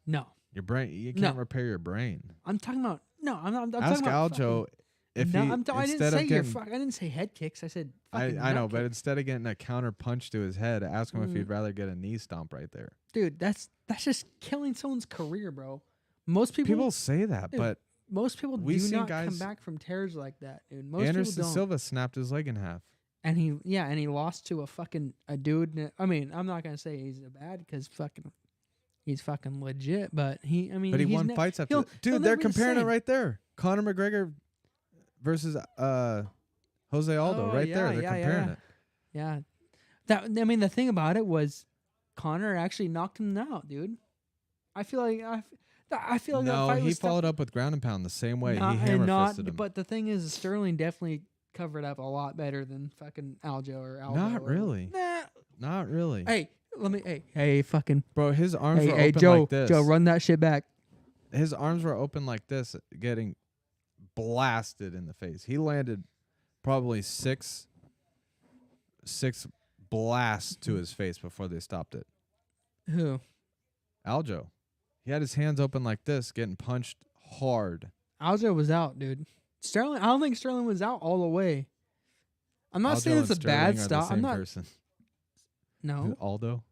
No, your brain. You can't repair your brain. I'm talking about. No, I'm not. I'm Ask talking about Aljo if no, he I instead of getting. I didn't say head kicks. I said. I know, kick. but instead of getting a counter punch to his head, ask him if he'd rather get a knee stomp right there. Dude, that's just killing someone's career, bro. Most people say that, dude, but most people do not come back from tears like that, dude. Most Anderson people don't. Silva snapped his leg in half, and he lost to a dude. I mean, I'm not gonna say he's bad because he's fucking legit, but he won fights after. Dude, they're comparing it right there. Conor McGregor versus Jose Aldo, right there. They're comparing it. Yeah, the thing about it was Conor actually knocked him out, dude. I feel like that fight he was followed up with ground and pound the same way. He hammer fisted him. But the thing is, Sterling definitely covered up a lot better than fucking Aljo or Aldo. Not really. Nah. Not really. Hey, hey, fucking bro, his arms were open Joe, like this. Joe, run that shit back. His arms were open like this, getting blasted in the face. He landed probably six blasts to his face before they stopped it. Who? Aljo. He had his hands open like this, getting punched hard. Aljo was out, dude. Sterling, I don't think Sterling was out all the way. I'm not saying it's a bad stop. I'm not. Person. No. Aldo.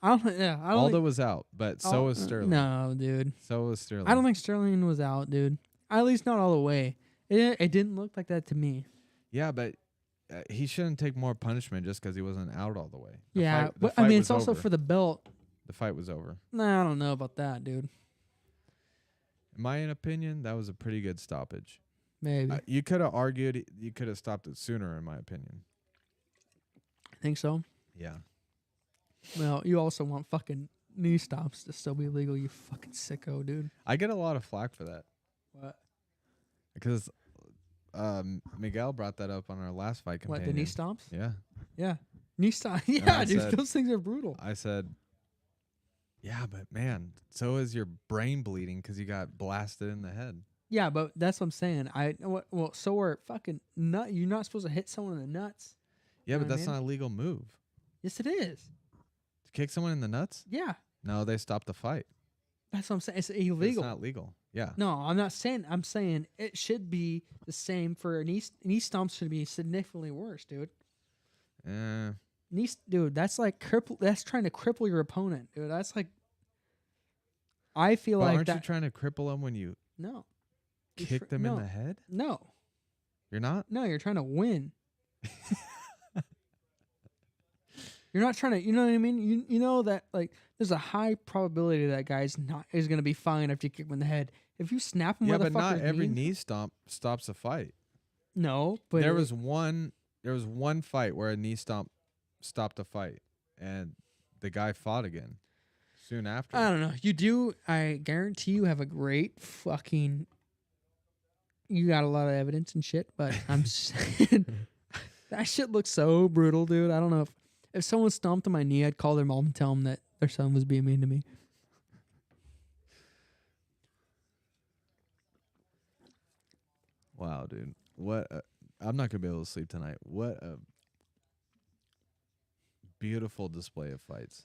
I don't. Yeah. Aldo was out, but so was Sterling. No, dude. So was Sterling. I don't think Sterling was out, dude. At least not all the way. It didn't look like that to me. Yeah, but he shouldn't take more punishment just because he wasn't out all the way. The fight it's also for the belt. The fight was over. Nah, I don't know about that, dude. In my opinion, that was a pretty good stoppage. Maybe. You could have argued you could have stopped it sooner, in my opinion. I think so. Yeah. Well, you also want fucking knee stops to still be legal, you fucking sicko, dude. I get a lot of flack for that. What? Because Miguel brought that up on our last fight companion. What, the knee stomps? Yeah. Yeah. Knee stomps. Yeah, dude, those things are brutal. I said, yeah, but man, so is your brain bleeding because you got blasted in the head. Yeah, but that's what I'm saying. So are fucking nut. You're not supposed to hit someone in the nuts. Yeah, but that's not a legal move. Yes, it is. To kick someone in the nuts? Yeah. No, they stopped the fight. That's what I'm saying. It's illegal. It's not legal. Yeah. No, I'm not saying. I'm saying it should be the same for a knee stomps should be significantly worse, dude. Dude, that's like that's trying to cripple your opponent, dude. That's like. I feel like aren't you trying to cripple them when you? No. Kick them in the head? No. You're not? No, you're trying to win. You're not trying to, you know what I mean? You know that like there's a high probability that guy's is going to be fine after you kick him in the head. If you snap him with a fucking but not every knee stomp stops a fight. No, but there was one fight where a knee stomp stopped a fight and the guy fought again soon after. I don't know. You do, I guarantee you have a great fucking you got a lot of evidence and shit, but I'm just saying that shit looks so brutal, dude. I don't know if If someone stomped on my knee, I'd call their mom and tell them that their son was being mean to me. Wow, dude. What? I'm not gonna be able to sleep tonight. What a beautiful display of fights.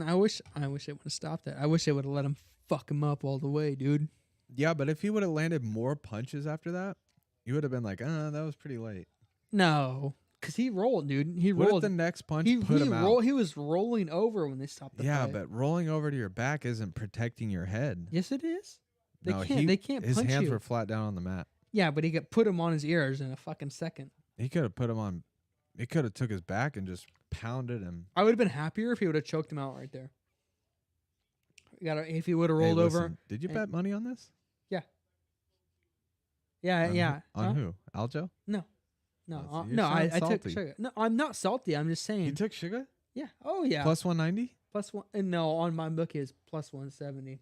I wish it would have stopped that. I wish it would have let him fuck him up all the way, dude. Yeah, but if he would have landed more punches after that, you would have been like, that was pretty late. No, because he rolled, dude. He What rolled. if the next punch put him out? He was rolling over when they stopped the fight. Yeah, but rolling over to your back isn't protecting your head. Yes, it is. They No, can't. They can't his punch hands you. were flat down on the mat. Yeah, but he got put him on his ears in a fucking second. He could have put him on. He could have took his back and just pounded him. I would have been happier if he would have choked him out right there. If he would have rolled over. Did you bet money on this? Yeah. On who? Aljo? No. I took sugar. No, I'm not salty. I'm just saying. You took sugar? Yeah. Oh yeah. Plus 190? Plus one. No, on my book is plus 170.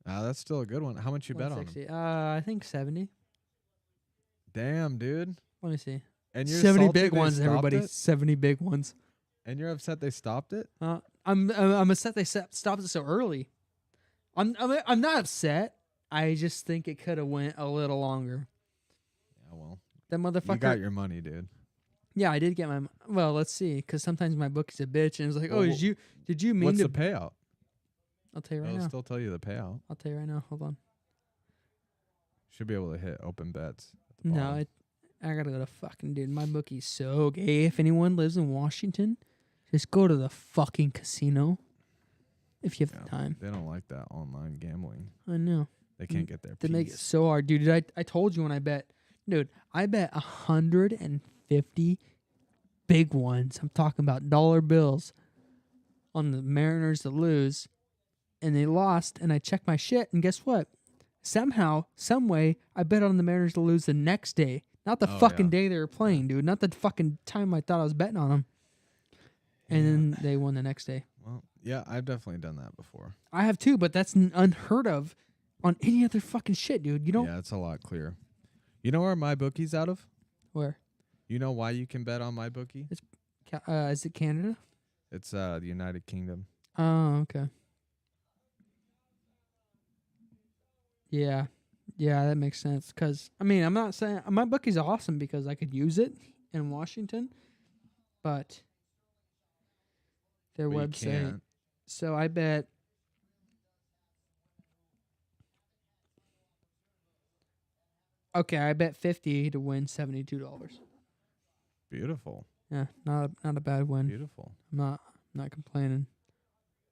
That's still a good one. How much you bet on him? I think 70. Damn, dude. Let me see. And you're 70 salty big they ones, stopped everybody. it? 70 big ones. And you're upset they stopped it? I'm upset they stopped it so early. I'm not upset. I just think it could have went a little longer. Yeah, well. That motherfucker. You got your money, dude. Yeah, I did get my. Well, let's see, because sometimes my bookie's a bitch, and it's like, did you mean what's to? the payout? I'll tell you right It'll now. still tell you the payout. I'll tell you right now. Hold on. Should be able to hit open bets. No, I gotta go to fucking dude. My bookie's so gay. If anyone lives in Washington, just go to the fucking casino. If you have the time. They don't like that online gambling. I know. They can't get their They piece. make it so hard, dude. I told you when I bet, dude. I bet 150 big ones. I'm talking about dollar bills on the Mariners to lose, and they lost. And I checked my shit, and guess what? Somehow, some way, I bet on the Mariners to lose the next day. Not the fucking day they were playing, dude. Not the fucking time I thought I was betting on them. And then they won the next day. Well, yeah, I've definitely done that before. I have too, but that's unheard of on any other fucking shit, dude. You don't. Yeah, it's a lot clearer. You know where my bookie's out of? Where? You know why you can bet on my bookie? It's is it Canada? It's the United Kingdom. Oh, okay. Yeah, that makes sense. Because I mean, I'm not saying my bookie's awesome because I could use it in Washington, but their website. So I bet. Okay, I bet 50 to win $72. Beautiful. Yeah, not a bad win. Beautiful. I'm not complaining.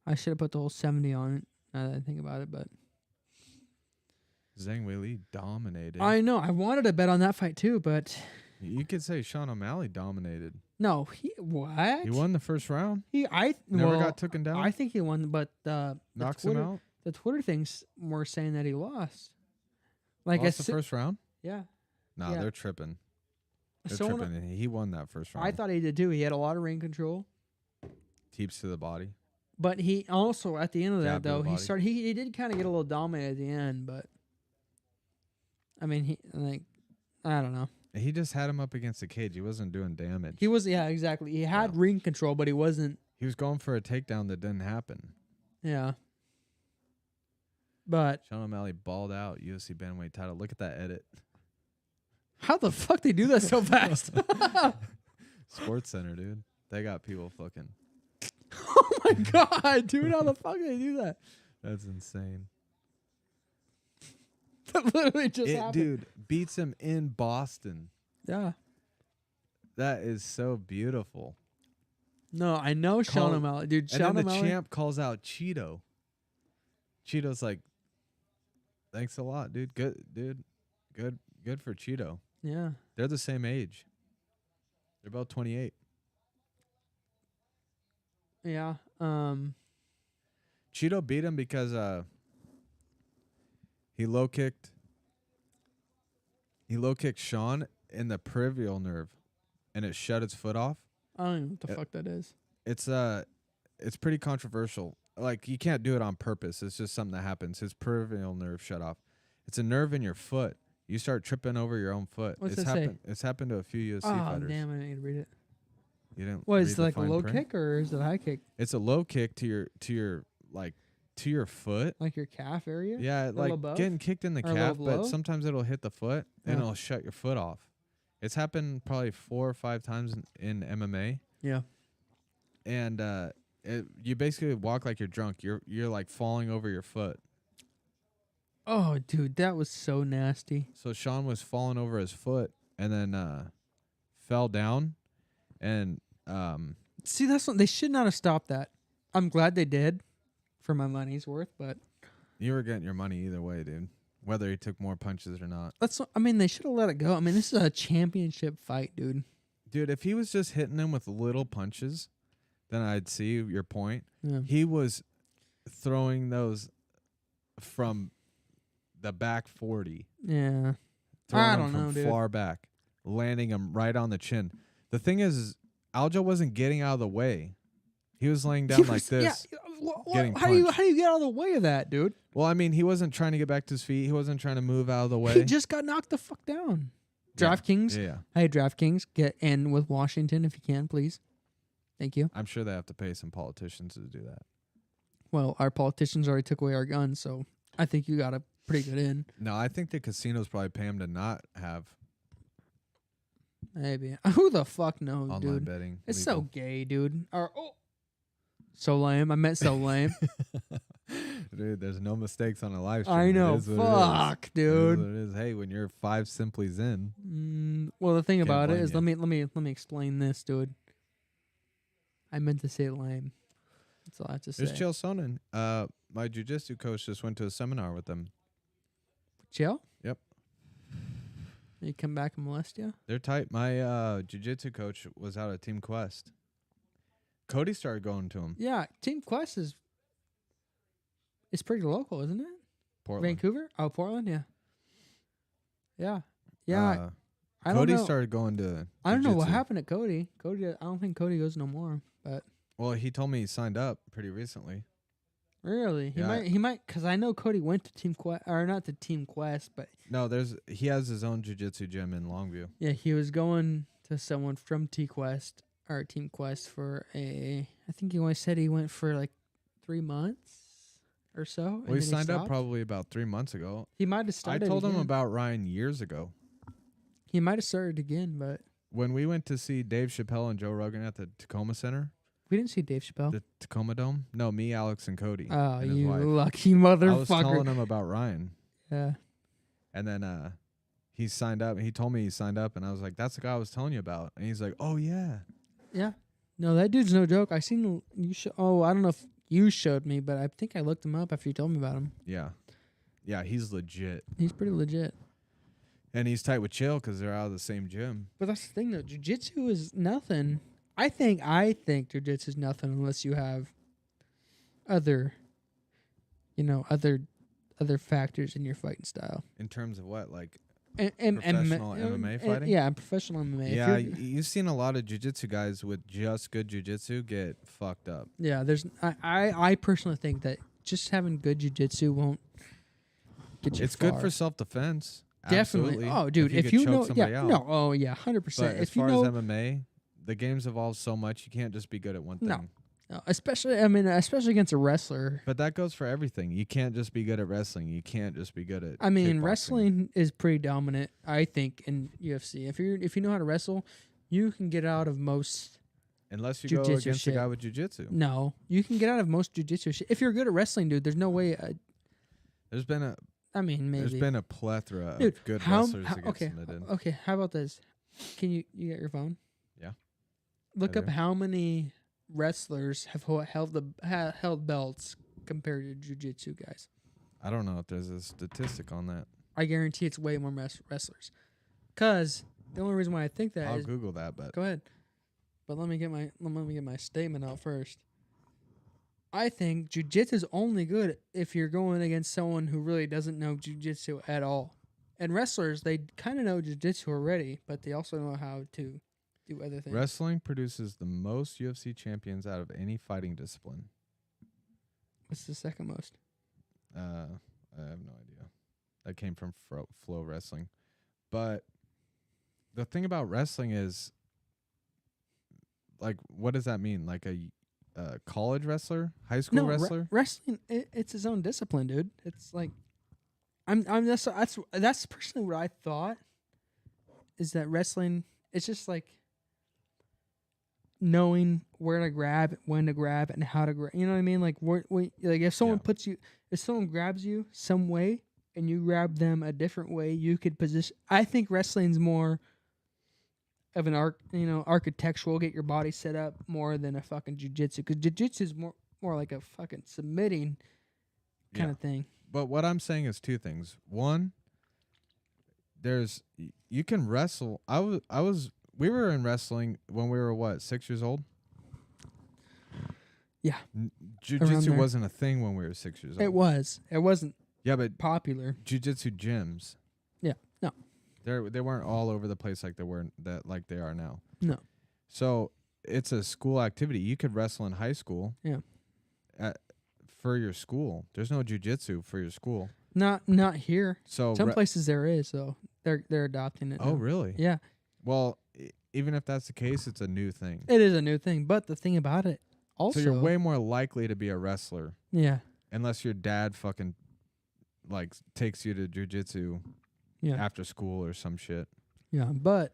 I should have put the whole 70 on it. Now that I think about it, but Zhang Weili dominated. I know. I wanted to bet on that fight too, but you could say Sean O'Malley dominated. No, what? He won the first round. Never got taken down. I think he won, but knocks him out. The Twitter things were saying that he lost. Like lost the first round. Yeah. Nah, yeah. They're tripping. They're tripping. He won that first round. I thought he did too. He had a lot of ring control. Teeps to the body. But he also at the end of that though body. he did kind of get a little dominant at the end, but I mean I don't know. He just had him up against the cage. He wasn't doing damage. He was exactly. He had ring control, but he wasn't. He was going for a takedown that didn't happen. Yeah. But Sean O'Malley balled out UFC bantamweight title. Look at that edit. How the fuck they do that so fast? Sports Center, dude. They got people fucking. Oh my god, dude! How the fuck they do that? That's insane. That literally just happened. Dude, beats him in Boston. Yeah. That is so beautiful. No, I know Sean O'Malley, dude. And then the champ calls out Cheeto. Cheeto's like, "Thanks a lot, dude. Good, dude. Good for Cheeto." Yeah. They're the same age. They're both 28. Yeah. Cheeto beat him because he low kicked Sean in the peripheral nerve, and it shut his foot off. I don't know what the fuck that is. It's pretty controversial. Like, you can't do it on purpose. It's just something that happens. His peripheral nerve shut off. It's a nerve in your foot. You start tripping over your own foot. What's it say? It's happened to a few UFC fighters. fighters. Damn, I need to read it. You didn't. What read is it, the like a fine low print? kick or is it a high kick? It's a low kick to your foot. Like your calf area? Yeah, little like above? getting kicked in the Or a little calf, but below? sometimes it'll hit the foot and Yeah. it'll shut your foot off. It's happened probably 4 or 5 times in MMA, Yeah. and you basically walk like you're drunk. You're like falling over your foot. Oh, dude, that was so nasty. So Sean was falling over his foot and then fell down, and See, that's what they should not have stopped that. I'm glad they did, for my money's worth. But you were getting your money either way, dude. Whether he took more punches or not. they should have let it go. I mean, this is a championship fight, dude. Dude, if he was just hitting him with little punches, then I'd see your point. Yeah. He was throwing those from the back 40. Yeah. Throwing I them don't from know, dude. far back, landing them right on the chin. The thing is Aljo wasn't getting out of the way. He was laying down like this. Yeah. Getting How do you punched. get out of the way of that, dude? Well, I mean, he wasn't trying to get back to his feet. He wasn't trying to move out of the way. He just got knocked the fuck down. DraftKings. Yeah. Hey, DraftKings, get in with Washington if you can, please. Thank you. I'm sure they have to pay some politicians to do that. Well, our politicians already took away our guns, so I think you got a pretty good in. No, I think the casinos probably pay him to not have Maybe. Who the fuck knows, online dude? betting. It's legal. so gay, dude. So lame. I meant so lame. Dude, there's no mistakes on a live stream. I know. It is what it is. Fuck, It is dude. what it is. Hey, when you're 5 simplies in, Well, the thing Can't about it blame is, you. let me explain this, dude. I meant to say lame. That's all I have to say. there's Chael Sonnen. My jiu-jitsu coach just went to a seminar with them. Chill? Yep. You come back and molest you? They're tight. My jiu-jitsu coach was out at Team Quest. Cody started going to him. Yeah, Team Quest is pretty local, isn't it? Portland. Vancouver? Oh, Portland, yeah. Yeah. Yeah. I don't Cody know. started going to I don't know what jiu-jitsu. happened to Cody. I don't think Cody goes no more. But Well, he told me he signed up pretty recently. really, Yeah. he might, because I know Cody went to Team Quest, or not to Team Quest, but No, he has his own jiu-jitsu gym in Longview. yeah, he was going to someone from Team Quest for I think he only said he went for like 3 months or so. and Well, he then signed up stopped. probably about 3 months ago. He might have I started. told him again. about Ryan years ago. He might have started again, but When we went to see Dave Chappelle and Joe Rogan at the Tacoma Center, we didn't see Dave Chappelle. the Tacoma Dome. No, me, Alex, and Cody. Oh, and his you wife. lucky I was telling motherfucker! him about Ryan, Yeah. and then he signed up. He told me he signed up, and I was like, "That's the guy I was telling you about." And he's like, "Oh yeah." Yeah. No, that dude's no joke. I seen you. I don't know if you showed me, but I think I looked him up after you told me about him. Yeah, yeah, he's legit, He's pretty legit. and he's tight with Chill because they're out of the same gym. But that's the thing, though. Jiu-jitsu is nothing. I think jiu-jitsu is nothing unless you have other factors in your fighting style. In terms of what, like Professional MMA fighting? Yeah, professional MMA. If Yeah, you're- you've seen a lot of jiu-jitsu guys with just good jiu-jitsu get fucked up. Yeah, I personally think that just having good jiu-jitsu won't get you It's far. good for self-defense. Definitely. Absolutely. Oh, dude, if could you choke know, somebody yeah, out. no, oh yeah, 100%. But as If you far know, as MMA, the game's evolved so much, you can't just be good at one thing. No. especially against a wrestler. But that goes for everything. You can't just be good at wrestling. You can't just be good at I mean, kickboxing. wrestling is pretty dominant, I think, in UFC. If you know how to wrestle, you can get out of most. Unless you go jiu-jitsu against shit. a guy with jiu-jitsu. No, you can get out of most jiu-jitsu shit. If you're good at wrestling, dude, there's no way. There's been a Maybe. There's been a plethora Dude, of good how wrestlers that get okay, submitted. okay. How about this? Can you get your phone? Yeah. Look I up do. how many wrestlers have held belts compared to jiu-jitsu guys. I don't know if there's a statistic on that. I guarantee it's way more wrestlers. Cause the only reason why I think that I'll is Google that, but go ahead. But let me get my statement out first. I think jiu-jitsu is only good if you're going against someone who really doesn't know jiu-jitsu at all. And wrestlers, they kind of know jiu-jitsu already, but they also know how to do other things. wrestling produces the most UFC champions out of any fighting discipline. What's the second most? I have no idea. That came from Flow Wrestling. But the thing about wrestling is, like, what does that mean? Like a college wrestler, high school wrestler? Wrestling, it's his own discipline, dude. It's like, that's personally what I thought. Is that wrestling? It's just like knowing where to grab, when to grab, and how to grab. You know what I mean? Like, like if someone if someone grabs you some way and you grab them a different way, you could position. I think wrestling's more of an architectural, get your body set up more than a fucking jiu-jitsu. Because jiu-jitsu is more like a fucking submitting kind of thing. But what I'm saying is two things. One, you can wrestle. We were in wrestling when we were 6 years old? Yeah. Jiu-jitsu wasn't a thing when we were 6 years old. It was. It wasn't popular. Jiu-jitsu gyms. Yeah. No. They weren't all over the place like they are now. No. So it's a school activity. You could wrestle in high school. Yeah. For your school. There's no jiu-jitsu for your school. Not here. So some places there is, so they're adopting it. Oh, now. really? Yeah. Well, even if that's the case, it's a new thing. It is a new thing, but the thing about it also, so you're way more likely to be a wrestler. Yeah. Unless your dad fucking like takes you to jiu-jitsu after school or some shit. Yeah, but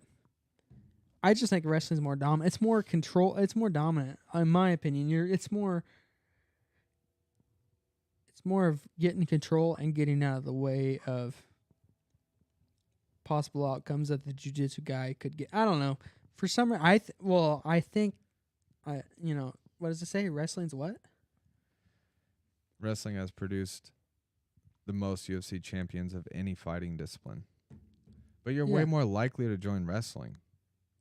I just think wrestling's more dominant. It's more control. It's more dominant, in my opinion. It's more of getting control and getting out of the way of possible outcomes that the jiu-jitsu guy could get. I don't know. For some reason, I think, what does it say? Wrestling's what? Wrestling has produced the most UFC champions of any fighting discipline. But you're way more likely to join wrestling.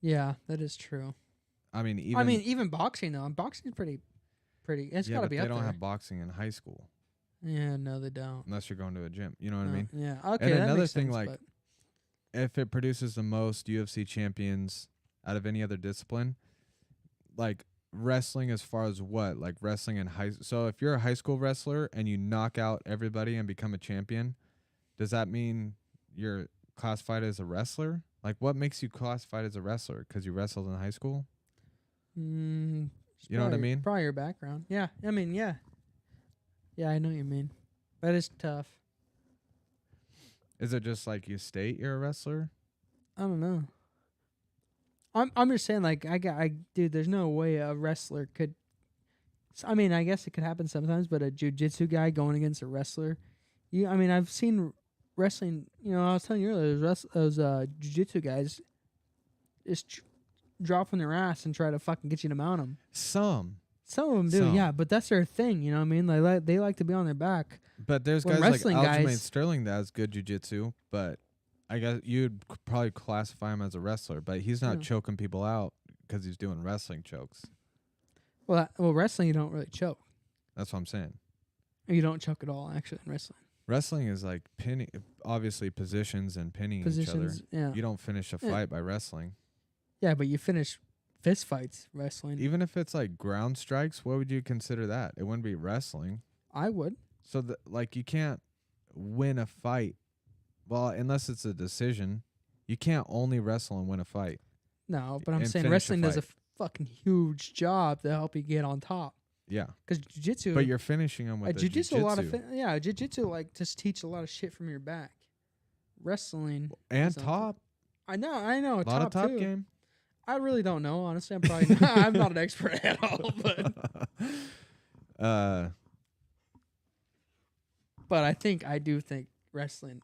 Yeah, that is true. I mean, even boxing though. Boxing's pretty. It's got to be up there. They don't have boxing in high school. Yeah, no, they don't. Unless you're going to a gym. You know what I mean? Yeah. Okay. And that another makes thing, sense, like, if it produces the most UFC champions out of any other discipline, like wrestling as far as what? Like wrestling in so if you're a high school wrestler and you knock out everybody and become a champion, does that mean you're classified as a wrestler? Like, what makes you classified as a wrestler? Because you wrestled in high school? You know what I mean? Probably your background. Yeah. I mean, yeah. Yeah, I know what you mean. That is tough. Is it just like you state you're a wrestler? I don't know. I'm just saying, like, dude, there's no way a wrestler could. I mean, I guess it could happen sometimes, but a jiu-jitsu guy going against a wrestler, I've seen wrestling. I was telling you earlier, those jiu-jitsu guys just drop on their ass and try to fucking get you to mount them. Some of them do, yeah, but that's their thing. You know what I mean? They like to be on their back. But there's guys like Aljo Sterling that has good jiu-jitsu, but I guess you'd probably classify him as a wrestler, but he's not choking people out because he's doing wrestling chokes. Well, wrestling, you don't really choke. That's what I'm saying. You don't choke at all, actually, in wrestling. Wrestling is like pinning, obviously positions and pinning each other. Yeah. You don't finish a fight by wrestling. Yeah, but you finish fist fights wrestling. Even if it's like ground strikes, what would you consider that? It wouldn't be wrestling. I would. So, you can't win a fight. Well, unless it's a decision. You can't only wrestle and win a fight. No, but I'm saying wrestling does a fucking huge job to help you get on top. Yeah. Because jiu-jitsu. But you're finishing them with jiu-jitsu. Jiu-jitsu, like, just teach a lot of shit from your back. Wrestling. And top. I know. A lot of top game. I really don't know, honestly. I'm probably not, I'm not an expert at all, but but I do think wrestling.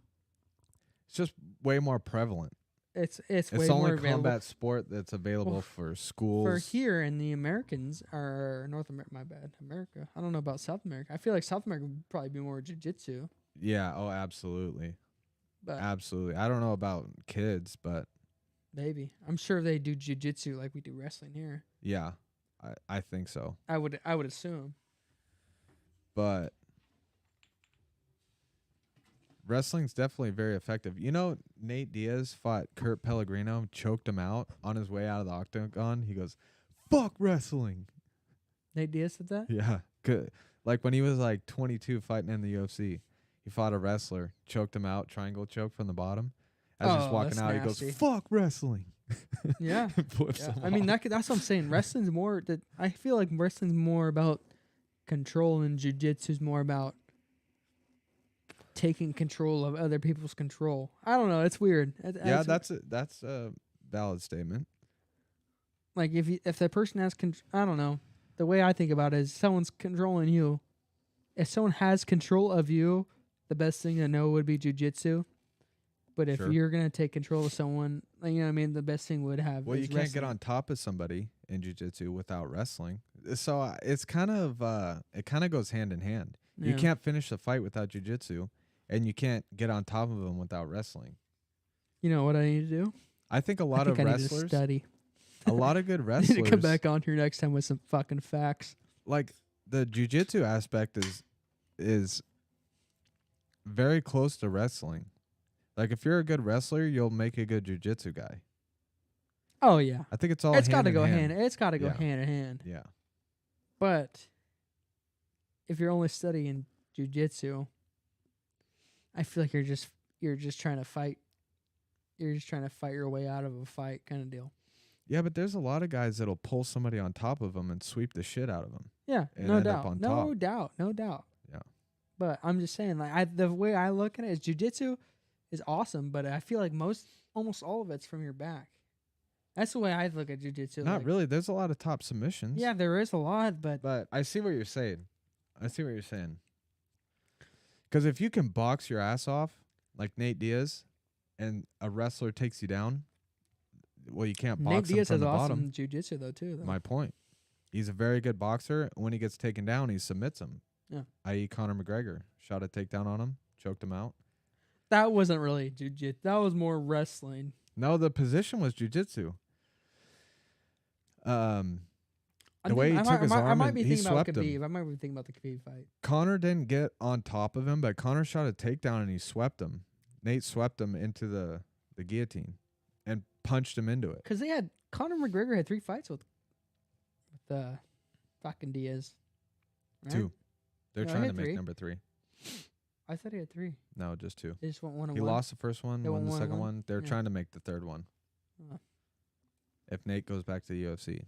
It's just way more prevalent. It's the way more only available. combat sport that's available for schools. For here in the Americans or North America, my bad, America. I don't know about South America. I feel like South America would probably be more jiu-jitsu. Yeah. Oh, absolutely. But absolutely. I don't know about kids, but maybe. I'm sure they do jiu-jitsu like we do wrestling here. Yeah, I think so. I would assume. But wrestling's definitely very effective. Nate Diaz fought Kurt Pellegrino, choked him out on his way out of the octagon. He goes, "Fuck wrestling." Nate Diaz said that? Yeah. Good. Like when he was like 22 fighting in the UFC, he fought a wrestler, choked him out, triangle choke from the bottom. As he's walking that's out, nasty. he goes, "Fuck wrestling." Yeah. Flips Yeah. him I mean, off. that's what I'm saying. Wrestling's more that I feel like wrestling's more about control, and jiu-jitsu's more about taking control of other people's control. I don't know. It's weird. Yeah, that's a valid statement. Like if the person has I don't know. The way I think about it is someone's controlling you. If someone has control of you, the best thing to know would be jiu-jitsu. But if Sure. you're gonna take control of someone, like, you know what I mean, the best thing would have. Well, is you can't wrestling. get on top of somebody in jiu-jitsu without wrestling. So it's kind of it kind of goes hand in hand. You Yeah. can't finish a fight without jiu-jitsu, and you can't get on top of them without wrestling. You know what I need to do? I think a I lot think of I need to wrestlers, study. a lot of good I wrestlers, need to come back on here next time with some fucking facts. like the jiu-jitsu aspect is very close to wrestling. Like if you're a good wrestler, you'll make a good jiu-jitsu guy. Oh yeah, I think it's all it's got to hand go in hand. It's got to go Yeah. hand in hand. Yeah. But if you're only studying jujitsu, I feel like you're just trying to fight. You're just trying to fight your way out of a fight, kind of deal. Yeah, but there's a lot of guys that'll pull somebody on top of them and sweep the shit out of them. Yeah, And no end up doubt, on no top. doubt, no doubt. Yeah. But I'm just saying, like the way I look at it is jujitsu is awesome, but I feel like almost all of it's from your back. That's the way I look at jujitsu. Not like, really. There's a lot of top submissions. Yeah, there is a lot, but But I see what you're saying. Because if you can box your ass off like Nate Diaz, and a wrestler takes you down, well, you can't Nate box him Diaz from has the awesome bottom. jujitsu though too. My point. He's a very good boxer. When he gets taken down, he submits him. Yeah. I.e. Conor McGregor. Shot a takedown on him, choked him out. That wasn't really jujitsu. That was more wrestling. No, the position was jiu-jitsu. The way he took his arm, I might and be he thinking about swept Khabib. him. I might be thinking about the Khabib fight. Conor didn't get on top of him, but Conor shot a takedown and he swept him. Nate swept him into the guillotine and punched him into it. Because Conor McGregor had 3 fights with fucking Diaz. Right? 2. They're No, he trying to had make 3. number 3. I thought he had 3. No, just 2. They just went 1 and He 1. lost the first one, They won won the 1 and second 1? one. They're Yeah. trying to make the third one. Oh. If Nate goes back to the UFC.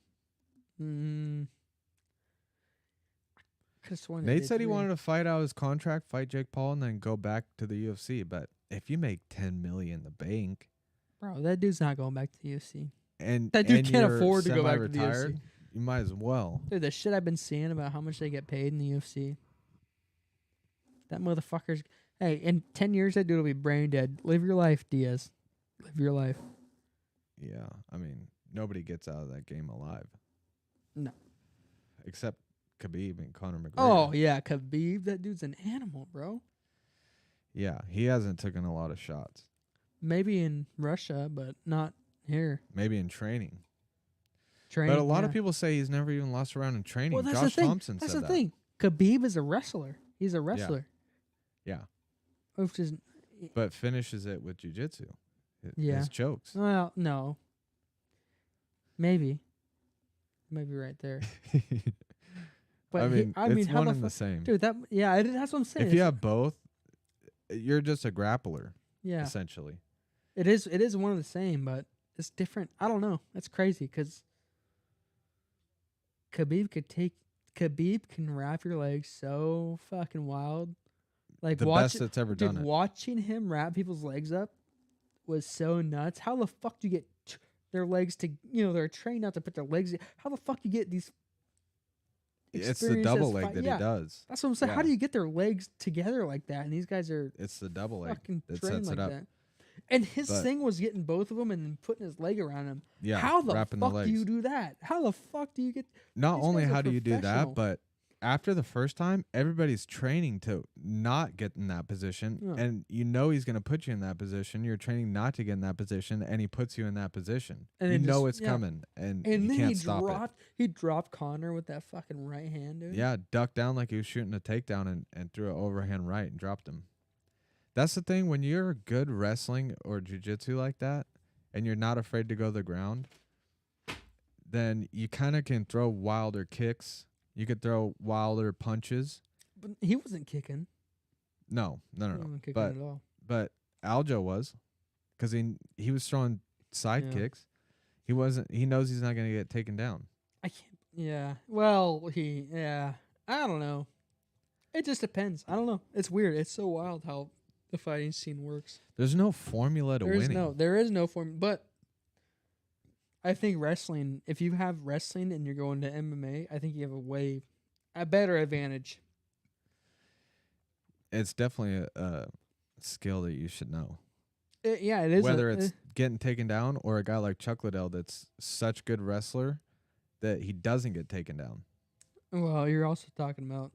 Could've sworn they Nate did said he 3. wanted to fight out his contract, fight Jake Paul, and then go back to the UFC. But if you make $10 million in the bank, Bro, that dude's not going back to the UFC. and That dude and can't you're afford to go back to the semi-retired, UFC. you might as well. Dude, the shit I've been seeing about how much they get paid in the UFC. That motherfucker's... Hey, in 10 years, that dude will be brain dead. Live your life, Diaz. Live your life. Yeah, I mean, nobody gets out of that game alive. No. Except Khabib and Conor McGregor. Oh, yeah, Khabib. That dude's an animal, bro. Yeah, he hasn't taken a lot of shots. Maybe in Russia, but not here. Maybe in training. Training, But a lot of yeah. people say he's never even lost a round in training. Well, that's Josh the thing. Thompson That's said the that. thing. Khabib is a wrestler. He's a wrestler. Yeah. Which is... But finishes it with jiu-jitsu. Yeah. His chokes. Well, no. Maybe. Maybe right there. But I mean, it's how one the and the same. Dude, that's what I'm saying. If you have both, you're just a grappler, yeah, essentially. it is one of the same, but it's different. I don't know. That's crazy because Khabib can wrap your legs so fucking wild. Like The best that's ever dude, done it. watching him wrap people's legs up was so nuts. How the fuck do you get their legs to, they're trained not to put their legs in. How the fuck you get these It's the experienced double as leg fight- that yeah, he does. That's what I'm saying. How Yeah. do you get their legs together like that? And these guys are It's the double leg fucking that trained sets like it up. that. And his But- thing was getting both of them and then putting his leg around him. Yeah, How the wrapping fuck the do you legs. do that? How the fuck do you get... Not these only guys are how do you do professional. that, but after the first time, everybody's training to not get in that position. Yeah. And he's going to put you in that position. You're training not to get in that position, and he puts you in that position. And you then know just- it's yeah. coming, and And you then can't stop it. he dropped Connor with that fucking right hand, dude. Yeah, ducked down like he was shooting a takedown and threw an overhand right and dropped him. That's the thing. When you're good wrestling or jiu-jitsu like that, and you're not afraid to go to the ground, then you kind of can throw wilder kicks. You could throw wilder punches. But he wasn't kicking. No. He wasn't kicking But at all. Aljo was. because he was throwing side kicks. He wasn't. He knows he's not going to get taken down. I can't. Yeah. Well, I don't know. It just depends. I don't know. It's weird. It's so wild how the fighting scene works. There's no formula to winning. There is no formula. But I think wrestling, if you have wrestling and you're going to MMA, I think you have a better advantage. It's definitely a skill that you should know. It is. Whether it's getting taken down or a guy like Chuck Liddell that's such good wrestler that he doesn't get taken down. Well, you're also talking about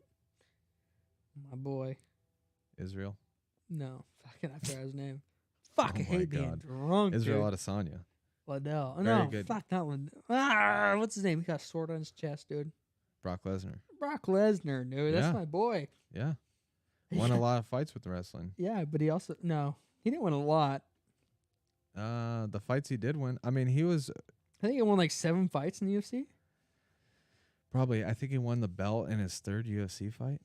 my boy. Israel? No. Fucking I forgot his name. Fuck, I hate being God. drunk, Israel dude. Adesanya. Liddell. Very No, good. fuck that one. What's his name? He got a sword on his chest, dude. Brock Lesnar. Brock Lesnar, dude. That's Yeah. my boy. Yeah. Won a lot of fights with wrestling. Yeah, but he also... No, he didn't win a lot. The fights he did win. I mean, he was... I think he won like 7 fights in the UFC. Probably. I think he won the belt in his 3rd UFC fight.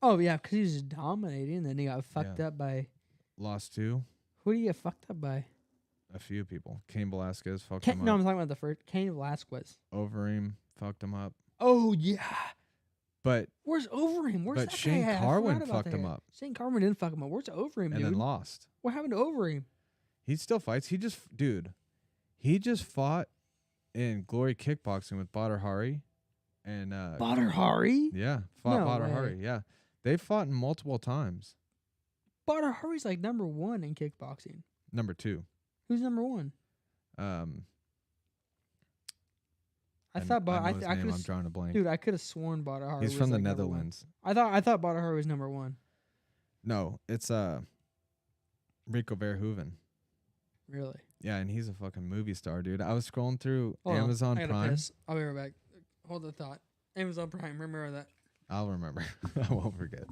Oh, yeah, because he was just dominating, and then he got fucked up by... Lost 2. Who did he get fucked up by? A few people. Cain Velasquez fucked him No, up. I'm talking about the first. Cain Velasquez. Overeem fucked him up. Oh, yeah. But Where's Overeem? Where's but that Shane guy at? I Carwin forgot about fucked that him guy. up. Shane Carwin didn't fuck him up. Where's Overeem, And dude? then lost. What happened to Overeem? He still fights. He just fought in Glory Kickboxing with Badr Hari. And Badr Hari? Yeah, fought No Badr way. Hari. Yeah. They fought multiple times. Badr Hari's like number 1 in kickboxing. Number 2. Who's number 1? I thought I could I'm drawing a blank. Dude, I could have sworn Badr Hari. He's was from the like number Netherlands. 1. I thought Badr Hari was number 1. No, it's Rico Verhoeven. Really? Yeah, and he's a fucking movie star, dude. I was scrolling through Hold on, Amazon I gotta Prime. piss. I'll be right back. Hold the thought. Amazon Prime. Remember that. I'll remember. I won't forget.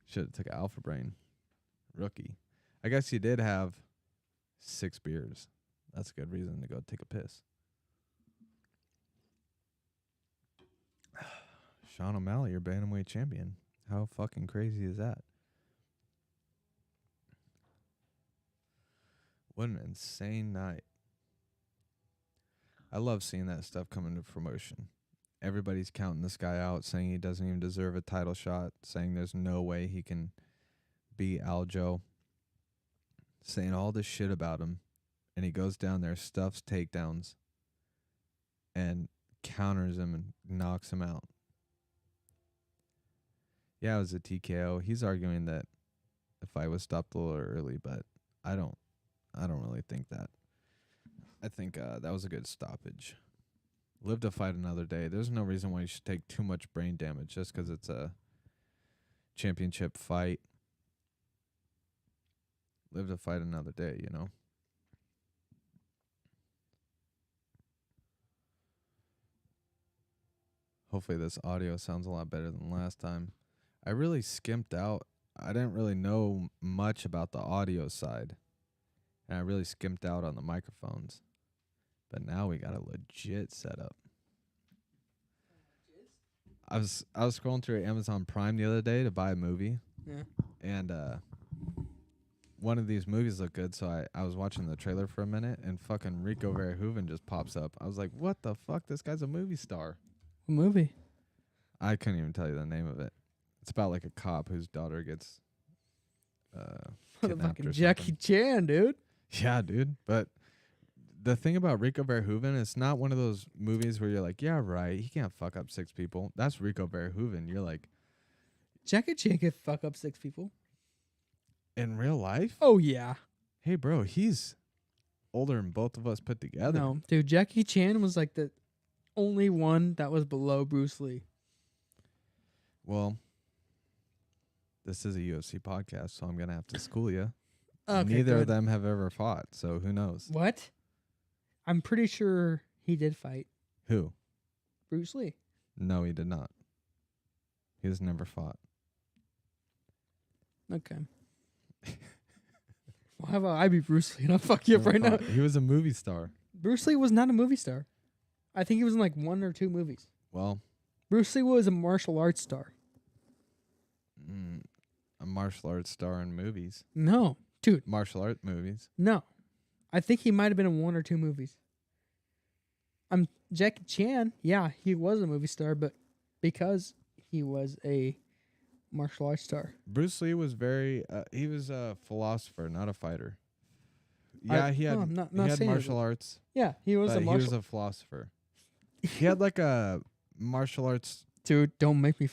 Should have took an Alpha Brain. Rookie. I guess you did have 6 beers. That's a good reason to go take a piss. Sean O'Malley, your bantamweight champion. How fucking crazy is that? What an insane night. I love seeing that stuff come into promotion. Everybody's counting this guy out, saying he doesn't even deserve a title shot, saying there's no way he can beat Aljo, saying all this shit about him, and he goes down there, stuffs takedowns, and counters him and knocks him out. Yeah, it was a TKO. He's arguing that the fight was stopped a little early, but I don't really think that. I think that was a good stoppage. Live to fight another day. There's no reason why you should take too much brain damage just because it's a championship fight. Live to fight another day, you know? Hopefully this audio sounds a lot better than last time. I really skimped out. I didn't really know much about the audio side. And I really skimped out on the microphones. But now we got a legit setup. I was scrolling through Amazon Prime the other day to buy a movie. Yeah. And one of these movies looked good, so I was watching the trailer for a minute, and fucking Rico Verhoeven just pops up. I was like, what the fuck? This guy's a movie star. What movie? I couldn't even tell you the name of it. It's about like a cop whose daughter gets kidnapped or Jackie something. Chan, dude. Yeah, dude. But the thing about Rico Verhoeven, it's not one of those movies where you're like, yeah, right, he can't fuck up 6 people. That's Rico Verhoeven. You're like, Jackie Chan could fuck up 6 people. in real life? Oh, yeah. Hey, bro, he's older than both of us put together. No, dude, Jackie Chan was like the only one that was below Bruce Lee. Well, this is a UFC podcast, so I'm going to have to school you. Okay, Neither good. of them have ever fought, so who knows? What? I'm pretty sure he did fight Who? Bruce Lee. No, he did not. He has never fought. Okay. Well, how about I be Bruce Lee and I'll fuck you up Never right now? fought. He was a movie star. Bruce Lee was not a movie star. I think he was in like 1 or 2 movies. Well, Bruce Lee was a martial arts star. a martial arts star in movies. No. Dude. martial art movies. No. I think he might have been in 1 or 2 movies. Jackie Chan, yeah, he was a movie star, but because he was a martial arts star. Bruce Lee was he was a philosopher, not a fighter. Yeah, he had martial arts. Yeah, he was he was a philosopher. He had like a martial arts. Dude, don't make me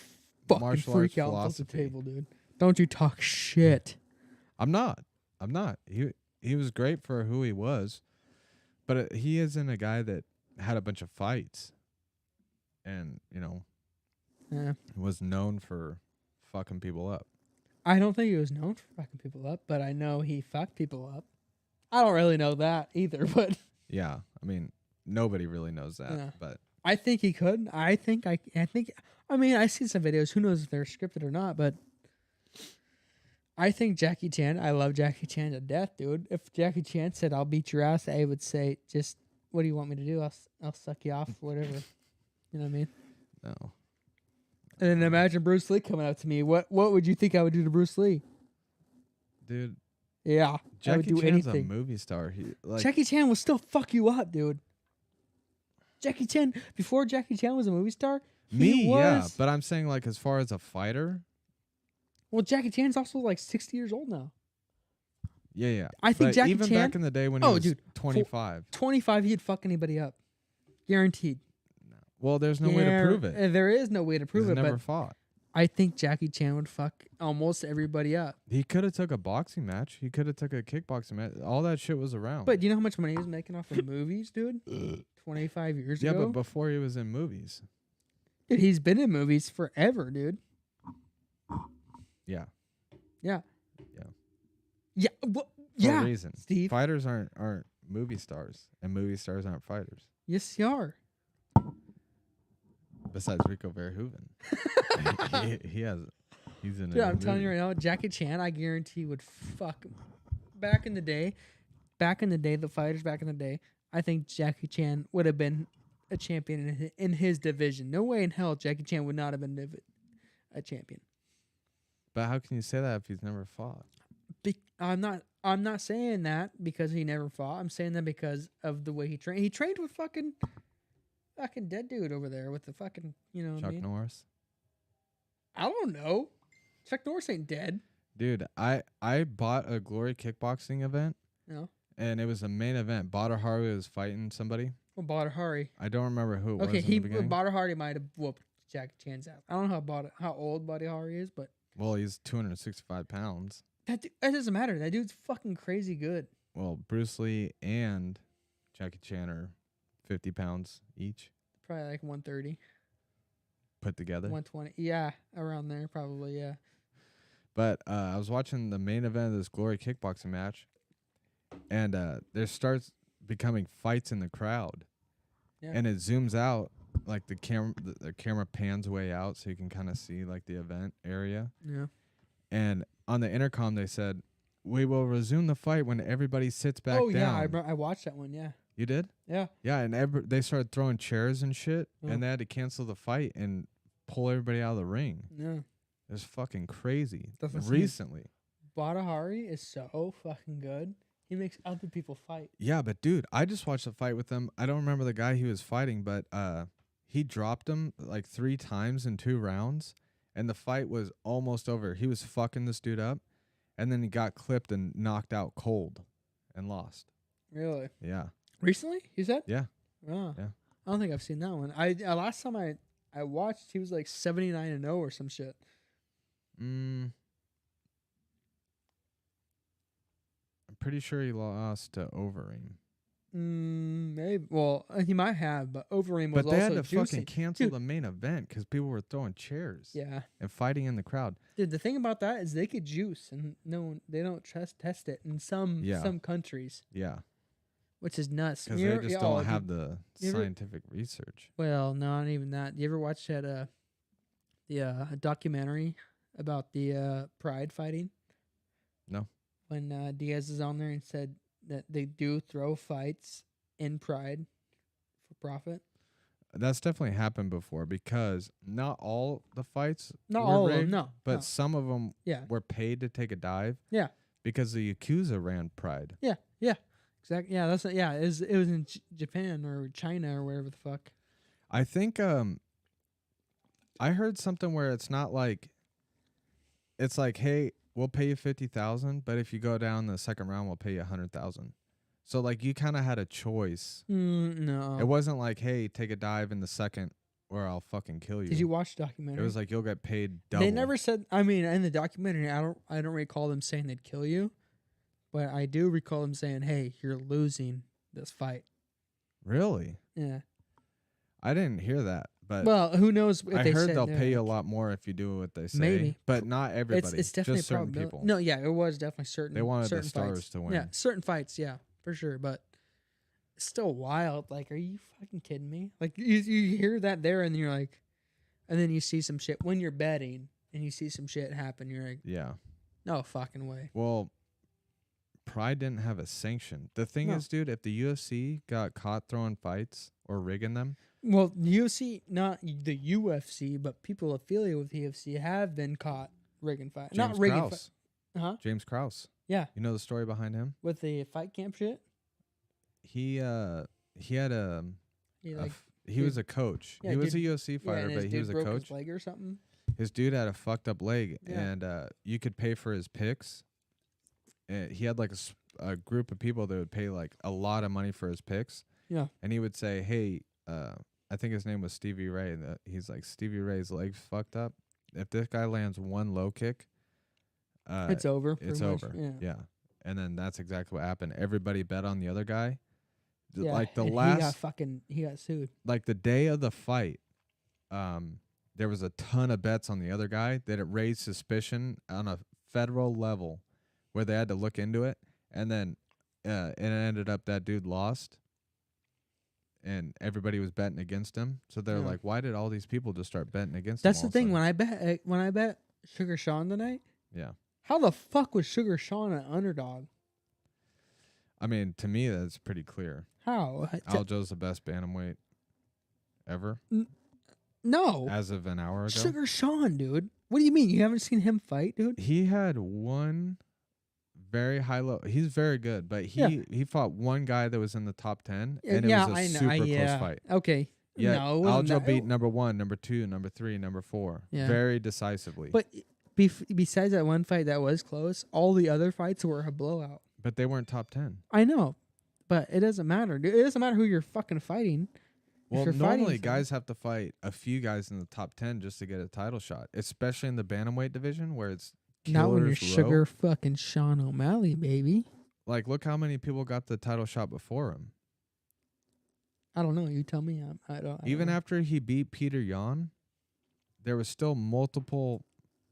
fucking freak out off the table, dude. Don't you talk shit. I'm not. He was great for who he was, but he isn't a guy that had a bunch of fights, and was known for fucking people up. I don't think he was known for fucking people up, but I know he fucked people up. I don't really know that either, but yeah, I mean, nobody really knows that, but I think he could. I mean, I see some videos. Who knows if they're scripted or not, but I think Jackie Chan, I love Jackie Chan to death, dude. If Jackie Chan said, "I'll beat your ass," I would say, just, what do you want me to do? I'll suck you off, whatever. You know what I mean? No. And then imagine Bruce Lee coming up to me. What would you think I would do to Bruce Lee? Dude. Yeah. Jackie I would do Chan's anything. a movie star. Jackie Chan will still fuck you up, dude. Jackie Chan, before Jackie Chan was a movie star, yeah, but I'm saying like as far as a fighter. Well, Jackie Chan's also like 60 years old now. Yeah. I think Jackie even Chan, back in the day when he was 25. 25, he'd fuck anybody up. Guaranteed. No. Well, there's no way to prove it. There is no way to prove it. He's never but fought. I think Jackie Chan would fuck almost everybody up. He could have took a boxing match. He could have took a kickboxing match. All that shit was around. But you know how much money he was making off of movies, dude? 25 years ago? Yeah, but before he was in movies. Dude, he's been in movies forever, dude. Yeah. Yeah. Yeah. Yeah. Well, For a reason. Steve. Fighters aren't movie stars, and movie stars aren't fighters. Yes, you are. Besides Rico Verhoeven. He's in Dude, I'm telling you right now, Jackie Chan, I guarantee would fuck him. Back in the day, the fighters back in the day, I think Jackie Chan would have been a champion in his division. No way in hell Jackie Chan would not have been a champion. But how can you say that if he's never fought? I'm not saying that because he never fought. I'm saying that because of the way he trained. He trained with fucking dead dude over there with the fucking, Chuck Norris. I don't know. Chuck Norris ain't dead. Dude, I bought a Glory kickboxing event. No. And it was a main event. Badr Hari was fighting somebody. Well, Badr Hari. I don't remember who it was. Okay, Badr Hari might have whooped Jackie Chan's ass. I don't know how old Badr Hari is, but well, he's 265 pounds. That doesn't matter. That dude's fucking crazy good. Well, Bruce Lee and Jackie Chan are 50 pounds each. Probably like 130. Put together? 120. Yeah, around there probably, yeah. But I was watching the main event of this Glory kickboxing match, and there starts becoming fights in the crowd. Yeah. And it zooms out, like the camera pans way out so you can kind of see like the event area. Yeah. And on the intercom they said, "We will resume the fight when everybody sits back down." Oh yeah, I watched that one. Yeah. You did? Yeah. Yeah, and they started throwing chairs and shit, and they had to cancel the fight and pull everybody out of the ring. Yeah. It was fucking crazy. That's recently. Badr Hari is so fucking good. He makes other people fight. Yeah, but dude, I just watched a fight with him. I don't remember the guy he was fighting, but he dropped him like 3 times in 2 rounds, and the fight was almost over. He was fucking this dude up, and then he got clipped and knocked out cold and lost. Really? Yeah. Recently, you said? Yeah. Oh. Yeah. I don't think I've seen that one. I last time I watched, he was like 79-0 or some shit. I'm pretty sure he lost to Overeem. Maybe. Well, he might have, but Overeem was also But they had to juicy. fucking cancel the main event because people were throwing chairs. Yeah. And fighting in the crowd. Dude, the thing about that is they could juice, and they don't test it in some countries. Yeah. Which is nuts. Because they just don't have the scientific research. Well, no, not even that. You ever watch that the documentary about the Pride fighting? No. When Diaz is on there and said that they do throw fights in Pride for profit. That's definitely happened before because not all the fights not were all rigged, of them, no. But some of them were paid to take a dive. Yeah. Because the Yakuza ran Pride. Yeah. Exactly. Yeah, that's yeah. It was in Japan or China or wherever the fuck. I think I heard something where it's not like it's like, hey, we'll pay you 50,000, but if you go down the second round, we'll pay you 100,000. So like you kind of had a choice. No, It wasn't like, hey, take a dive in the second, or I'll fucking kill you. Did you watch the documentary? It was like you'll get paid double. They never said. I mean, in the documentary, I don't recall them saying they'd kill you, but I do recall them saying, "Hey, you're losing this fight." Really? Yeah. I didn't hear that, but Well, who knows? If I they heard said they'll no. pay you a lot more if you do what they say. Maybe, but not everybody. It's definitely just certain probability. people. No, yeah, it was definitely certain. They wanted certain the stars fights. to win. Yeah, certain fights. Yeah, for sure. But it's still wild. Like, are you fucking kidding me? Like, you hear that there, and you're like, and then you see some shit when you're betting, and you see some shit happen. You're like, Yeah. no fucking way. Well, Pride didn't have a sanction. The thing is, dude, if the UFC got caught throwing fights or rigging them. Well, UFC, not the UFC, but people affiliated with the UFC have been caught rigging fights. Not rigging fights. James Krause. Yeah. You know the story behind him? With the fight camp shit? He had a He was a coach. Yeah, he was a UFC fighter, and but his he was dude a broke coach. His leg or something. His dude had a fucked up leg, Yeah. and you could pay for his picks. And he had like a group of people that would pay like a lot of money for his picks. Yeah. And he would say, hey, I think his name was Stevie Ray. He's like, Stevie Ray's leg's fucked up. If this guy lands one low kick, it's over. It's over. Yeah. And then that's exactly what happened. Everybody bet on the other guy. Yeah. Like the and last, he got sued. like the day of the fight, there was a ton of bets on the other guy that it raised suspicion on a federal level where they had to look into it. And then it ended up that dude lost. And everybody was betting against him. So they're like, why did all these people just start betting against him? That's the thing. When I bet Sugar Sean tonight, yeah. How the fuck was Sugar Sean an underdog? I mean, to me, that's pretty clear. How? Aljo's the best bantamweight ever. No. As of an hour ago. Sugar Sean, dude. What do you mean? You haven't seen him fight, dude? He had one very high low. He's very good, but he fought one guy that was in the top 10, and it was a super close fight. Okay. Yeah, no, Aljo beat number 1, number 2, number 3, number 4 very decisively. But besides that one fight that was close, all the other fights were a blowout. But they weren't top 10. I know, but it doesn't matter. It doesn't matter who you're fucking fighting. Well, normally guys have to fight a few guys in the top 10 just to get a title shot, especially in the bantamweight division where it's not when you're row. Sugar fucking Sean O'Malley, baby. Like, look how many people got the title shot before him. I don't know. You tell me. I don't. Even after he beat Peter Yan, there was still multiple.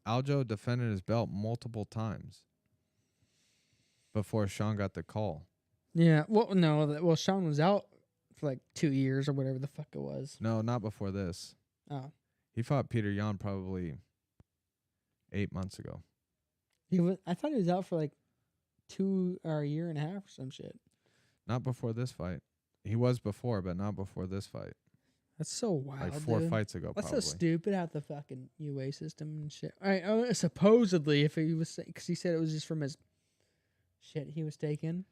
Aljo defended his belt multiple times before Sean got the call. Yeah. Well, no. Well, Sean was out for like 2 years or whatever the fuck it was. No, not before this. Oh. He fought Peter Yan probably 8 months ago. I thought he was out for like 2 or a year and a half or some shit. Not before this fight. He was before, but not before this fight. That's so wild. Like 4 dude. fights ago, That's probably. so stupid how the fucking UA system and shit. Supposedly, if he was, because he said it was just from his shit he was taking.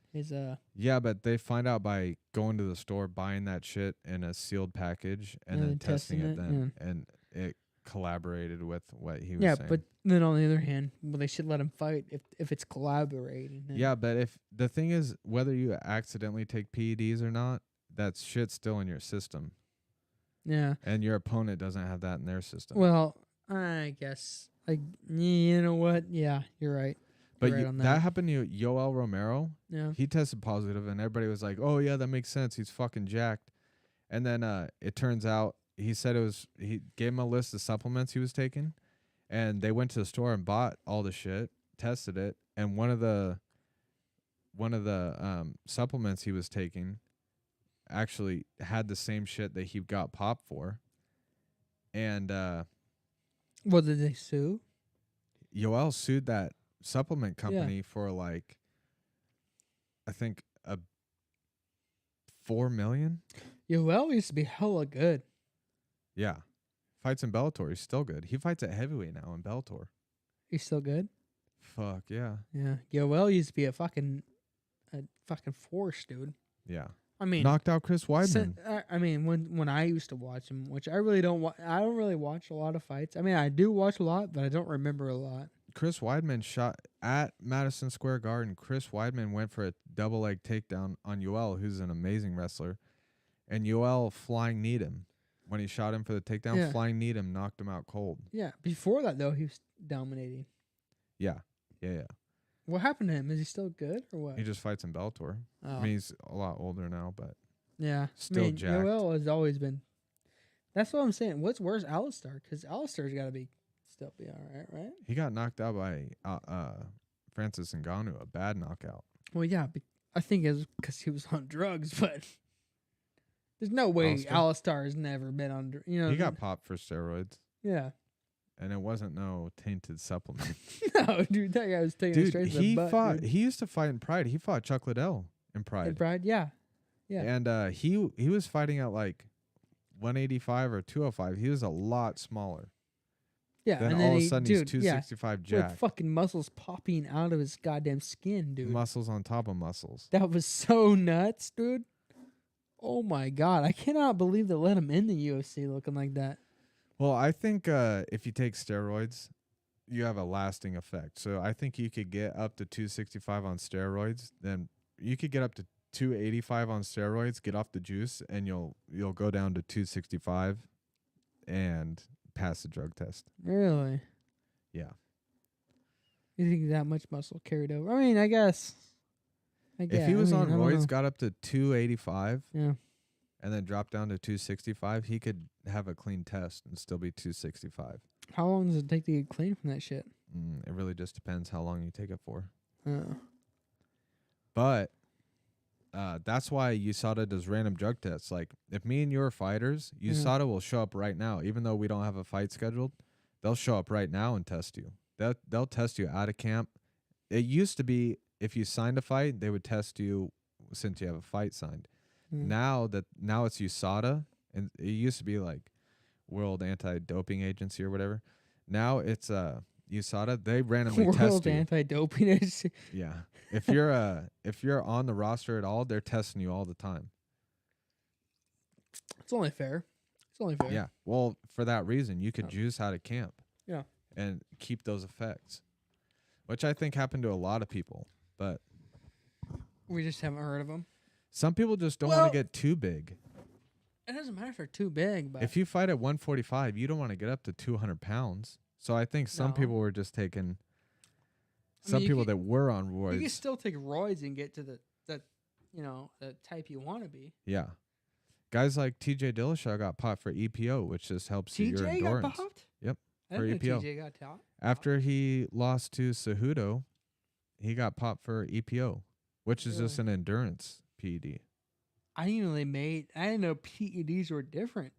Yeah, but they find out by going to the store, buying that shit in a sealed package, and then testing it. And it collaborated with what he was saying. Yeah, but then on the other hand, well, they should let him fight if it's collaborating. Yeah, but if the thing is, whether you accidentally take PEDs or not, that shit's still in your system. Yeah. And your opponent doesn't have that in their system. Well, I guess, you know what? Yeah, you're right. But right on that happened to Yoel Romero. Yeah. He tested positive, and everybody was like, oh, yeah, that makes sense. He's fucking jacked. And then it turns out, he said he gave him a list of supplements he was taking, and they went to the store and bought all the shit, tested it, and one of the supplements he was taking actually had the same shit that he got popped for. And well, did they sue? Yoel sued that supplement company for like, I think $4 million. Yoel used to be hella good. Yeah. Fights in Bellator. He's still good. He fights at heavyweight now in Bellator. He's still good? Fuck yeah. Yeah. Yoel used to be a fucking force, dude. Yeah. I mean, Knocked out Chris Weidman. I mean, when I used to watch him, which I really don't I don't really watch a lot of fights. I mean, I do watch a lot, but I don't remember a lot. Chris Weidman shot at Madison Square Garden. Chris Weidman went for a double leg takedown on Yoel, who's an amazing wrestler. And Yoel flying kneed him. When he shot him for the takedown, flying kneed him, knocked him out cold. Yeah. Before that, though, he was dominating. Yeah. Yeah. What happened to him? Is he still good or what? He just fights in Bellator. Oh. I mean, he's a lot older now, but yeah. still jacked. Yoel has always been. That's what I'm saying. Where's Alistar? Because Alistar's got to still be all right? He got knocked out by Francis Ngannou, a bad knockout. Well, yeah. I think it's because he was on drugs, but there's no way Alistar has never been on. He got popped for steroids. Yeah. And it wasn't no tainted supplement. No, dude, that guy was taking it straight to the butt. He used to fight in Pride. He fought Chuck Liddell in Pride. In Pride, yeah. And he was fighting at like 185 or 205. He was a lot smaller. Yeah, then and all then of a sudden he's 265 jack. With fucking muscles popping out of his goddamn skin, dude. Muscles on top of muscles. That was so nuts, dude. Oh my god, I cannot believe they let him in the UFC looking like that. Well, I think if you take steroids, you have a lasting effect. So I think you could get up to 265 on steroids. Then you could get up to 285 on steroids, get off the juice, and you'll go down to 265 and pass the drug test. Really? Yeah. You think that much muscle carried over? I mean, I guess. If he was on roids, got up to 285, yeah, and then dropped down to 265, he could have a clean test and still be 265. How long does it take to get clean from that shit? It really just depends how long you take it for. Oh. But that's why USADA does random drug tests. Like, if me and you are fighters, USADA will show up right now. Even though we don't have a fight scheduled, they'll show up right now and test you. They'll test you out of camp. It used to be if you signed a fight, they would test you since you have a fight signed. Now it's USADA, and it used to be like World Anti-Doping Agency or whatever. Now it's USADA. They randomly test you. World Anti-Doping Agency. Yeah, if you're on the roster at all, they're testing you all the time. It's only fair. Yeah. Well, for that reason, you could juice out of camp. Yeah. And keep those effects, which I think happened to a lot of people, but we just haven't heard of them. Some people just don't want to get too big. It doesn't matter if they're too big, but if you fight at 145, you don't want to get up to 200 pounds. So I think some people were just taking. Some people that were on roids. You can still take roids and get to the type you want to be. Yeah, guys like TJ Dillashaw got popped for EPO, which just helps your endurance. TJ got popped? Yep. I didn't know TJ got popped. After he lost to Cejudo, he got popped for EPO, which is just an endurance PED. I didn't know PEDs were different.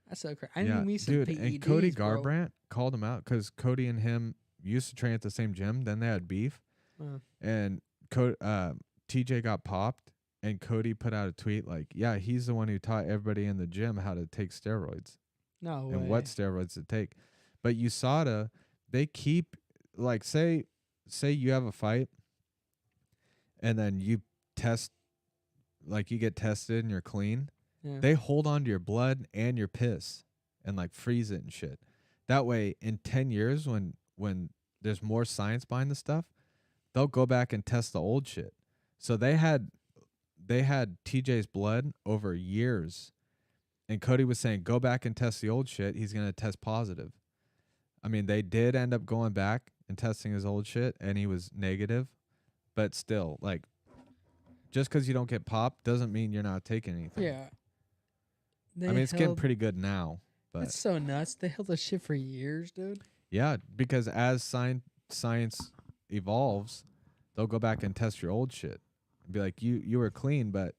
That's so crazy. I knew me some dude, PEDs. And Cody Garbrandt called him out because Cody and him used to train at the same gym. Then they had beef, and TJ got popped, and Cody put out a tweet like, "Yeah, he's the one who taught everybody in the gym how to take steroids. No way. And what steroids to take." But USADA, they keep like say you have a fight, and then you test. Like you get tested and you're clean, they hold on to your blood and your piss and like freeze it and shit. That way, in 10 years, when there's more science behind the stuff, they'll go back and test the old shit. So they had TJ's blood over years, and Cody was saying, go back and test the old shit. He's gonna test positive. I mean, they did end up going back and testing his old shit, and he was negative, but still, like. Just because you don't get popped doesn't mean you're not taking anything. Yeah. I mean, it's getting pretty good now. But that's so nuts. They held this shit for years, dude. Yeah, because as science evolves, they'll go back and test your old shit. And be like, you were clean, but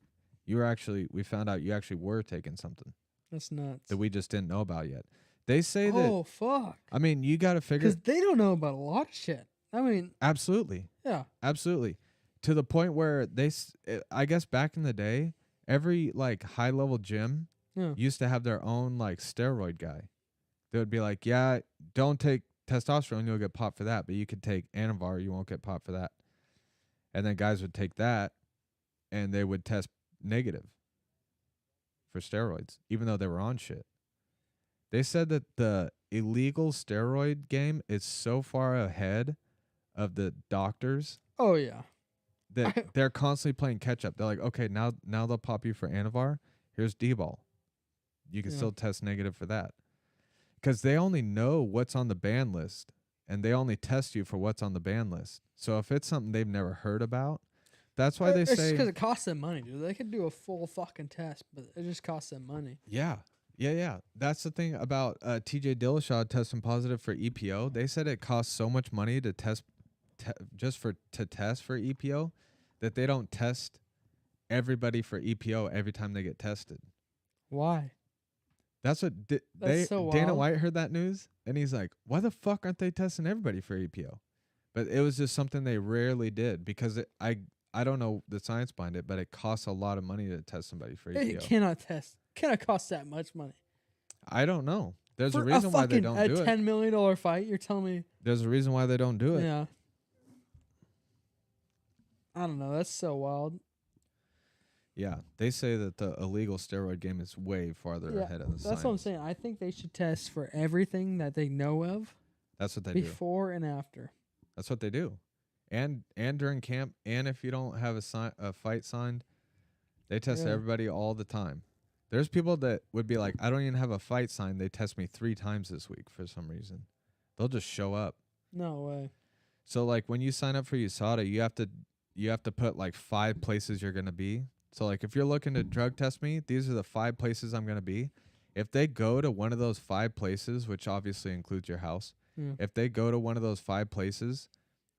we found out you actually were taking something. That's nuts. That we just didn't know about yet. They say that. Oh, fuck. I mean, you got to figure. Because they don't know about a lot of shit. I mean. Absolutely. Yeah. Absolutely. To the point where I guess back in the day, every like high level gym used to have their own like steroid guy. They would be like, yeah, don't take testosterone, you'll get popped for that, but you could take Anavar, you won't get popped for that. And then guys would take that, and they would test negative for steroids, even though they were on shit. They said that the illegal steroid game is so far ahead of the doctors. Oh yeah. That they're constantly playing catch up. They're like, okay, now they'll pop you for Anavar. Here's D-ball. You can still test negative for that. Because they only know what's on the ban list, and they only test you for what's on the ban list. So if it's something they've never heard about, that's why they say... It's because it costs them money, dude. They could do a full fucking test, but it just costs them money. Yeah. That's the thing about TJ Dillashaw testing positive for EPO. They said it costs so much money to test to test for EPO that they don't test everybody for EPO every time they get tested. Why? That's what so Dana wild. White heard that news, and he's like, why the fuck aren't they testing everybody for EPO? But it was just something they rarely did because I don't know the science behind it, but it costs a lot of money to test somebody for EPO. It cannot cost that much money. I don't know. There's For a reason why they don't do a $10 million fight, you're telling me? There's a reason why they don't do it. Yeah. I don't know. That's so wild. Yeah, they say that the illegal steroid game is way farther ahead of the science. That's what I'm saying. I think they should test for everything that they know of. That's what they do. Before and after. That's what they do. And during camp, and if you don't have a fight signed, they test everybody all the time. There's people that would be like, I don't even have a fight signed. They test me 3 times this week for some reason. They'll just show up. No way. So like when you sign up for USADA, you have to put like 5 places you're gonna be. So like if you're looking to drug test me, these are the 5 places I'm gonna be. If they go to one of those 5 places, which obviously includes your house, if they go to one of those 5 places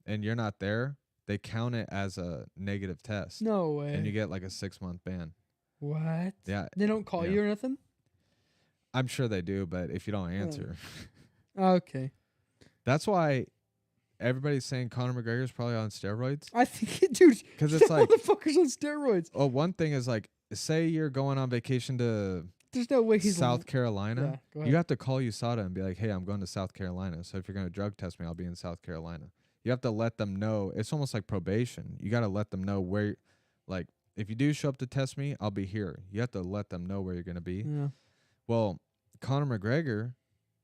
and you're not there, they count it as a negative test. No way. And you get like a 6-month ban. What? Yeah. They don't call you or nothing? I'm sure they do, but if you don't answer. Okay. That's why everybody's saying Conor McGregor's probably on steroids. I think, dude, because it's like motherfucker's on steroids. Oh, one thing is like, say you're going on vacation to there's no way he's South Carolina. Yeah, go ahead. You have to call USADA and be like, hey, I'm going to South Carolina. So if you're going to drug test me, I'll be in South Carolina. You have to let them know. It's almost like probation. You got to let them know where, like, if you do show up to test me, I'll be here. You have to let them know where you're going to be. Yeah. Well, Conor McGregor,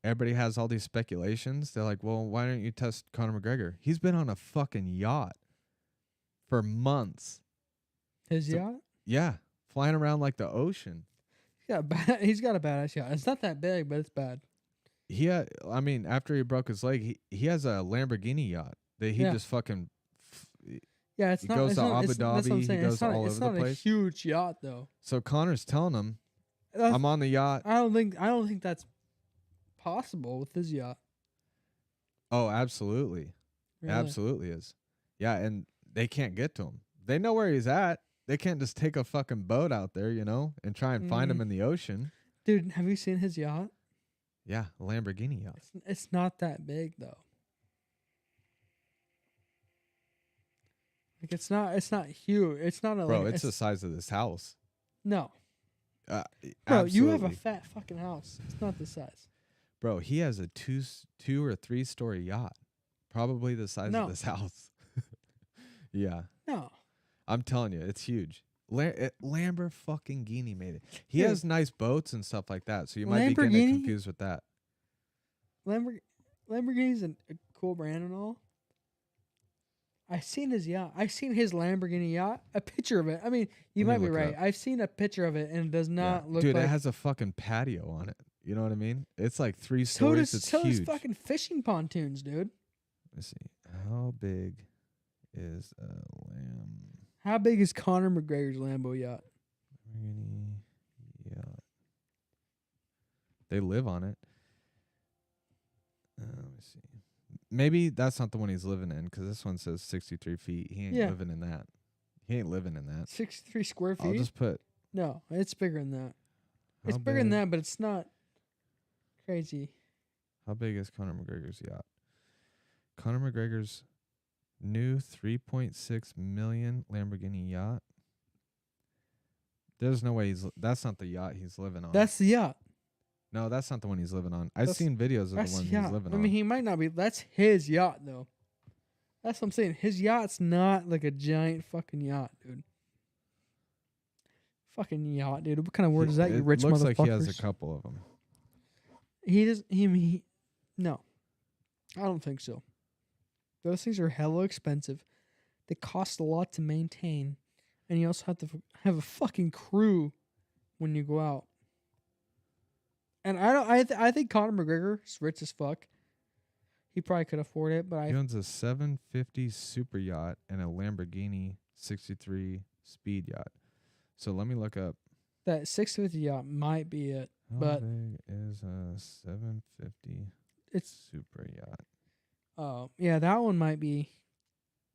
everybody has all these speculations. They're like, well, why don't you test Conor McGregor? He's been on a fucking yacht for months. His yacht? Yeah. Flying around like the ocean. He's got a badass yacht. It's not that big, but it's bad. I mean, after he broke his leg, he has a Lamborghini yacht that he just fucking... Yeah, it's he not. goes It's to not, Abu it's, that's what I'm Dhabi. saying. He goes it's not, all it's over not the place. a huge yacht, though. So Conor's telling him, I'm on the yacht. I don't think that's possible with his yacht. Oh, absolutely. Really? Absolutely is. Yeah, and they can't get to him. They know where he's at. They can't just take a fucking boat out there, and try and find him in the ocean. Dude, have you seen his yacht? Yeah, a Lamborghini yacht. It's not that big, though. Like it's not huge. It's not a Bro, it's the size of this house. No. Bro, absolutely. You have a fat fucking house. It's not the size. Bro, he has a 2 or 3 story yacht. Probably the size of this house. Yeah. No. I'm telling you, it's huge. Lamborghini fucking Guinea made it. He has nice boats and stuff like that, so you might be getting confused with that. Lamborghini's a cool brand and all. I've seen his yacht. I've seen his Lamborghini yacht. A picture of it. I mean, you might be right. I've seen a picture of it, and it does not look like... Dude, it has a fucking patio on it. You know what I mean? It's like 3 stories. It's huge. So does fucking fishing pontoons, dude. Let's see. How big is a lamb? How big is Conor McGregor's Lambo yacht? Yacht. They live on it. Let me see. Maybe that's not the one he's living in, because this one says 63 feet. He ain't living in that. He ain't living in that. 63 square feet? I'll just put... No, it's bigger than that. It's bigger than that, but it's not crazy. How big is Conor McGregor's yacht? Conor McGregor's new 3.6 million Lamborghini yacht. There's no way that's not the yacht he's living on. That's the yacht. No, that's not the one he's living on. I've That's- seen videos of the That's one he's yacht. living I on. mean, he might not be. That's his yacht, though. That's what I'm saying. His yacht's not like a giant fucking yacht, dude. Fucking yacht, dude. What kind of word is that, you rich looks motherfuckers? like he has a couple of them. He does. He. No, I don't think so. Those things are hella expensive. They cost a lot to maintain, and you also have to have a fucking crew when you go out. And I don't. I think Conor McGregor is rich as fuck. He probably could afford it, but He owns a 750 super yacht and a Lamborghini 63 speed yacht. So let me look up. that 650 yacht might be it. How But big is a 750 it's super yacht? oh yeah, that one might be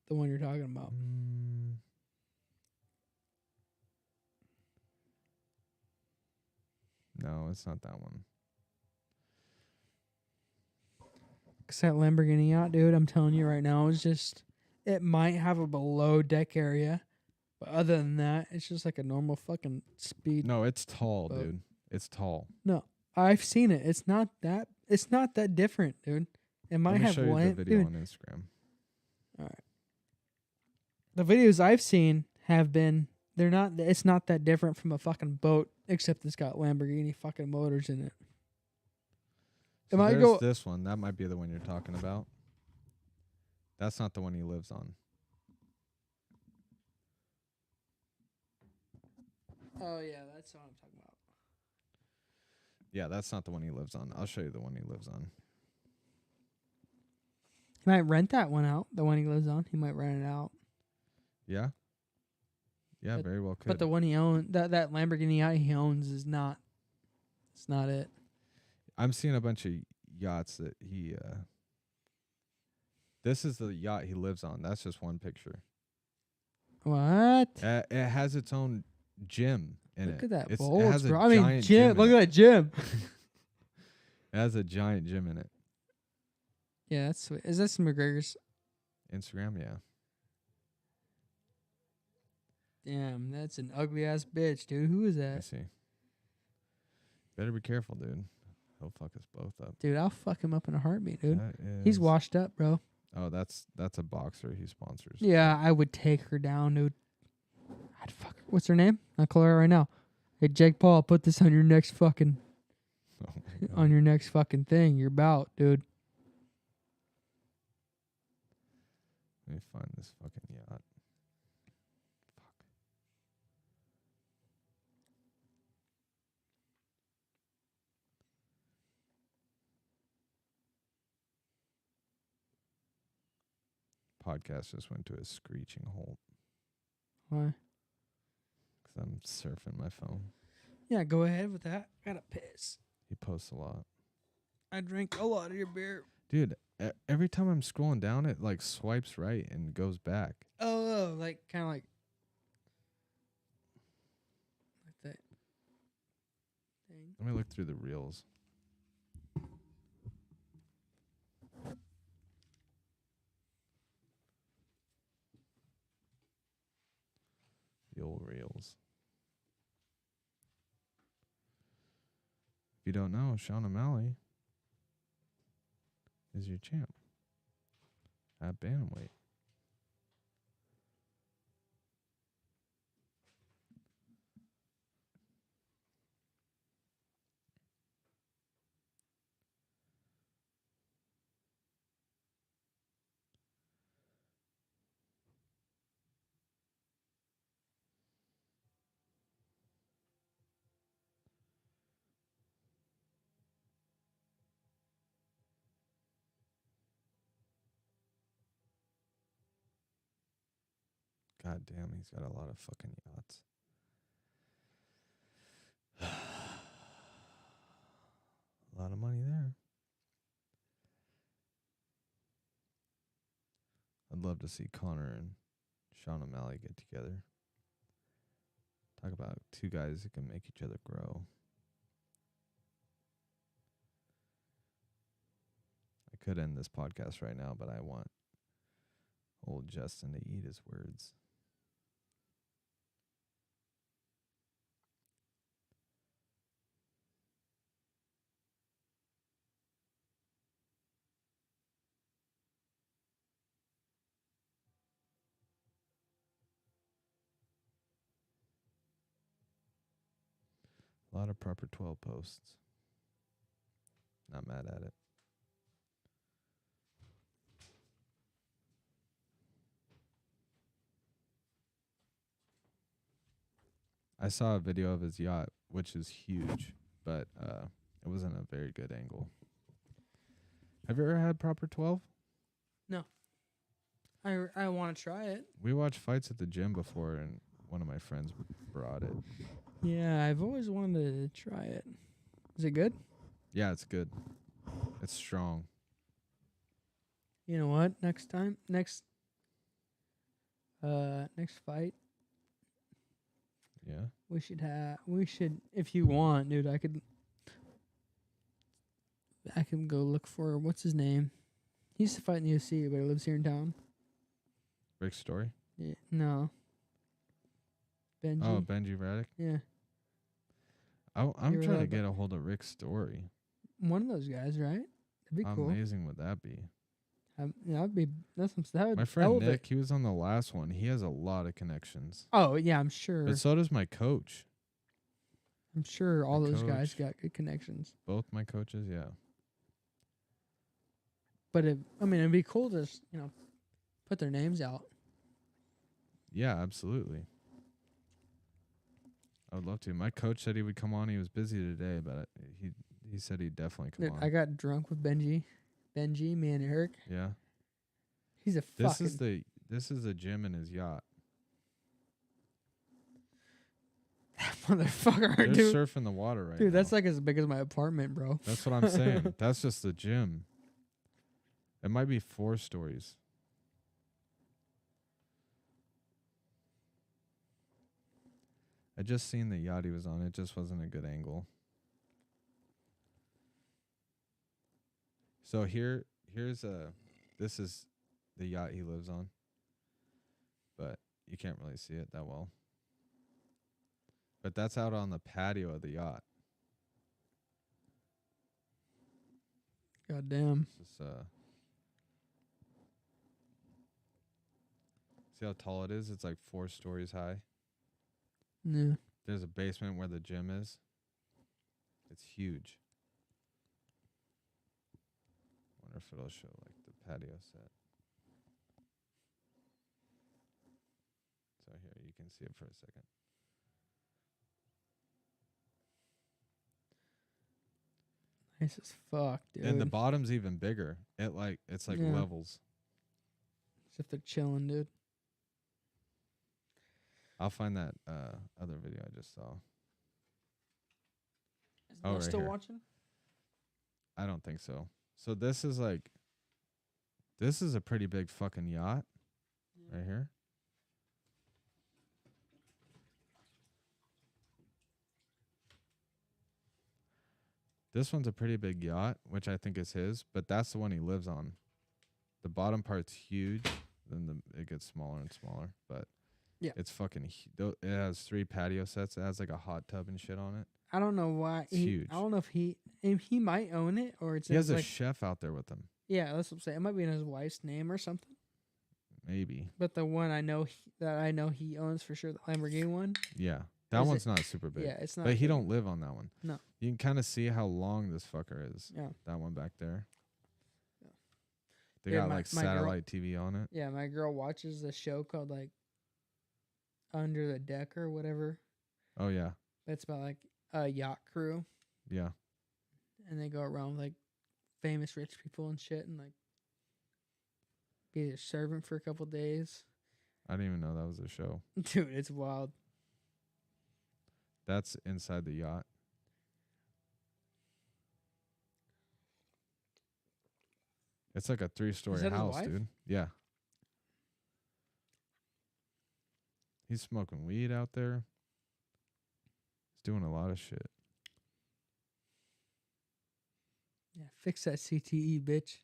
the one you're talking about. No, it's not that one. Cause that Lamborghini yacht, dude, I'm telling you right now, it might have a below deck area, but other than that, it's just like a normal fucking speed. No, it's tall, boat. dude. It's tall. No, I've seen it. It's not that different, dude. It might Let me have show you the land. video Dude, on Instagram. all right. The videos I've seen have been it's not that different from a fucking boat, except it's got Lamborghini fucking motors in it. So might there's go- this one. That might be the one you're talking about. That's not the one he lives on. Oh yeah, that's what I'm talking about. Yeah, that's not the one he lives on. I'll show you the one he lives on. He might rent that one out. The one he lives on, he might rent it out. Yeah? Yeah, very well could. But the one he owns, that Lamborghini yacht he owns is not. It's not it. I'm seeing a bunch of yachts that he this is the yacht he lives on. That's just one picture. What? It has its own gym in it. Look at that It bulge, has a bro. I mean, giant gym. Look in at that gym. It has a giant gym in it. Yeah, that's sweet. Is that some McGregor's? Instagram, yeah. Damn, that's an ugly ass bitch, dude. Who is I that? see. Better be careful, dude. He'll fuck us both up. Dude, I'll fuck him up in a heartbeat, dude. That He's is- washed up, bro. Oh, that's a boxer he sponsors. Yeah, I would take her down, dude. I'd fuck her. What's her name? I'll call her right now. Hey, Jake Paul, put this on your next fucking Oh my God. on your next fucking thing. You're about, dude. Let me find this fucking yacht. Fuck. Podcast just went to a screeching halt Why? because I'm surfing my phone. Yeah, go ahead with that. Gotta piss. He posts a lot. I drink a lot of your beer. Dude, every time I'm scrolling down, it like swipes right and goes back. Oh, like kind of like that thing. Let me look through the reels. The old reels. If you don't know, Sean O'Malley is your champ at bantamweight. God damn, he's got a lot of fucking yachts. A lot of money there. I'd love to see Connor and Sean O'Malley get together. Talk about two guys that can make each other grow. I could end this podcast right now, but I want old Justin to eat his words. A lot of proper 12 posts. Not mad at it. I saw a video of his yacht, which is huge, but it wasn't a very good angle. Have you ever had proper 12? No. I want to try it. We watched fights at the gym before, and one of my friends brought it. Yeah, I've always wanted to try it. Is it good? Yeah, it's good. It's strong. You know what? Next fight, Yeah. we should, if you want, dude, I can go look for, what's his name? He used to fight in the UFC, but he lives here in town. Rick Story? Yeah, no. Benji. Oh, Benji Raddick? Yeah. I'm ever trying to heard get a hold of Rick Story. One of those guys, right? That'd be How cool. amazing would that be? Yeah, My friend Nick, he was on the last one. He has a lot of connections. Oh, yeah, I'm sure. But so does my coach. I'm sure all My those guys coach. got good connections. Both my coaches, yeah. But it'd be cool to just, put their names out. Yeah, absolutely. I would love to. My coach said he would come on. He was busy today, but he said he'd definitely come Dude, on. I got drunk with Benji, me and Eric. Yeah. He's a This is the gym in his yacht. motherfucker, They're dude. surfing the water right now. Dude, that's like as big as my apartment, bro. That's what I'm saying. That's just the gym. It might be 4 stories. I just seen the yacht he was on. It just wasn't a good angle. So this is the yacht he lives on. But you can't really see it that well. But that's out on the patio of the yacht. God damn. It's just, see how tall it is? It's like 4 stories high. Yeah. There's a basement where the gym is. It's huge. Wonder if it'll show like the patio set. So here, you can see it for a second. Nice as fuck, dude. And the bottom's even bigger. It's like Yeah. levels. As if they're chilling, dude. I'll find that other video I just saw. Is Oh, Neil right still here. watching? I don't think so. So this is a pretty big fucking yacht right here. This one's a pretty big yacht, which I think is his, but that's the one he lives on. The bottom part's huge, then it gets smaller and smaller, but yeah, it's fucking. It has 3 patio sets. It has like a hot tub and shit on it. I don't know why. It's huge. I don't know if he might own it or it's. He has a like, chef out there with him. Yeah, that's what I'm saying. It might be in his wife's name or something. Maybe. But the one I know he owns for sure, the Lamborghini one. Yeah. That one's not super big. Yeah, it's not. But he don't live on that one. No. You can kind of see how long this fucker is. Yeah. That one back there. Yeah. They Dude, got my like girl- satellite TV on it. Yeah, my girl watches a show called like Under the Deck or whatever. Oh yeah. It's about like a yacht crew, Yeah. and they go around with like famous rich people and shit, and like be their servant for a couple days. I didn't even know that was a show. Dude, it's wild. That's inside the yacht. It's like a 3-story Is that his house, wife? dude. Yeah. He's smoking weed out there. He's doing a lot of shit. Yeah, fix that CTE, bitch.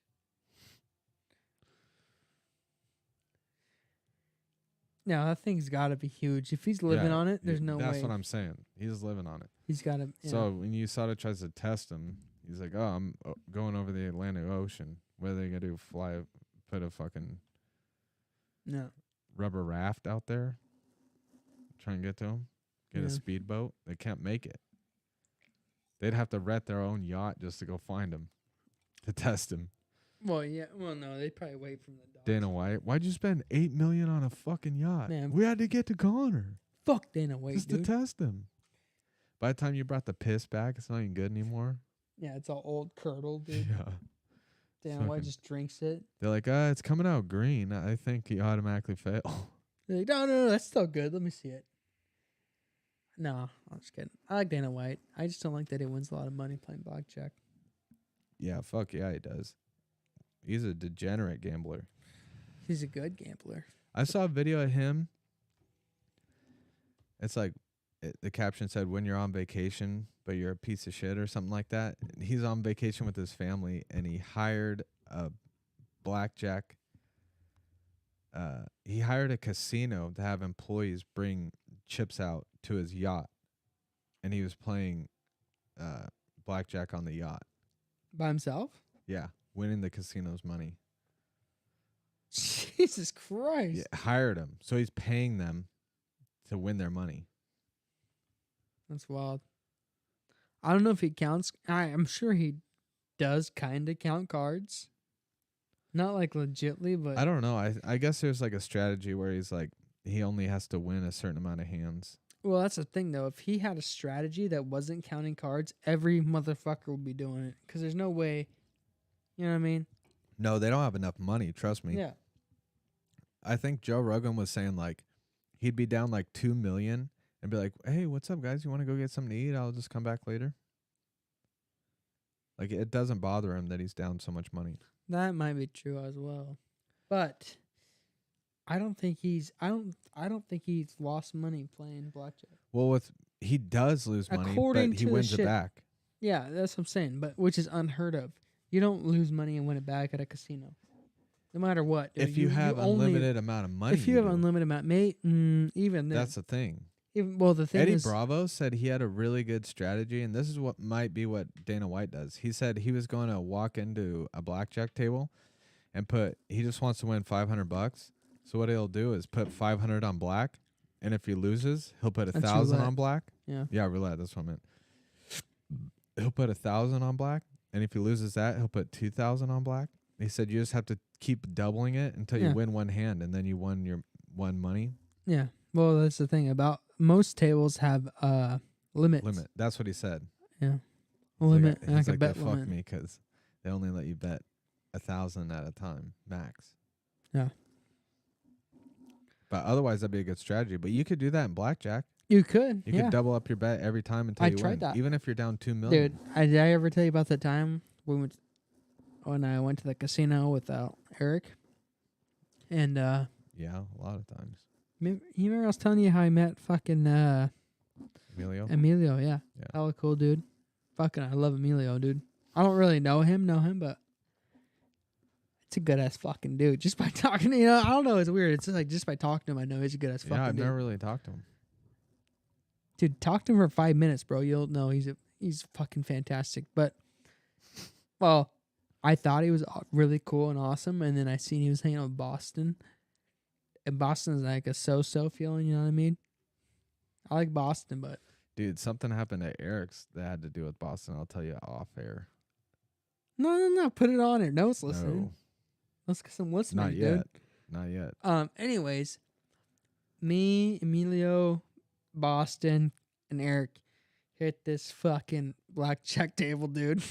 No, that thing's got to be huge. If he's living Yeah, on it, there's no way. That's what I'm saying. He's living on it. He's got to. So when USADA tries to test him, he's like, "Oh, I'm going over the Atlantic Ocean. What are they gonna do? Put a fucking rubber raft out there, try and get to him, get a speedboat? They can't make it. They'd have to rent their own yacht just to go find him, to test him. Well, yeah. Well, no, they'd probably wait from the dogs. Dana White, why'd you spend $8 million on a fucking yacht? Man, we had to get to Connor. Fuck Dana White, just dude. to test him. By the time you brought the piss back, it's not even good anymore. Yeah, it's all old curdled, dude. Yeah. Dana White just drinks it. They're like, it's coming out green. I think you automatically fail. They're like, no, that's still good. Let me see it. No, I'm just kidding. I like Dana White. I just don't like that he wins a lot of money playing blackjack. Yeah, fuck yeah, he does. He's a degenerate gambler. He's a good gambler. I saw a video of him. It's like, the caption said, when you're on vacation, but you're a piece of shit or something like that. He's on vacation with his family, and he hired a blackjack. He hired a casino to have employees bring chips out to his yacht, and he was playing blackjack on the yacht. By himself? Yeah, winning the casino's money. Jesus Christ. Yeah, hired him. So he's paying them to win their money. That's wild. I don't know if he counts. I'm sure he does kind of count cards. Not like legitly, but I don't know. I guess there's like a strategy where he's like, he only has to win a certain amount of hands. Well, that's the thing, though. If he had a strategy that wasn't counting cards, every motherfucker would be doing it. Because there's no way. You know what I mean? No, they don't have enough money. Trust me. Yeah. I think Joe Rogan was saying like he'd be down like $2 million and be like, hey, what's up, guys? You want to go get something to eat? I'll just come back later. Like, it doesn't bother him that he's down so much money. That might be true as well. But I don't think he's lost money playing blackjack. Well, he does lose money, but he wins it back. Yeah, that's what I'm saying, but which is unheard of. You don't lose money and win it back at a casino. No matter what. If you have unlimited amount of money. If you have unlimited amount, even then. That's the thing. The thing Eddie is, Bravo said he had a really good strategy, and this is what might be what Dana White does. He said he was going to walk into a blackjack table and he just wants to win $500. So what he'll do is put 500 on black, and if he loses, he'll put 1,000 on black. Yeah, roulette. That's what I meant. He'll put 1,000 on black, and if he loses that, he'll put 2,000 on black. He said you just have to keep doubling it until you win one hand, and then you won money. Yeah. Well, that's the thing about most tables have limits. Limit. That's what he said. Yeah. Limit. He's like, bet that fucked me because they only let you bet 1,000 at a time max. Yeah. But otherwise, that'd be a good strategy. But you could do that in blackjack. You could. You could double up your bet every time until you win. I tried that. Even if you're down $2 million. Dude, did I ever tell you about the time when I went to the casino with Eric? And yeah, a lot of times. You remember I was telling you how I met fucking Emilio? Emilio, yeah. Hella cool dude. Fucking I love Emilio, dude. I don't really know him, but it's a good ass fucking dude. Just by talking, I don't know, it's weird. It's just like just by talking to him, I know he's a good ass fucking dude. Yeah, I've never really talked to him. Dude, talk to him for 5 minutes, bro. You'll know he's fucking fantastic. But well, I thought he was really cool and awesome, and then I seen he was hanging out with Boston. And Boston's like a so-so feeling, you know what I mean? I like Boston, but dude, something happened at Eric's that had to do with Boston. I'll tell you off air. No. Put it on there. No one's listening. No. Let's get some listening, Not yet. Not yet. Anyways, me, Emilio, Boston, and Eric hit this fucking blackjack table, dude.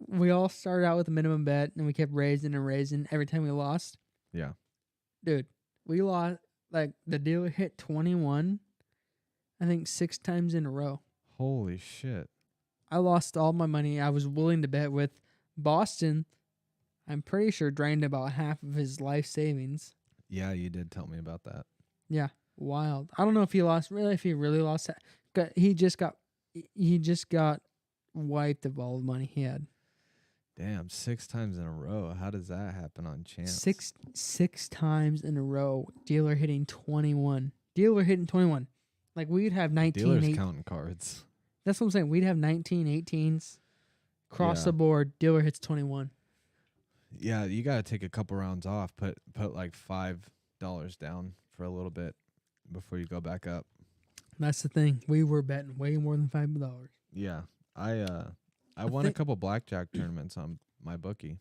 We all started out with a minimum bet, and we kept raising and raising every time we lost. Yeah. Dude, we lost, like, the dealer hit 21, I think 6 times in a row. Holy shit. I lost all my money. I was willing to bet with Boston. I'm pretty sure drained about half of his life savings. Yeah, you did tell me about that. Yeah, wild. I don't know if he really lost. He just got wiped of all the money he had. Damn, 6 times in a row. How does that happen on chance? Six times in a row. Dealer hitting 21. Like, we'd have 19. Dealer's counting cards. That's what I'm saying. We'd have 19, 18s. Across the board, dealer hits 21. Yeah, you got to take a couple rounds off. Put like $5 down for a little bit before you go back up. That's the thing. We were betting way more than $5. Yeah. I won a couple blackjack tournaments on my bookie.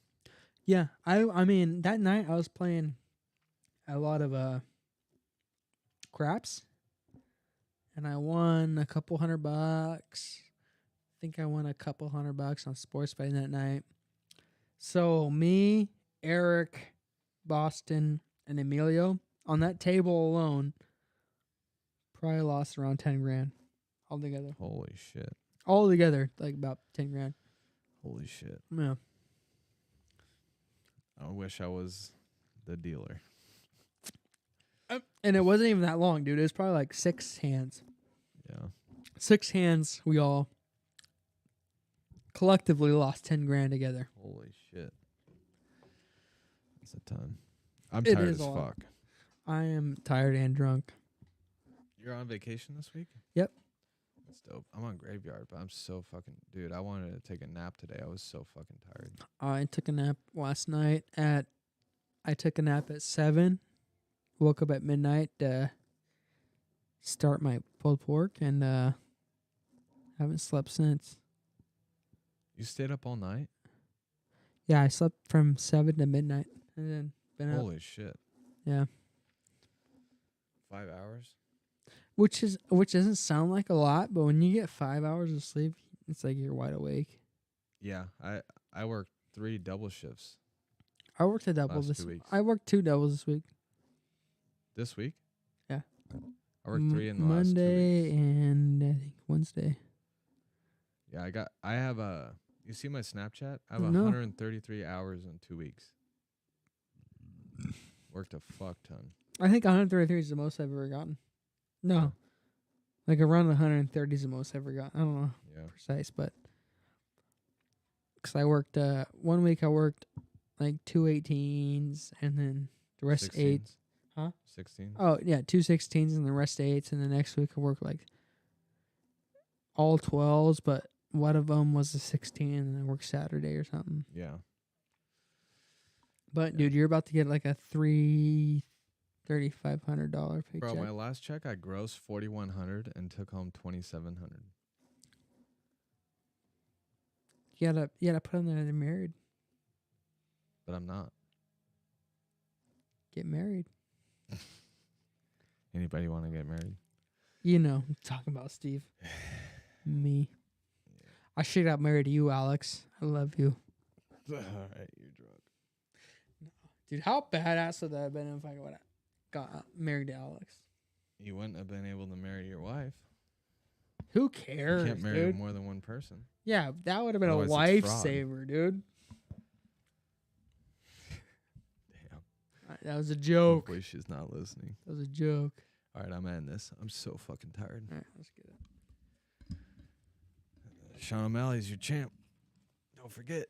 Yeah, I mean that night I was playing a lot of craps, and I won a couple $100. I think I won a couple $100 on sports betting that night. So me, Eric, Boston, and Emilio on that table alone probably lost around 10 grand altogether. Holy shit. All together, like about 10 grand. Holy shit. Yeah. I wish I was the dealer. And it wasn't even that long, dude. It was probably like 6 hands. Yeah. 6 hands, we all collectively lost 10 grand together. Holy shit. That's a ton. I'm tired as fuck. I am tired and drunk. You're on vacation this week? Yep. That's dope. I'm on graveyard, but I'm so fucking... Dude, I wanted to take a nap today. I was so fucking tired. I took a nap last night at 7. Woke up at midnight to start my pulled pork, and haven't slept since. You stayed up all night? Yeah, I slept from 7 to midnight, and then been up. Holy shit. Yeah. 5 hours? Which doesn't sound like a lot, but when you get 5 hours of sleep, it's like you're wide awake. Yeah, I worked 3 double shifts. I worked a double last 2 weeks. I worked 2 doubles this week. This week? Yeah. I worked 3 in the Monday last 2 weeks. and I think Wednesday. Yeah, I have a... You see my Snapchat? I have No. 133 hours in 2 weeks. Worked a fuck ton. I think 133 is the most I've ever gotten. No. Like around 130 is the most I've ever gotten. I don't know precise, but because I worked 1 week I worked like 2 18s and then the rest 16s. 8s. Huh? 16. Oh yeah, 2 16s and the rest 8s, and the next week I worked like all 12s, but one of them was a 16, and I worked Saturday or something. Yeah. But dude, you're about to get like a $3,500 paycheck. Bro, my last check I grossed $4,100 and took home $2,700. You gotta put on there they're married. But I'm not. Get married. Anybody want to get married? You know, I'm talking about Steve. Me. Yeah. I should got married to you, Alex. I love you. All right, you're drunk. No. Dude, how badass would that have been if I would have got married to Alex? You wouldn't have been able to marry your wife. Who cares, You can't marry dude? more than one person. Yeah, that would have been Otherwise, a lifesaver, dude. Damn. That was a joke. Hopefully she's not listening. That was a joke. All right, I'm ending this. I'm so fucking tired. All right, let's get it. Sean O'Malley's your champ. Don't forget.